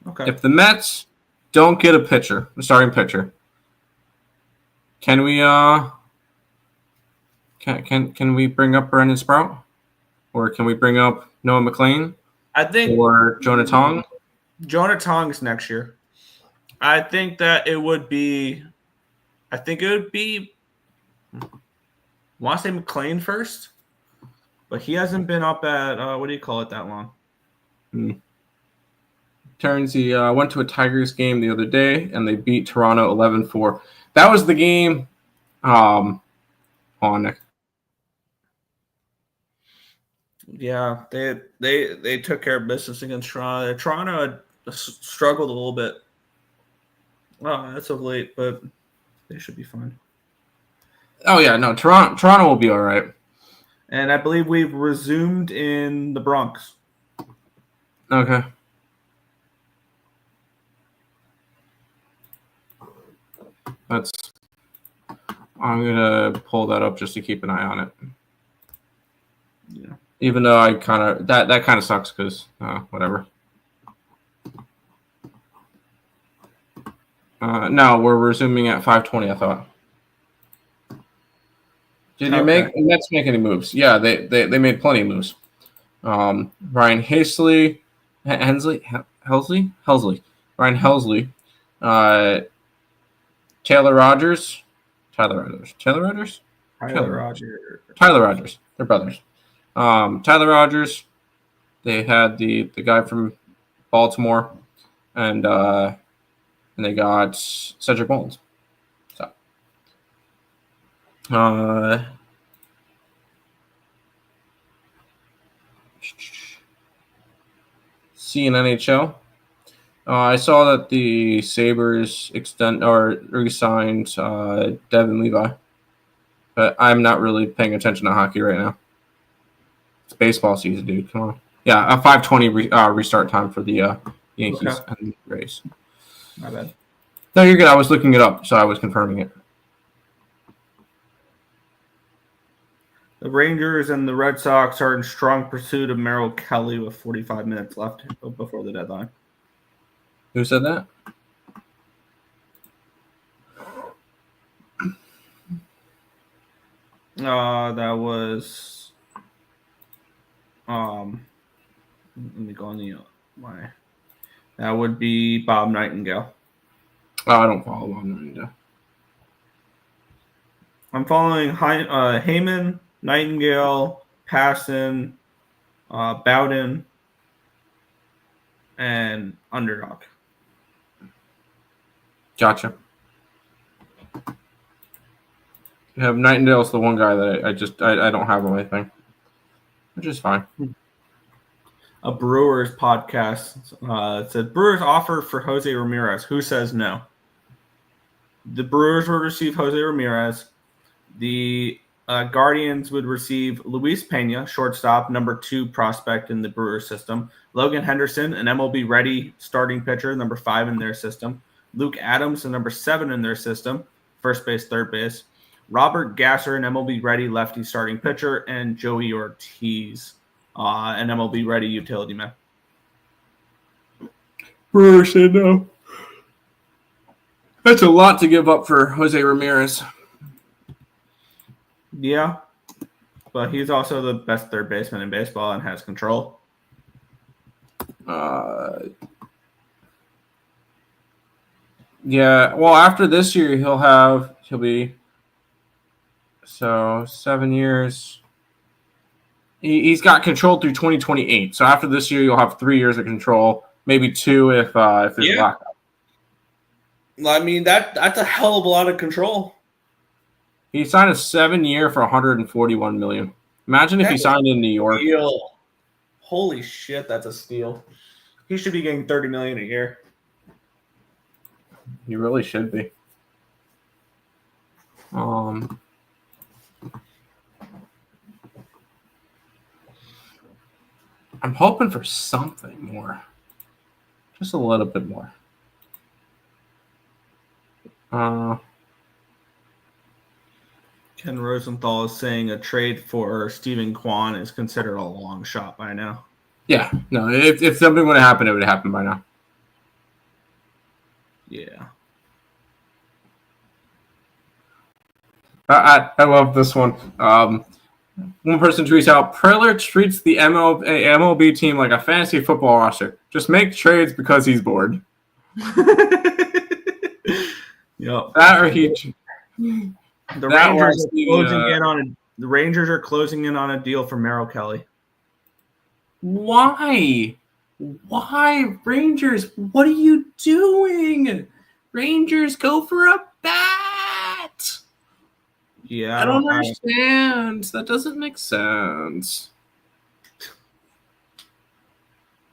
A: Okay.
B: If the Mets don't get a starting pitcher, can we can we bring up Brandon Sprout, or can we bring up Noah McLean?
A: I think
B: or Jonah Tong.
A: Jonah Tong's next year. I think it would be. I want to say McLean first, but he hasn't been up at what do you call it that long?
B: Turns he went to a Tigers game the other day and they beat Toronto 11-4. That was the game. Nick.
A: Yeah, they took care of business against Toronto. Toronto had struggled a little bit. That's of late, but they should be fine.
B: Oh yeah, no, Toronto will be all right.
A: And I believe we've resumed in the Bronx.
B: Okay. I'm gonna pull that up just to keep an eye on it.
A: Yeah.
B: Even though I kind of that kind of sucks because whatever. No, we're resuming at 5:20. I thought. Did you make the Mets make any moves? Yeah, they made plenty of moves. Ryan Helsley, Ryan Helsley, Taylor Rogers. They're brothers. Tyler Rogers. They had the guy from Baltimore, and they got Cedric Mullins. So, NHL. I saw that the Sabres re-signed Devin Levi, but I'm not really paying attention to hockey right now. It's baseball season, dude. Come on. Yeah, a 5:20 restart time for the Yankees and the Rays.
A: My bad.
B: No, you're good. I was looking it up, so I was confirming it.
A: The Rangers and the Red Sox are in strong pursuit of Merrill Kelly with 45 minutes left before the deadline.
B: Who said that?
A: That was let me go on the that would be Bob Nightingale.
B: Oh, I don't follow Bob Nightingale.
A: I'm following Heyman, Nightingale, Passon, Bowden, and Underdog.
B: Gotcha. You have Nightingale's the one guy that I don't have on my thing, which is fine.
A: A Brewers podcast said Brewers offer for Jose Ramirez. Who says no? The Brewers would receive Jose Ramirez. The Guardians would receive Luis Pena, shortstop, number 2 prospect in the Brewers system. Logan Henderson, an MLB ready starting pitcher, number 5 in their system. Luke Adams, a number 7 in their system, first base, third base. Robert Gasser, an MLB ready lefty starting pitcher, and Joey Ortiz, an MLB ready utility man.
B: Brewers said no. That's a lot to give up for Jose Ramirez.
A: Yeah, but he's also the best third baseman in baseball and has control.
B: Yeah, well, after this year, he'll be 7 years. He's got control through 2028. So after this year, you'll have 3 years of control, maybe 2 if there's blackout.
A: I mean, that's a hell of a lot of control.
B: He signed a 7-year for $141 million. Imagine if he signed in New York.
A: Steal. Holy shit, that's a steal. He should be getting $30 million a year.
B: He really should be. I'm hoping for something more. Just a little bit more.
A: Ken Rosenthal is saying a trade for Stephen Kwan is considered a long shot by now.
B: Yeah, no, if something would have happened, it would have happened by now.
A: Yeah.
B: I love this one. One person tweets out, Preller treats the MLB team like a fantasy football roster. Just make trades because he's bored.
A: Yep.
B: That or he...
A: The Rangers are closing in on a deal for Merrill Kelly.
B: Why? Why, Rangers? What are you doing? Rangers, go for a bat.
A: Yeah,
B: I don't understand. That doesn't make sense.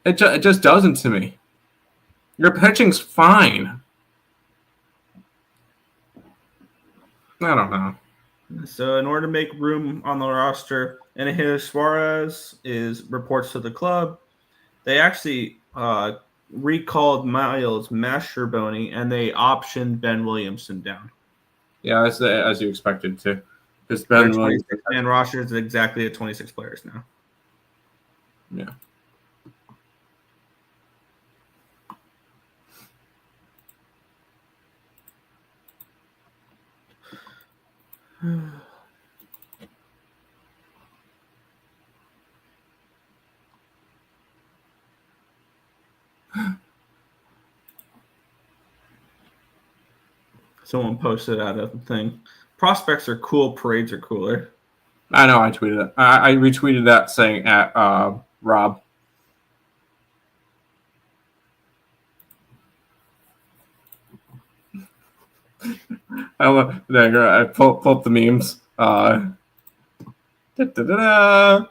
B: It just doesn't to me. Your pitching's fine. I don't know.
A: So in order to make room on the roster, Enehiel Suarez reports to the club. They actually recalled Miles Mastrobuoni and they optioned Ben Williamson down.
B: Yeah, as you expected to. Because
A: Their
B: Ben Williams.
A: 26-man roster is exactly at 26 players now.
B: Yeah.
A: Someone posted out a thing. Prospects are cool. Parades are cooler.
B: I know. I tweeted it. I retweeted that saying at Rob. I pull up the memes. Da, da, da, da.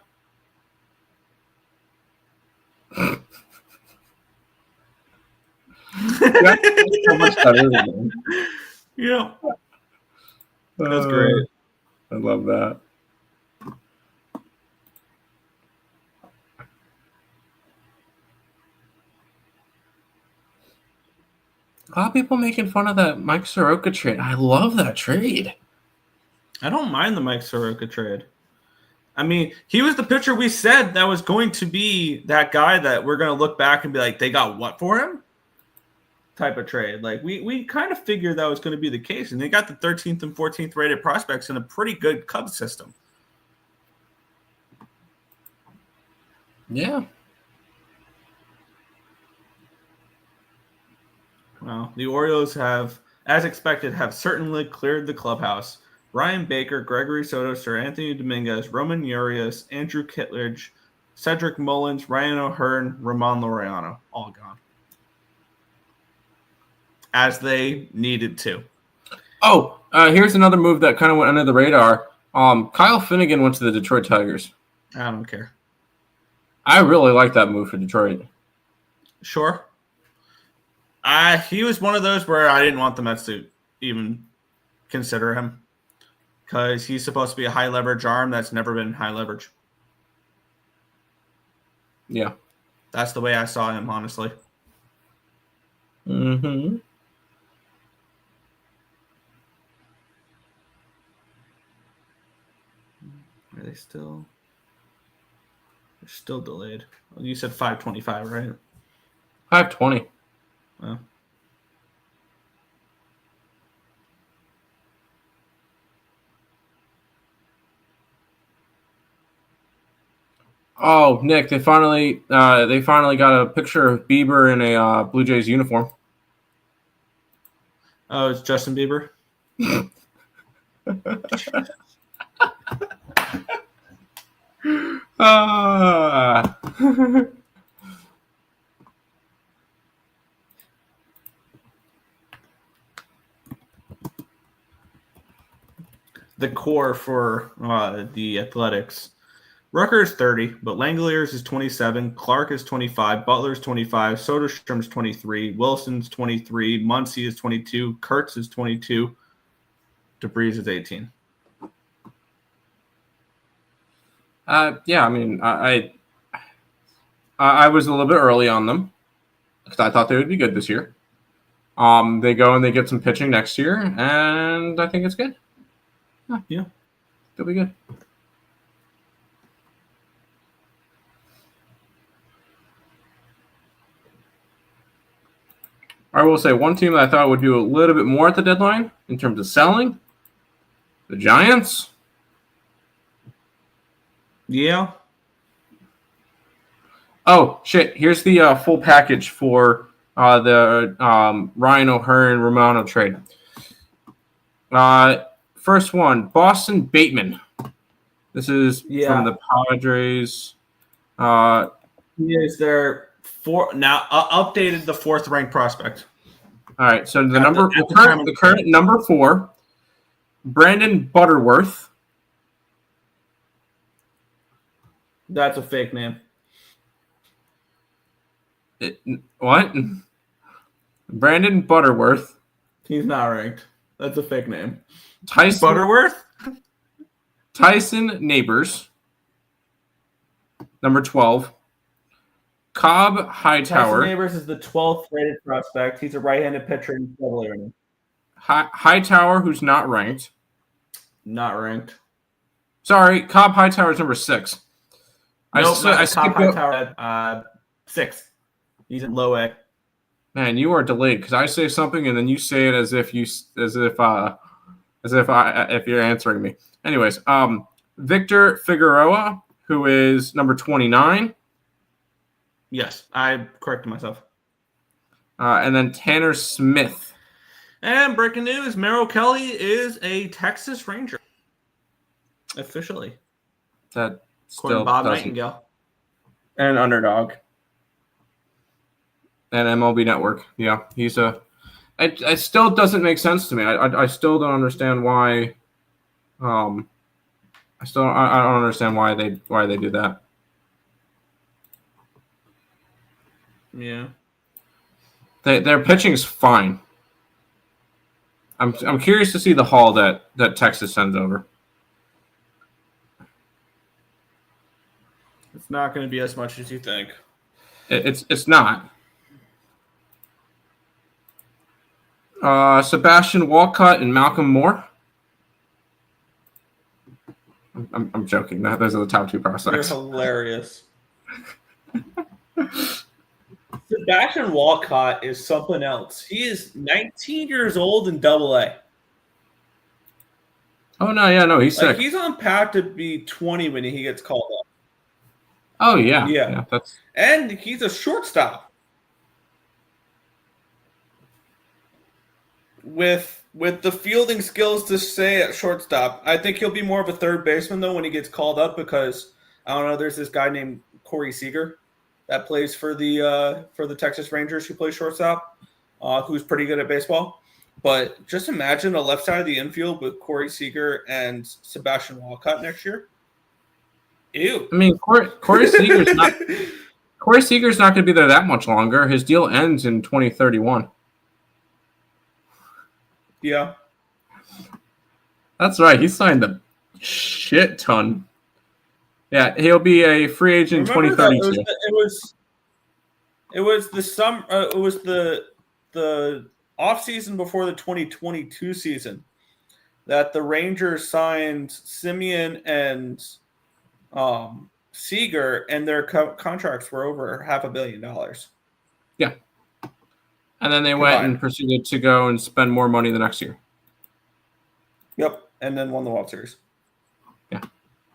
B: That's so much better than
A: Yeah, that's great.
B: I love that. A lot of people making fun of that Mike Soroka trade. I love that trade.
A: I don't mind the Mike Soroka trade. I mean, he was the pitcher we said that was going to be that guy that we're going to look back and be like, they got what for him? Type of trade. Like, we kind of figured that was going to be the case. And they got the 13th and 14th rated prospects in a pretty good Cubs system.
B: Yeah.
A: Well, the Orioles have, as expected, have certainly cleared the clubhouse. Ryan Baker, Gregory Soto, Sir Anthony Dominguez, Roman Urias, Andrew Kittredge, Cedric Mullins, Ryan O'Hearn, Ramon Laureano, all gone. As they needed to.
B: Oh, here's another move that kind of went under the radar. Kyle Finnegan went to the Detroit Tigers.
A: I don't care.
B: I really like that move for Detroit.
A: Sure. He was one of those where I didn't want the Mets to even consider him because he's supposed to be a high leverage arm that's never been high leverage.
B: Yeah.
A: That's the way I saw him, honestly.
B: Mm-hmm.
A: Are they still? They're still delayed. You said 525, right?
B: 520.
A: Well.
B: Oh, Nick, they finally got a picture of Bieber in a Blue Jays uniform.
A: Oh, it's Justin Bieber. The core for the Athletics. Rucker is 30, but Langoliers is 27, Clark is 25, Butler's 25, Soderstrom's 23, Wilson's 23, Muncy is 22, Kurtz is 22, DeBreeze is 18.
B: Yeah, I mean, I was a little bit early on them because I thought they would be good this year. They go and they get some pitching next year, and I think it's good.
A: Yeah.
B: They'll be good. I will say one team that I thought would do a little bit more at the deadline in terms of selling, the Giants.
A: Yeah.
B: Oh, shit. Here's the full package for the Ryan O'Hearn Romano trade. First one, Boston Bateman. This is from the Padres.
A: He is their updated the fourth ranked prospect.
B: All right, so the current number 4, Brandon Butterworth.
A: That's a fake name.
B: What? Brandon Butterworth.
A: He's not ranked. That's a fake name.
B: Tyson
A: Butterworth?
B: Tyson Neighbors. Number 12. Cobb Hightower.
A: Tyson Neighbors is the 12th rated prospect. He's a right-handed pitcher in Double-A.
B: Hightower, who's not ranked.
A: Not ranked.
B: Sorry, Cobb Hightower is number 6.
A: Nope,
B: I
A: not Cobb
B: skipped
A: Hightower. 6. He's in low A.
B: Man, you are delayed because I say something and then you say it as if you're answering me. Anyways, Victor Figueroa, who is number 29.
A: Yes, I corrected myself.
B: And then Tanner Smith.
A: And breaking news, Merrill Kelly is a Texas Ranger. Officially.
B: That
A: According
B: still
A: to Bob
B: doesn't.
A: Nightingale.
B: And Underdog. And MLB Network. Yeah, he's a. It still doesn't make sense to me. I still don't understand why. I don't understand why they do that.
A: Yeah.
B: Their pitching is fine. I'm curious to see the haul that Texas sends over.
A: It's not going to be as much as you think.
B: It's not. Sebastian Walcott and Malcolm Moore. I'm joking. Those are the top 2 prospects.
A: You're hilarious. Sebastian Walcott is something else. He is 19 years old in Double-A.
B: Oh no, he's sick.
A: He's on path to be 20 when he gets called up.
B: Oh yeah.
A: And he's a shortstop. With the fielding skills to stay at shortstop, I think he'll be more of a third baseman though when he gets called up because I don't know. There's this guy named Corey Seager that plays for the Texas Rangers who plays shortstop, who's pretty good at baseball. But just imagine a left side of the infield with Corey Seager and Sebastian Walcott next year. Ew.
B: I mean, Corey Seager's not going to be there that much longer. His deal ends in 2031.
A: Yeah.
B: That's right. He signed a shit ton. Yeah, he'll be a free agent in 2032.
A: It was the summer. It was the off season before the 2022 season that the Rangers signed Simeon and Seager, and their contracts were over $500 million.
B: Yeah. And then they went and proceeded to go and spend more money the next year.
A: Yep, and then won the World Series.
B: Yeah.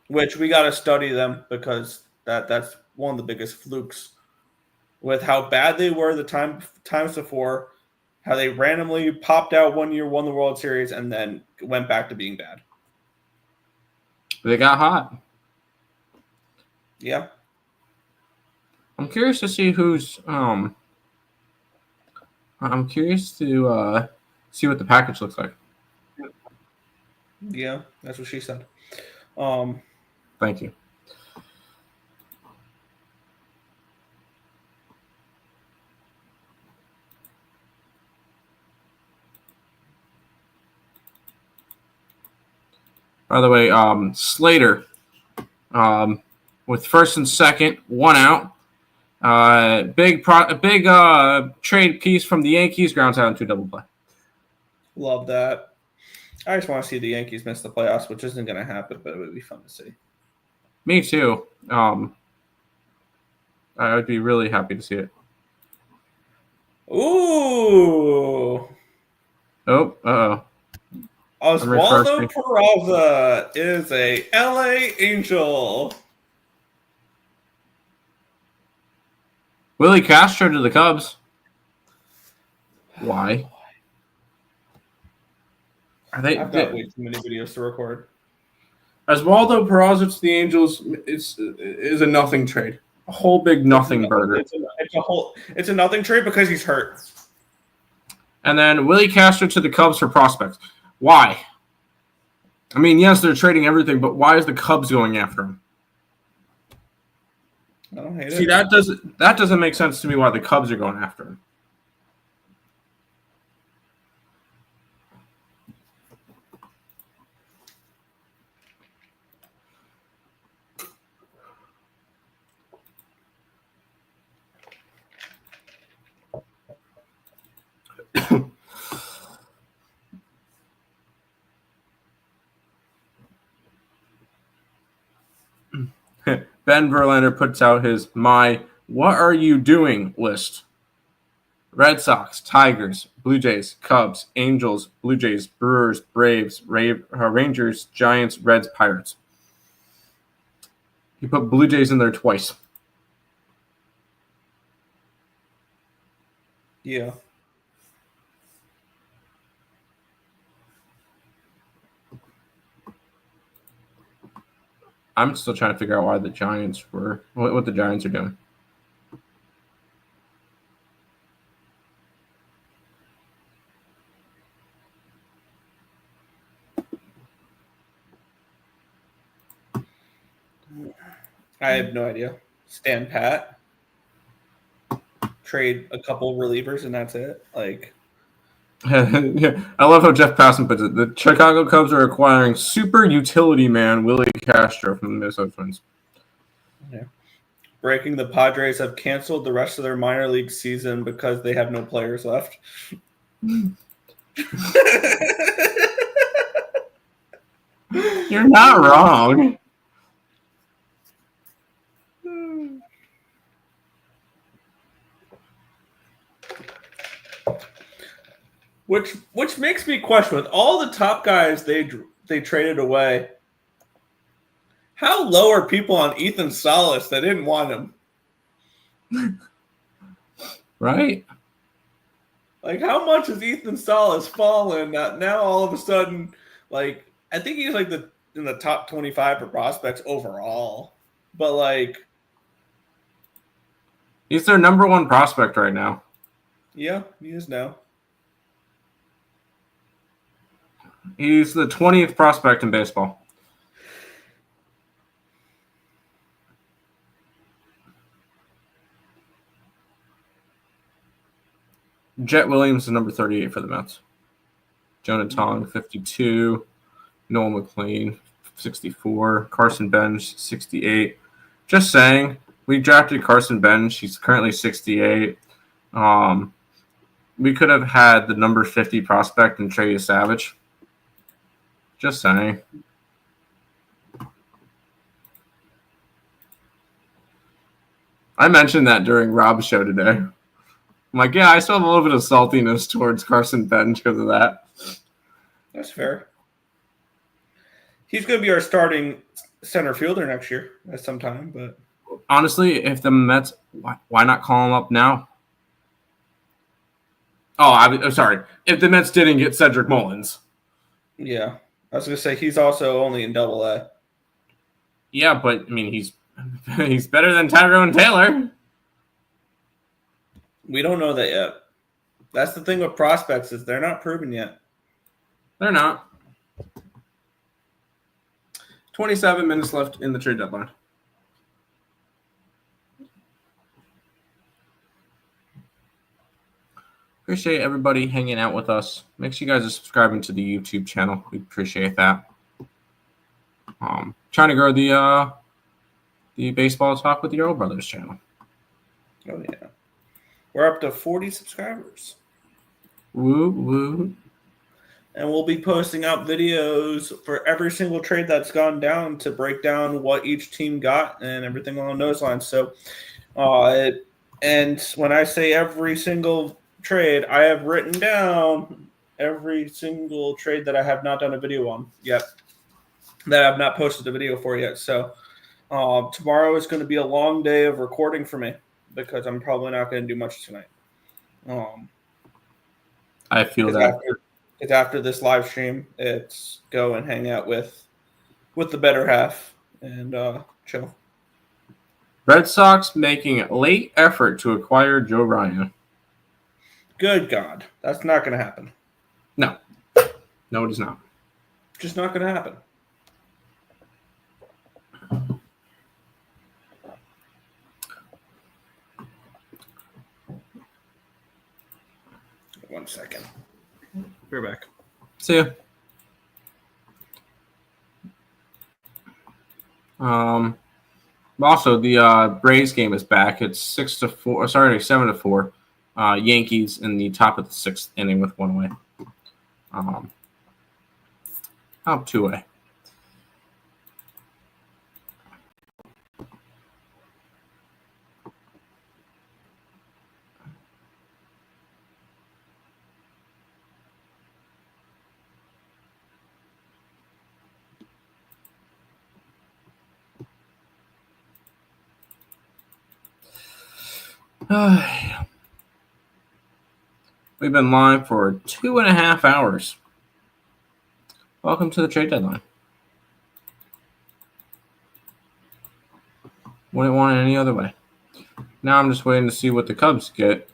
A: Which we got to study them because that's one of the biggest flukes with how bad they were the times before, how they randomly popped out one year, won the World Series, and then went back to being bad.
B: They got hot.
A: Yeah.
B: I'm curious to see who's I'm curious to see what the package looks like.
A: Yeah, that's what she said.
B: Thank you. By the way, Slater, with first and second, 1 out. Big trade piece from the Yankees, grounds out into double play.
A: Love that. I just want to see the Yankees miss the playoffs, which isn't going to happen, but it would be fun to see.
B: Me too. I would be really happy to see it.
A: Ooh.
B: Oh, uh-oh.
A: Oswaldo Peraza is a LA Angel.
B: Willie Castro to the Cubs. Why?
A: I've got way too many videos to record.
B: Oswaldo Peraza to the Angels is a nothing trade. A whole big nothing burger.
A: It's a nothing trade because he's hurt.
B: And then Willie Castro to the Cubs for prospects. Why? I mean, yes, they're trading everything, but why is the Cubs going after him?
A: I don't hate it.
B: See, that doesn't make sense to me why the Cubs are going after him. Ben Verlander puts out his "My What Are You Doing" list. Red Sox, Tigers, Blue Jays, Cubs, Angels, Blue Jays, Brewers, Braves, Rangers, Giants, Reds, Pirates. He put Blue Jays in there twice.
A: Yeah.
B: I'm still trying to figure out why the Giants were what the Giants are doing.
A: I have no idea. Stand pat. Trade a couple relievers and that's it. Like,
B: Yeah, I love how Jeff Passan puts it. The Chicago Cubs are acquiring super utility man Willie Castro from the Minnesota Twins.
A: yeah. Breaking, the Padres have canceled the rest of their minor league season because they have no players left.
B: You're not wrong.
A: Which makes me question, with all the top guys they traded away, how low are people on Ethan Salas that didn't want him?
B: Right?
A: Like, how much has Ethan Salas fallen that now all of a sudden, like, I think he's like in the top 25 for prospects overall, but like,
B: He's their number one prospect right now.
A: yeah, he is now.
B: He's the 20th prospect in baseball. Jet Williams is number 38 for the Mets. Jonah Tong, 52. Noel McLean, 64. Carson Bench, 68. Just saying, we drafted Carson Bench. He's currently 68. We could have had the number 50 prospect in Trey Savage. Just saying. I mentioned that during Rob's show today. I'm like, yeah, I still have a little bit of saltiness towards Carson Bench because of that.
A: That's fair. He's going to be our starting center fielder next year at some time, but
B: honestly, if the Mets, why not call him up now? Oh, I'm sorry. If the Mets didn't get Cedric Mullins.
A: Yeah. I was going to say, he's also only in Double-A.
B: Yeah, but, I mean, he's better than Tyrone Taylor.
A: We don't know that yet. That's the thing with prospects, is they're not proven yet.
B: They're not. 27 minutes left in the trade deadline. Appreciate everybody hanging out with us. Make sure you guys are subscribing to the YouTube channel. We appreciate that. Trying to grow the Baseball Talk with Your Old Brothers channel.
A: Oh, yeah. We're up to 40 subscribers.
B: Woo, woo.
A: And we'll be posting out videos for every single trade that's gone down to break down what each team got and everything along those lines. So, and when I say every single trade, I have written down every single trade that I have not done a video on yet, that I've not posted a video for yet. So tomorrow is going to be a long day of recording for me because I'm probably not going to do much tonight.
B: I feel that.
A: After this live stream, it's go and hang out with the better half and chill.
B: Red Sox making late effort to acquire Joe Ryan.
A: Good God. That's not going to happen.
B: No. No, it is not.
A: Just not going to happen. One second. We're back.
B: See ya. Also, the Braves game is back. It's 6-4. Sorry, 7-4. Yankees in the top of the sixth inning with one away. Two away. We've been live for 2.5 hours. Welcome to the trade deadline. Wouldn't want it any other way. Now I'm just waiting to see what the Cubs get,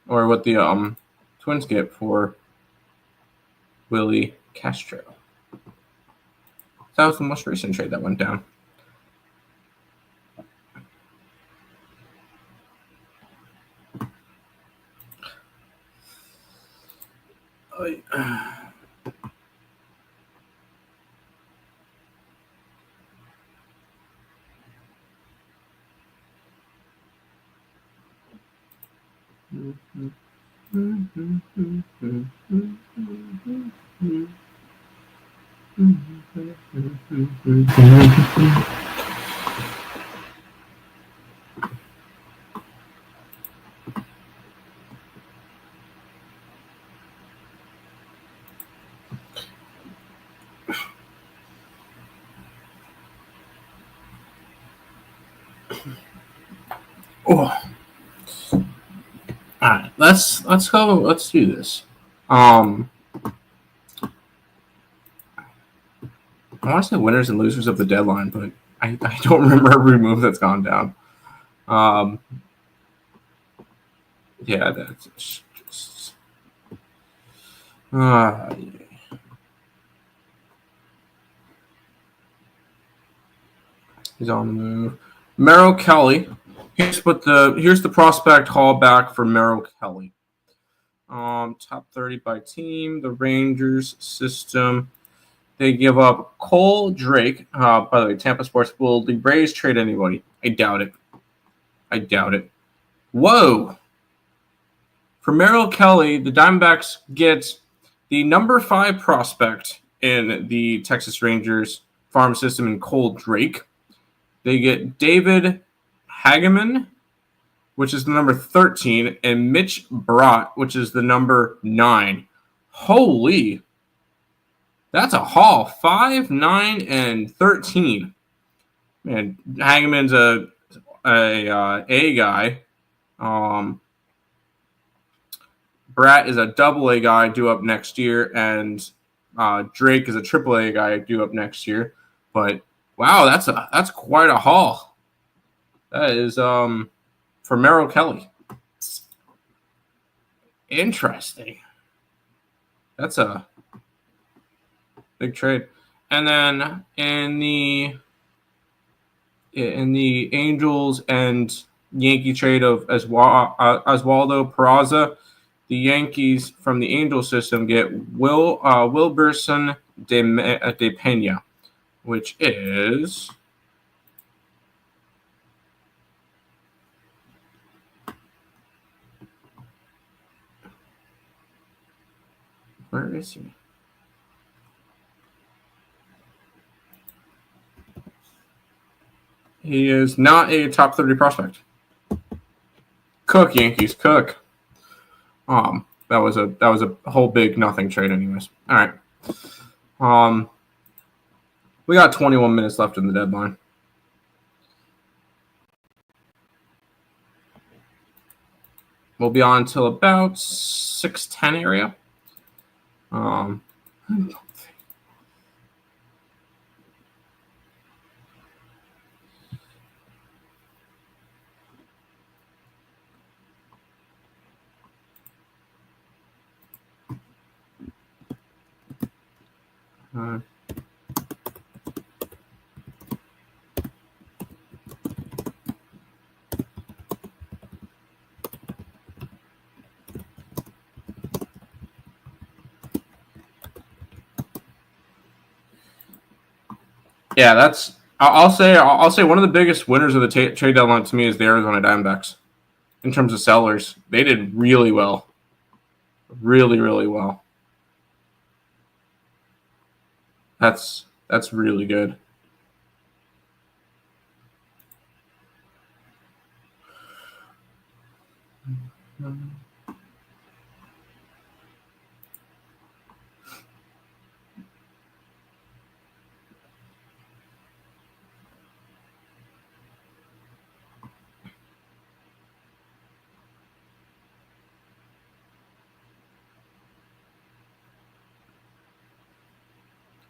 B: or what the Twins get for Willie Castro. That was the most recent trade that went down. Oh. All right, let's go. Let's do this. I want to say winners and losers of the deadline, but I don't remember every move that's gone down. Yeah, that's just. Yeah. He's on the move. Merrill Kelly. Here's the prospect haul back for Merrill Kelly. Top 30 by team. The Rangers system. They give up Cole Drake. By the way, Tampa Sports. Will the Rays trade anybody? I doubt it. Whoa. For Merrill Kelly, the Diamondbacks get the number 5 prospect in the Texas Rangers farm system in Cole Drake. They get David Hageman, which is the number 13, and Mitch Brott, which is the number 9. Holy. That's a haul. 5, 9, and 13. Man, Hageman's a guy. Bratt is a double A guy due up next year, and Drake is a triple A guy due up next year. But wow, that's quite a haul. That is for Merrill Kelly. Interesting. That's a big trade. And then in the Angels and Yankee trade of Oswaldo Peraza, the Yankees from the Angel system get Wilberson de Pena, which is where is he? He is not a top 30 prospect. Cook, Yankees, cook. That was a whole big nothing trade anyways. All right. We got 21 minutes left in the deadline. We'll be on until about 6:10 area. Yeah, I'll say one of the biggest winners of the trade deadline to me is the Arizona Diamondbacks. In terms of sellers, they did really well, really, really well. That's really good.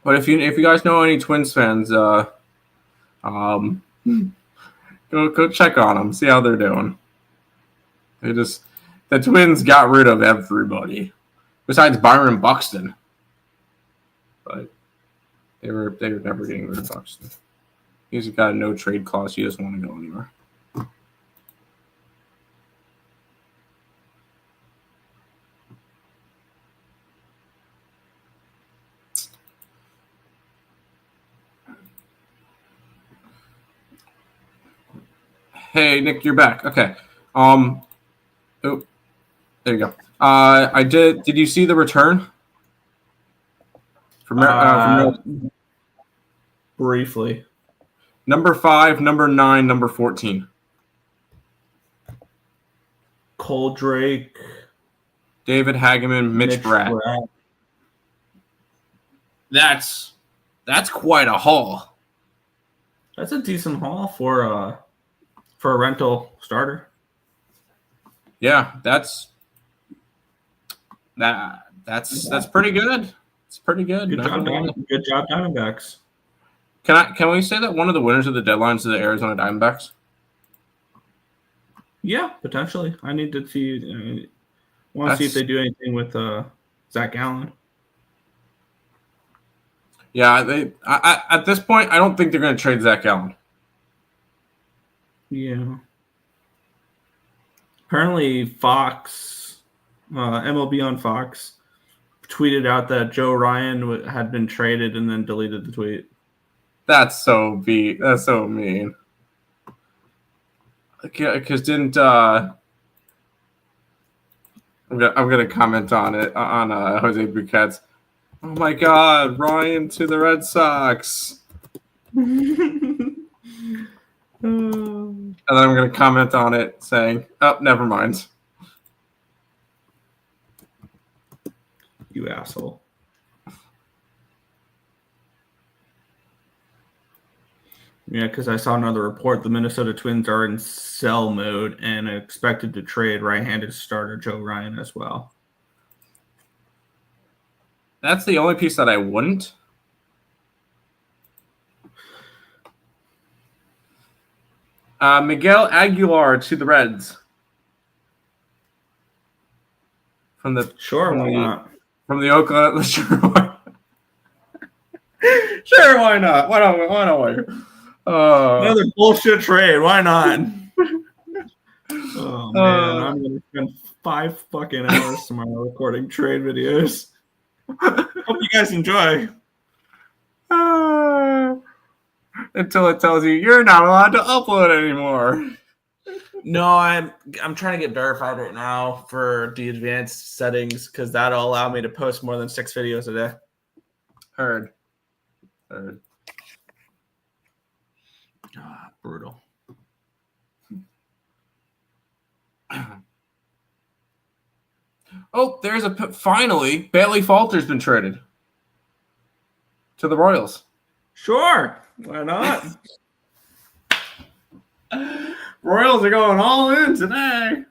B: But if you guys know any Twins fans, go check on them, see how they're doing. The Twins got rid of everybody besides Byron Buxton, but they were never getting rid of Buxton. He's got a no trade clause. He doesn't want to go anywhere. Hey, Nick, you're back. Okay. Oh, there you go. I did. Did you see the return? From
A: briefly.
B: Number 5, number 9, number 14.
A: Cole Drake.
B: David Hageman, Mitch Bratt. That's quite a haul.
A: That's a decent haul for a rental starter.
B: Yeah, that's pretty good. It's pretty good.
A: Good job, Diamondbacks.
B: Can we say that one of the winners of the deadlines is the Arizona Diamondbacks?
A: Yeah, potentially. I need to see. Want to see if they do anything with Zach Gallen.
B: Yeah, at this point, I don't think they're going to trade Zach Gallen.
A: Yeah. Apparently, Fox, MLB on Fox, tweeted out that Joe Ryan had been traded and then deleted the tweet.
B: That's so mean. Because didn't I'm gonna comment on it on Jose Buquet's. Oh my God, Ryan to the Red Sox. And then I'm gonna comment on it saying, "Oh, never mind."
A: You asshole. Yeah, because I saw another report. The Minnesota Twins are in sell mode and expected to trade right-handed starter Joe Ryan as well.
B: That's the only piece that I wouldn't. Miguel Aguilar to the Reds. From the Oakland. Sure, why not? Why not?
A: Another bullshit trade. Why not? Oh man, I'm gonna spend 5 fucking hours tomorrow recording trade videos. Hope you guys enjoy.
B: Until it tells you you're not allowed to upload anymore.
A: No, I'm trying to get verified right now for the advanced settings because that'll allow me to post more than 6 videos a day.
B: Heard.
A: Brutal.
B: Oh, finally Bailey Falter's been traded to the Royals.
A: Sure, why not?
B: Royals are going all in today.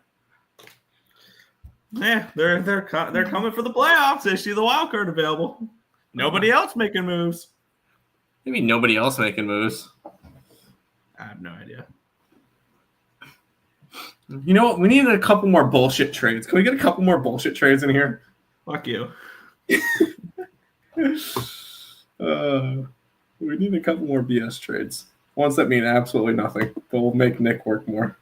A: Yeah, they're coming for the playoffs. They see the wild card available. Nobody else making moves.
B: Maybe nobody else making moves.
A: I have no idea.
B: You know what? We need a couple more bullshit trades. Can we get a couple more bullshit trades in here?
A: Fuck you.
B: We need a couple more BS trades. Ones that mean absolutely nothing, but will make Nick work more.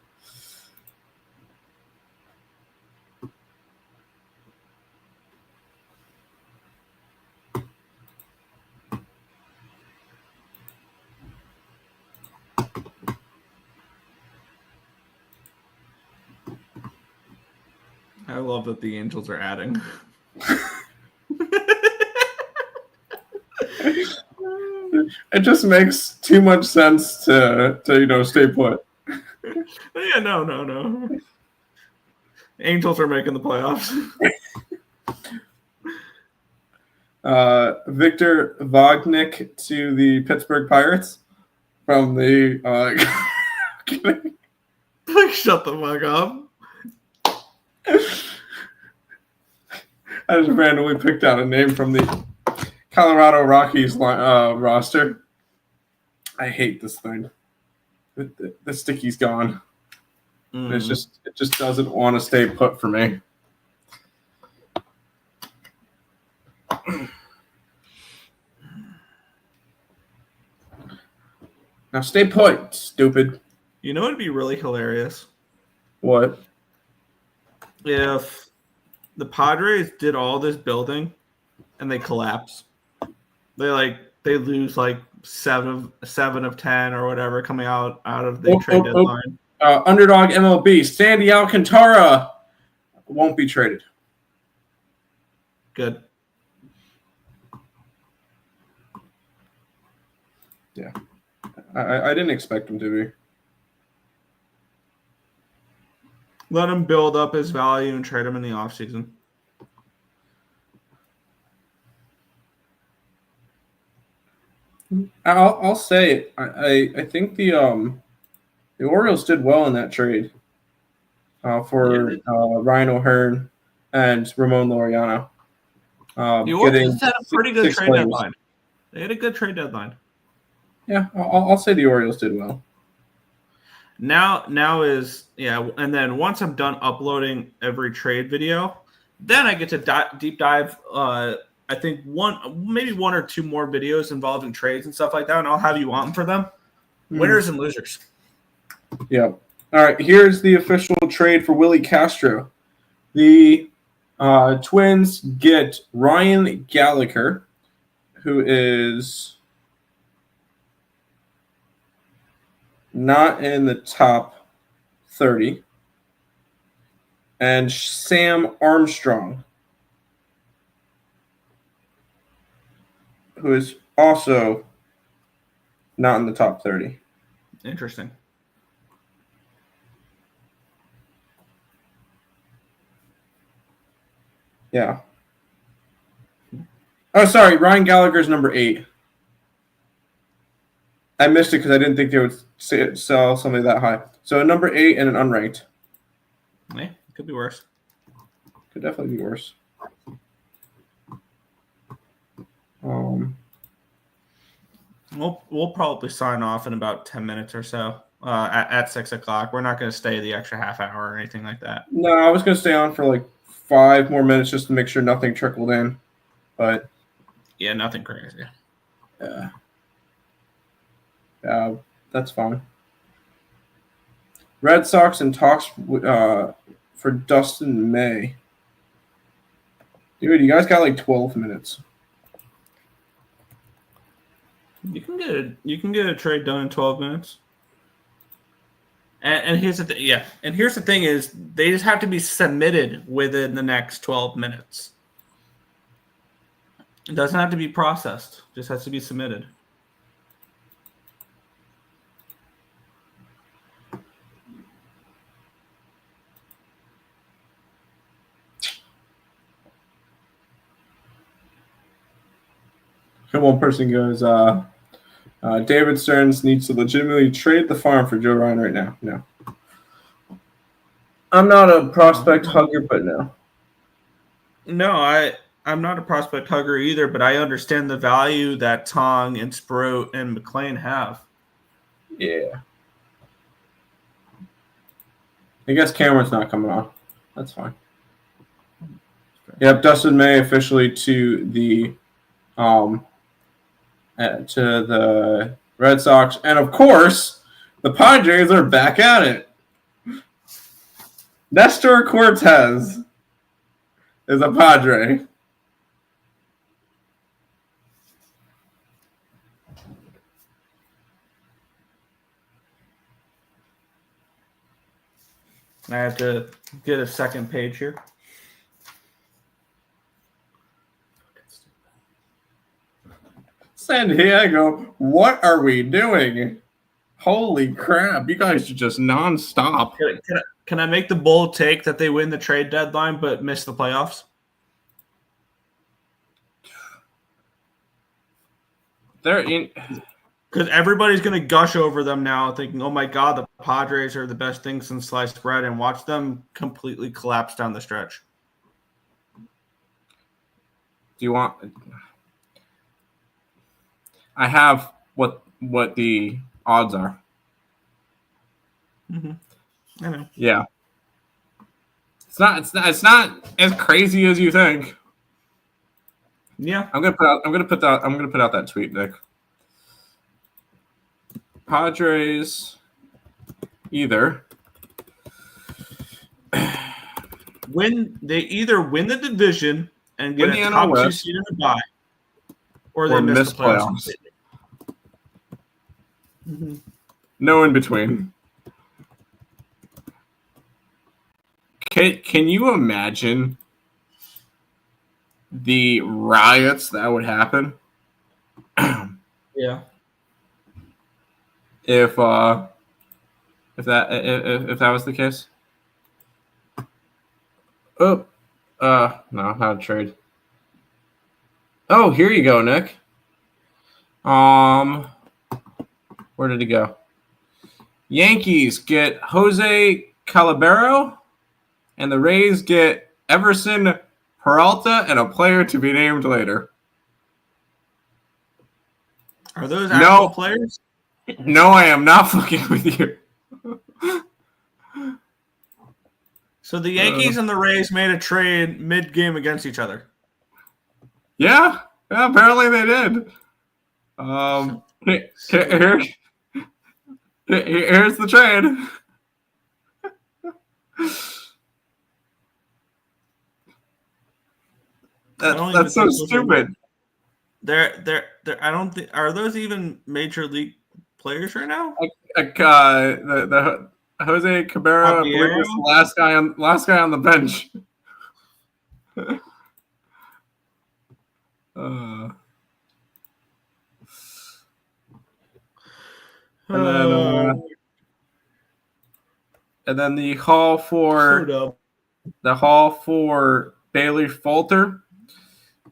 A: I love that the Angels are adding.
B: It just makes too much sense to stay put.
A: Yeah, no. Angels are making the playoffs.
B: Victor Vognick to the Pittsburgh Pirates from the.
A: Shut the fuck up.
B: I just randomly picked out a name from the. Colorado Rockies roster. I hate this thing. The sticky's gone. It just doesn't want to stay put for me. Now stay put, stupid.
A: You know, it'd be really hilarious
B: What?
A: if the Padres did all this building and they collapse. They lose like 7 of 10 or whatever coming out of the trade deadline.
B: Underdog MLB, Sandy Alcantara won't be traded.
A: Good.
B: Yeah. I didn't expect him to be.
A: Let him build up his value and trade him in the offseason.
B: I'll say it. I think the Orioles did well in that trade for Ryan O'Hearn and Ramon Laureano.
A: The Orioles had a pretty good trade deadline. They had a good trade deadline.
B: Yeah, I'll say the Orioles did well.
A: Now is and then once I'm done uploading every trade video, then I get to deep dive. I think maybe one or two more videos involving trades and stuff like that, and I'll have you on for them. Winners and losers.
B: Yeah. All right. Here's the official trade for Willie Castro. The Twins get Ryan Gallagher, who is not in the top 30, and Sam Armstrong, who is also not in the top 30.
A: Interesting.
B: Yeah. Oh, sorry. Ryan Gallagher's number 8. I missed it because I didn't think they would sell somebody that high. So a number 8 and an unranked.
A: Yeah, could be worse.
B: Could definitely be worse.
A: We'll probably sign off in about 10 minutes or so at 6 o'clock. We're not going to stay the extra half hour or anything like that.
B: No, I was going to stay on for like 5 more minutes just to make sure nothing trickled in. But
A: yeah, nothing crazy.
B: Yeah, that's fine. Red Sox in talks for Dustin May. Dude, you guys got like 12 minutes.
A: You can get a trade done in 12 minutes. And here's the thing, And here's the thing is they just have to be submitted within the next 12 minutes. It doesn't have to be processed; it just has to be submitted.
B: One person goes, David Stearns needs to legitimately trade the farm for Joe Ryan right now. No. I'm not a prospect hugger, but no.
A: No, I'm not a prospect hugger either, but I understand the value that Tong and Sproat and McLean have.
B: Yeah. I guess Cameron's not coming on. That's fine. Yep, Dustin May officially to the Red Sox, and of course, the Padres are back at it. Nestor Cortez is a Padre.
A: I have to get a second page here.
B: San Diego, what are we doing? Holy crap, you guys are just nonstop.
A: Can I make the bold take that they win the trade deadline but miss the playoffs?
B: They're in
A: because everybody's going to gush over them now, thinking, "Oh my God, the Padres are the best thing since sliced bread," and watch them completely collapse down the stretch.
B: Do you want? I have what the odds are.
A: Mm-hmm. I know.
B: Yeah. It's not as crazy as you think.
A: Yeah.
B: I'm gonna put out that tweet, Nick. Padres either
A: either win the division and get
B: win the
A: a
B: NL
A: top 2
B: West
A: seed in the bye, or they
B: or
A: miss the
B: miss
A: playoffs
B: playoffs.
A: completely. Mm-hmm.
B: No in between. Can you imagine the riots that would happen
A: Yeah.
B: if that was the case? Oh, no, not a trade. Oh, here you go, Nick. Where did he go? Yankees get Jose Calabero, and the Rays get Everson Peralta and a player to be named later.
A: Are those actual
B: No,
A: players?
B: no, I am not fucking with you.
A: So the Yankees and the Rays made a trade mid-game against each other.
B: Yeah, apparently they did. Here's the trade. That's so stupid.
A: They're I don't think, are those even major league players right now?
B: The Jose Cabrera, I believe, was the last guy on the bench. And then the haul for Bailey Falter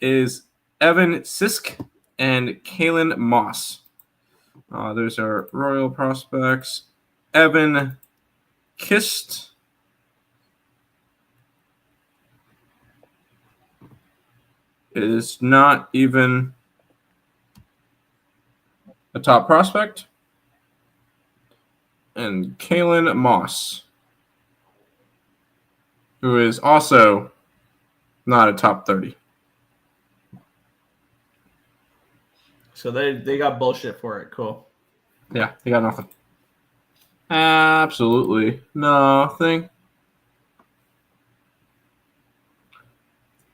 B: is Evan Sisk and Kalen Moss. Those are Royal prospects. Evan Kist is not even a top prospect. And Kalen Moss, who is also not a top 30.
A: So they got bullshit for it. Cool.
B: Yeah, they got nothing. Absolutely nothing.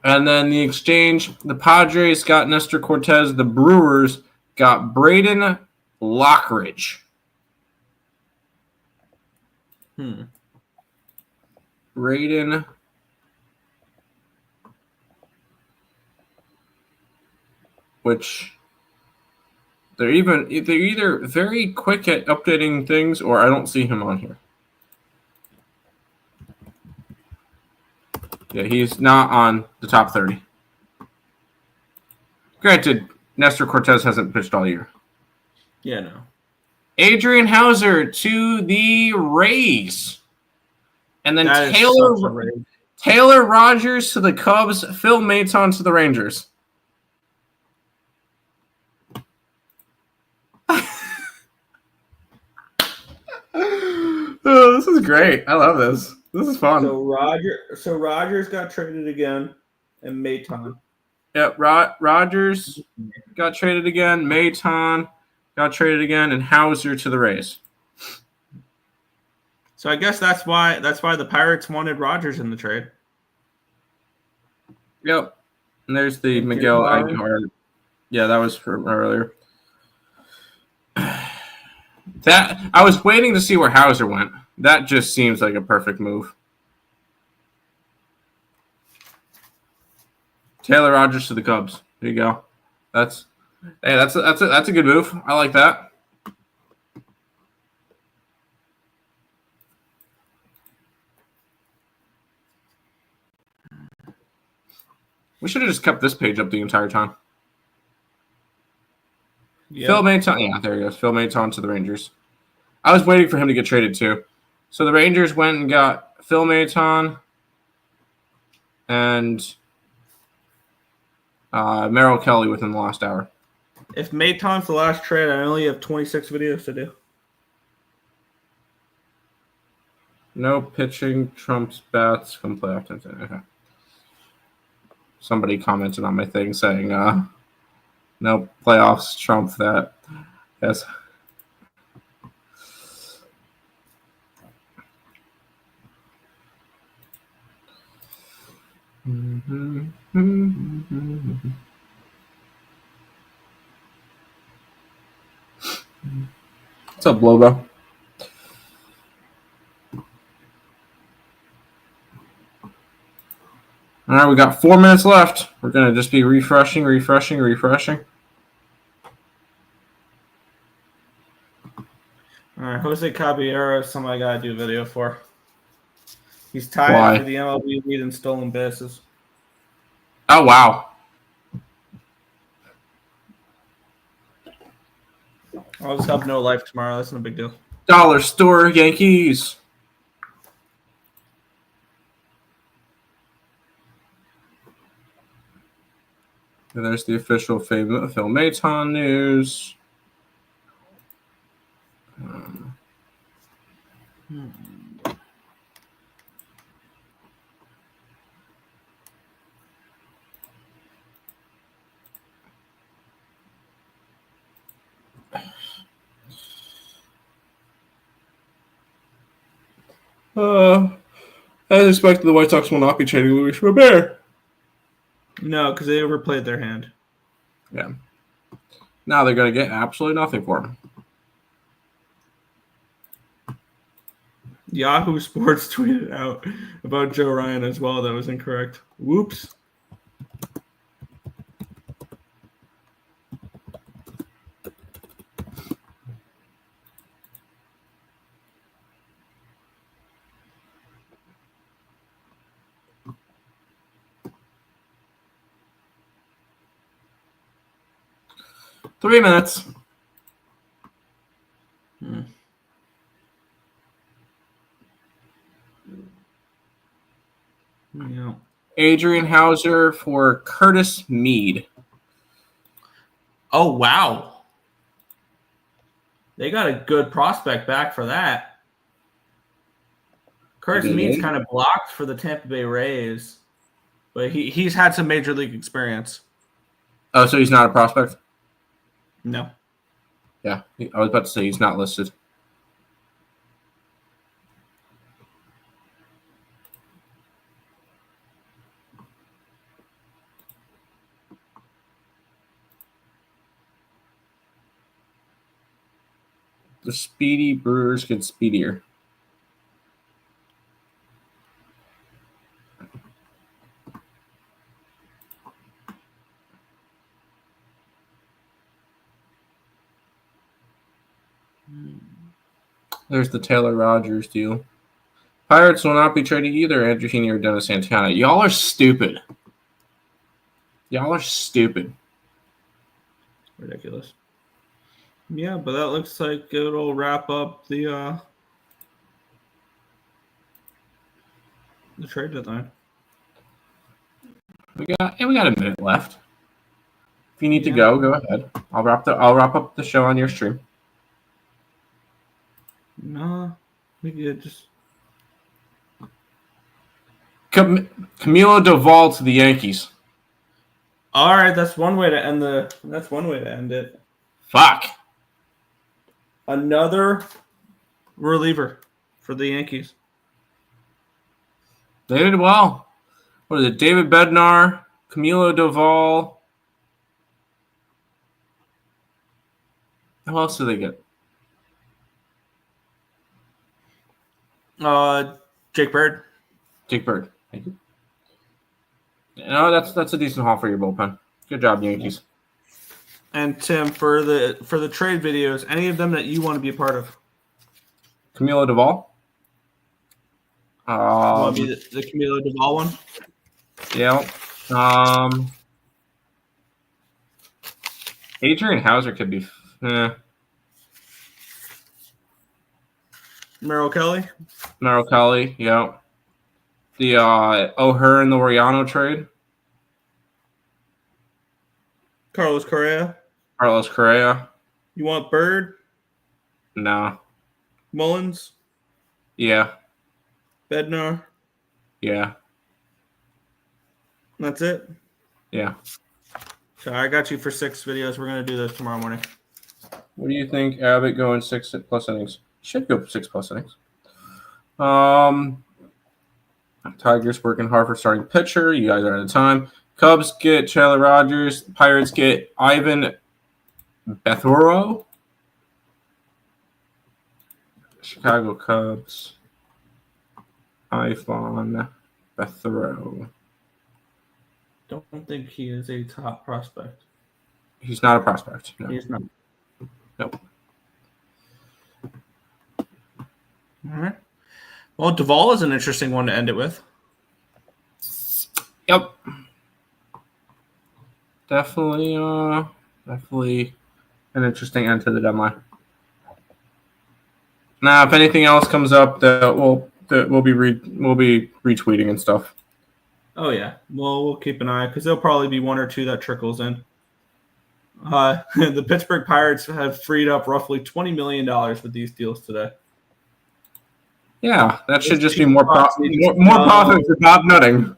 B: And then the exchange, the Padres got Nestor Cortez. The Brewers got Braden Lockridge. Braden which they're either very quick at updating things or I don't see him on here. Yeah, he's not on the top 30. Granted, Nestor Cortez hasn't pitched all year.
A: Yeah, no.
B: Adrian Hauser to the Rays. And then Taylor Rogers to the Cubs. Phil Maton to the Rangers. Oh, this is great. I love this. This is fun.
A: So Rogers got traded again, and Maton.
B: Yep, Rogers got traded again. Maton got traded again, and Hauser to the Rays.
A: So I guess that's why the Pirates wanted Rogers in the trade.
B: Yep. And there's the Miguel Aguilar. Yeah, that was from earlier. That I was waiting to see where Hauser went. That just seems like a perfect move. Taylor Rogers to the Cubs. There you go. That's a good move. I like that. We should have just kept this page up the entire time. Yeah. Phil Maton. Yeah, there he goes. Phil Maton to the Rangers. I was waiting for him to get traded too. So the Rangers went and got Phil Maton and Merrill Kelly within the last hour.
A: If Mayton's the last trade, I only have 26 videos to do.
B: No pitching trumps bats come playoff time. Okay. Somebody commented on my thing saying, no playoffs trump that. Yes. What's up, Lobo? All right, we got 4 minutes left. We're going to just be refreshing.
A: All right, Jose Caballero is somebody I got to do a video for. He's tied
B: Why?
A: for the MLB lead in stolen bases.
B: Oh, wow.
A: I'll just have no life tomorrow. That's no big deal.
B: Dollar store Yankees. And there's the official Phil Mayton news. As expected, the White Sox will not be trading Luis Robert.
A: No, because they overplayed their hand.
B: Yeah. Now they're going to get absolutely nothing for him.
A: Yahoo Sports tweeted out about Joe Ryan as well. That was incorrect. Whoops.
B: Three minutes.
A: Yeah.
B: Adrian Hauser for Curtis Mead.
A: Oh, wow. They got a good prospect back for that. Curtis Mead's kind of blocked for the Tampa Bay Rays, but he's had some major league experience.
B: Oh, so he's not a prospect?
A: No.
B: Yeah, I was about to say he's not listed. The speedy Brewers get speedier. There's the Taylor Rogers deal. Pirates will not be trading either Andrew Heaney or Dennis Santana. Y'all are stupid.
A: Ridiculous. Yeah, but that looks like it'll wrap up the trade deadline.
B: We got a minute left. If you need to go ahead. I'll wrap up the show on your stream.
A: No, we could just
B: Camilo Doval to the Yankees.
A: All right, that's one way to end it.
B: Fuck.
A: Another reliever for the Yankees.
B: They did well. What is it? David Bednar, Camilo Doval. Who else did they get?
A: Jake Bird.
B: Thank you. No, that's a decent haul for your bullpen. Good job, Yankees.
A: And Tim, for the trade videos, any of them that you want to be a part of?
B: Camilo Doval.
A: Want to be the Camilo Doval one?
B: Yeah. Adrian Hauser could be.
A: Merrill Kelly.
B: Yeah. The O'Hearn and the Laureano trade.
A: Carlos Correa.
B: Carlos Correa.
A: You want Bird,
B: No.
A: Mullins,
B: Yeah.
A: Bednar?
B: Yeah.
A: That's it?
B: Yeah.
A: So I got you for 6 videos. We're going to do this tomorrow morning.
B: What do you think? Abbott going 6+ innings? Should go 6+ innings. Tigers working hard for starting pitcher. You guys are out of time. Cubs get Chandler Rogers. Pirates get Ivan Bethoro. Chicago Cubs. Ivan Bethoro.
A: Don't think he is a top prospect.
B: He's not a prospect. No.
A: He's not.
B: Nope.
A: All right. Well, Duvall is an interesting one to end it with.
B: Yep. Definitely an interesting end to the deadline. Now, if anything else comes up, we'll be retweeting and stuff.
A: Oh yeah. Well, we'll keep an eye because there'll probably be 1 or 2 that trickles in. The Pittsburgh Pirates have freed up roughly $20 million with these deals today.
B: Yeah, that should just be more profit for Bob Nutting.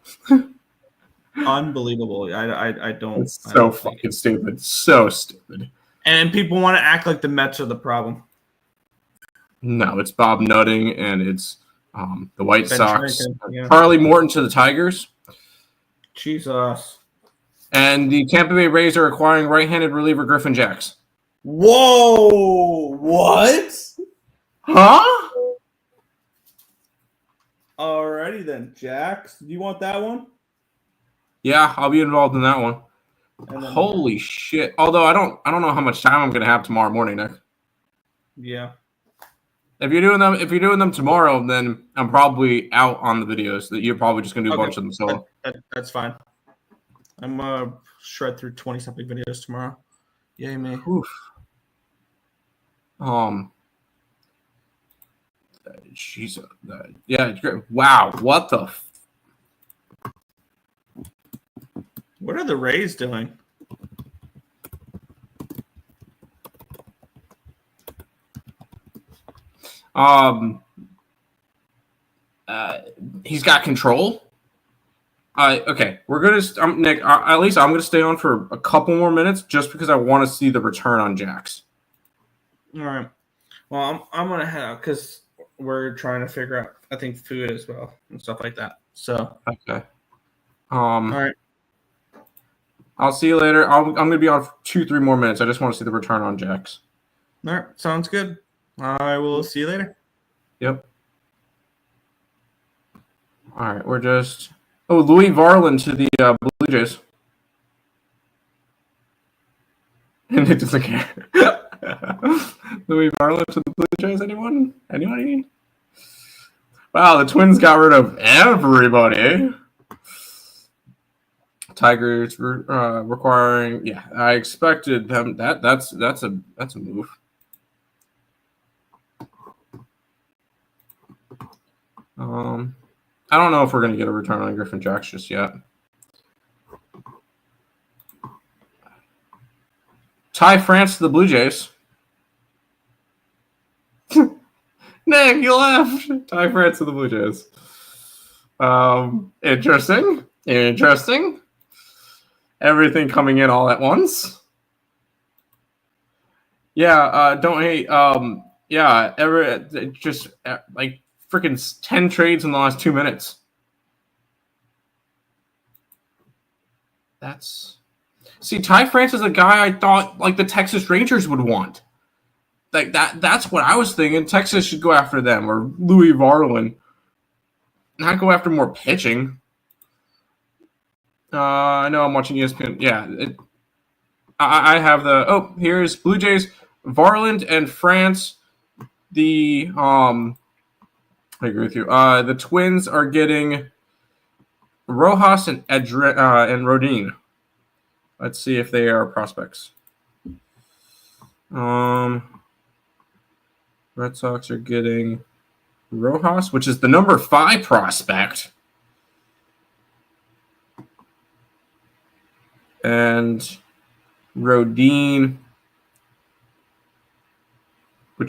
A: Unbelievable. I don't.
B: It's so fucking stupid. So stupid.
A: And people want to act like the Mets are the problem.
B: No, it's Bob Nutting and it's the White Sox.
A: Yeah.
B: Charlie Morton to the Tigers.
A: Jesus.
B: And the Tampa Bay Rays are acquiring right-handed reliever Griffin Jax.
A: Whoa! What?
B: Huh?
A: Alrighty then, Jax. Do you want that one?
B: Yeah, I'll be involved in that one.
A: And then,
B: Holy shit! Although I don't know how much time I'm gonna have tomorrow morning, Nick.
A: Yeah.
B: If you're doing them tomorrow, then I'm probably out on the videos. That you're probably just gonna do a bunch of them solo.
A: That's fine. I'm gonna shred through 20-something videos tomorrow. Yay me.
B: Oof. Jeez. Yeah. Wow. What the?
A: What are the Rays doing?
B: He's got control. Okay, we're gonna Nick. At least I'm gonna stay on for a couple more minutes just because I want to see the return on Jax.
A: All right. Well, I'm gonna head out because we're trying to figure out, I think, food as well and stuff like that. So.
B: Okay.
A: All right.
B: I'll see you later. I'm gonna be on for 2-3 more minutes. I just want to see the return on Jax.
A: All right. Sounds good. I will see you later.
B: Yep. All right. We're just. Oh, Louis Varland to the Blue Jays. And it doesn't care. Louis Varland to the Blue Jays. Anyone? Anybody? Wow, the Twins got rid of everybody. Tigers requiring. Yeah, I expected them. That's a move. I don't know if we're going to get a return on Griffin Jax just yet. Ty France to the Blue Jays. Nick, you left. Ty France to the Blue Jays. Interesting. Everything coming in all at once. Yeah, don't hate. Yeah, just like freaking 10 trades in the last 2 minutes. Ty France is a guy I thought like the Texas Rangers would want. Like that's what I was thinking. Texas should go after them or Louis Varland. Not go after more pitching. I know I'm watching ESPN. Yeah. I have here's Blue Jays, Varland and France. I agree with you. The Twins are getting Rojas and Rodin. Let's see if they are prospects. Red Sox are getting Rojas, which is the number 5 prospect. And Rodin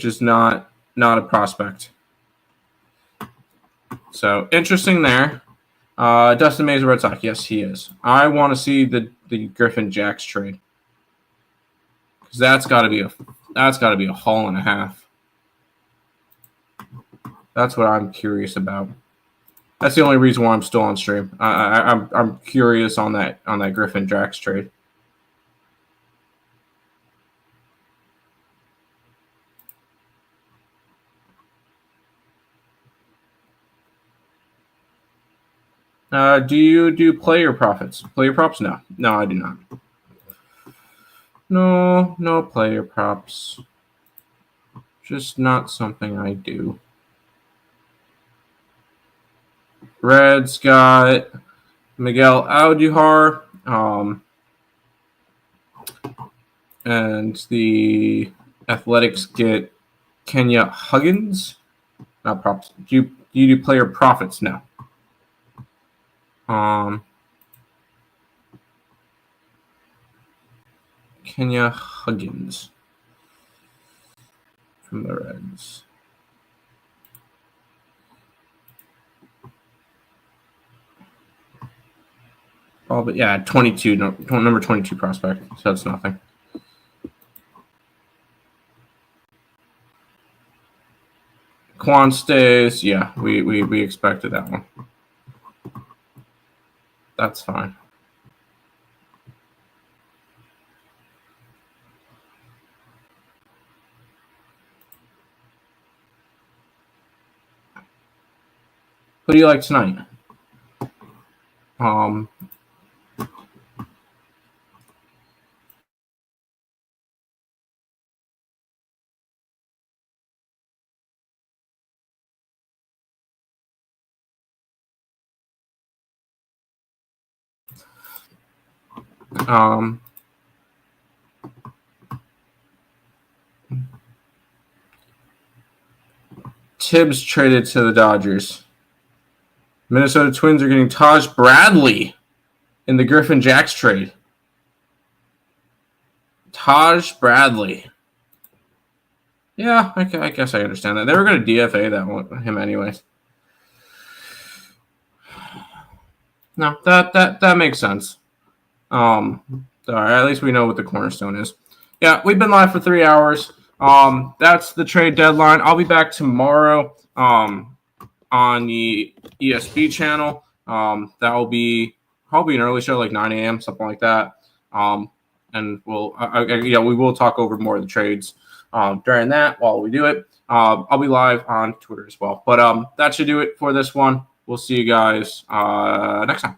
B: which is not a prospect. So interesting there. Dustin May's a Red Sox. Yes, he is. I want to see the Griffin Jacks trade because that's got to be a haul and a half. That's what I'm curious about. That's the only reason why I'm still on stream. I'm curious on that Griffin Jacks trade. Do you do player profits? Player props? No, I do not. No player props. Just not something I do. Reds got Miguel Aldujar, and the Athletics get Kenya Huggins. Not props. Do you do player profits? No. Kenya Huggins from the Reds. Oh, but yeah, 22, number 22 prospect. So that's nothing. Quan stays. Yeah, we expected that one. That's fine. Who do you like tonight? Tibbs traded to the Dodgers. Minnesota Twins are getting Taj Bradley in the Griffin Jacks trade. Taj Bradley. Yeah, I guess I understand that. They were going to DFA him anyways. No, that makes sense. All right, at least we know what the cornerstone is. Yeah, we've been live for 3 hours. That's the trade deadline. I'll be back tomorrow on the ESP channel. That will be probably an early show, like 9 a.m., something like that. And we will talk over more of the trades during that while we do it. I'll be live on Twitter as well. But that should do it for this one. We'll see you guys next time.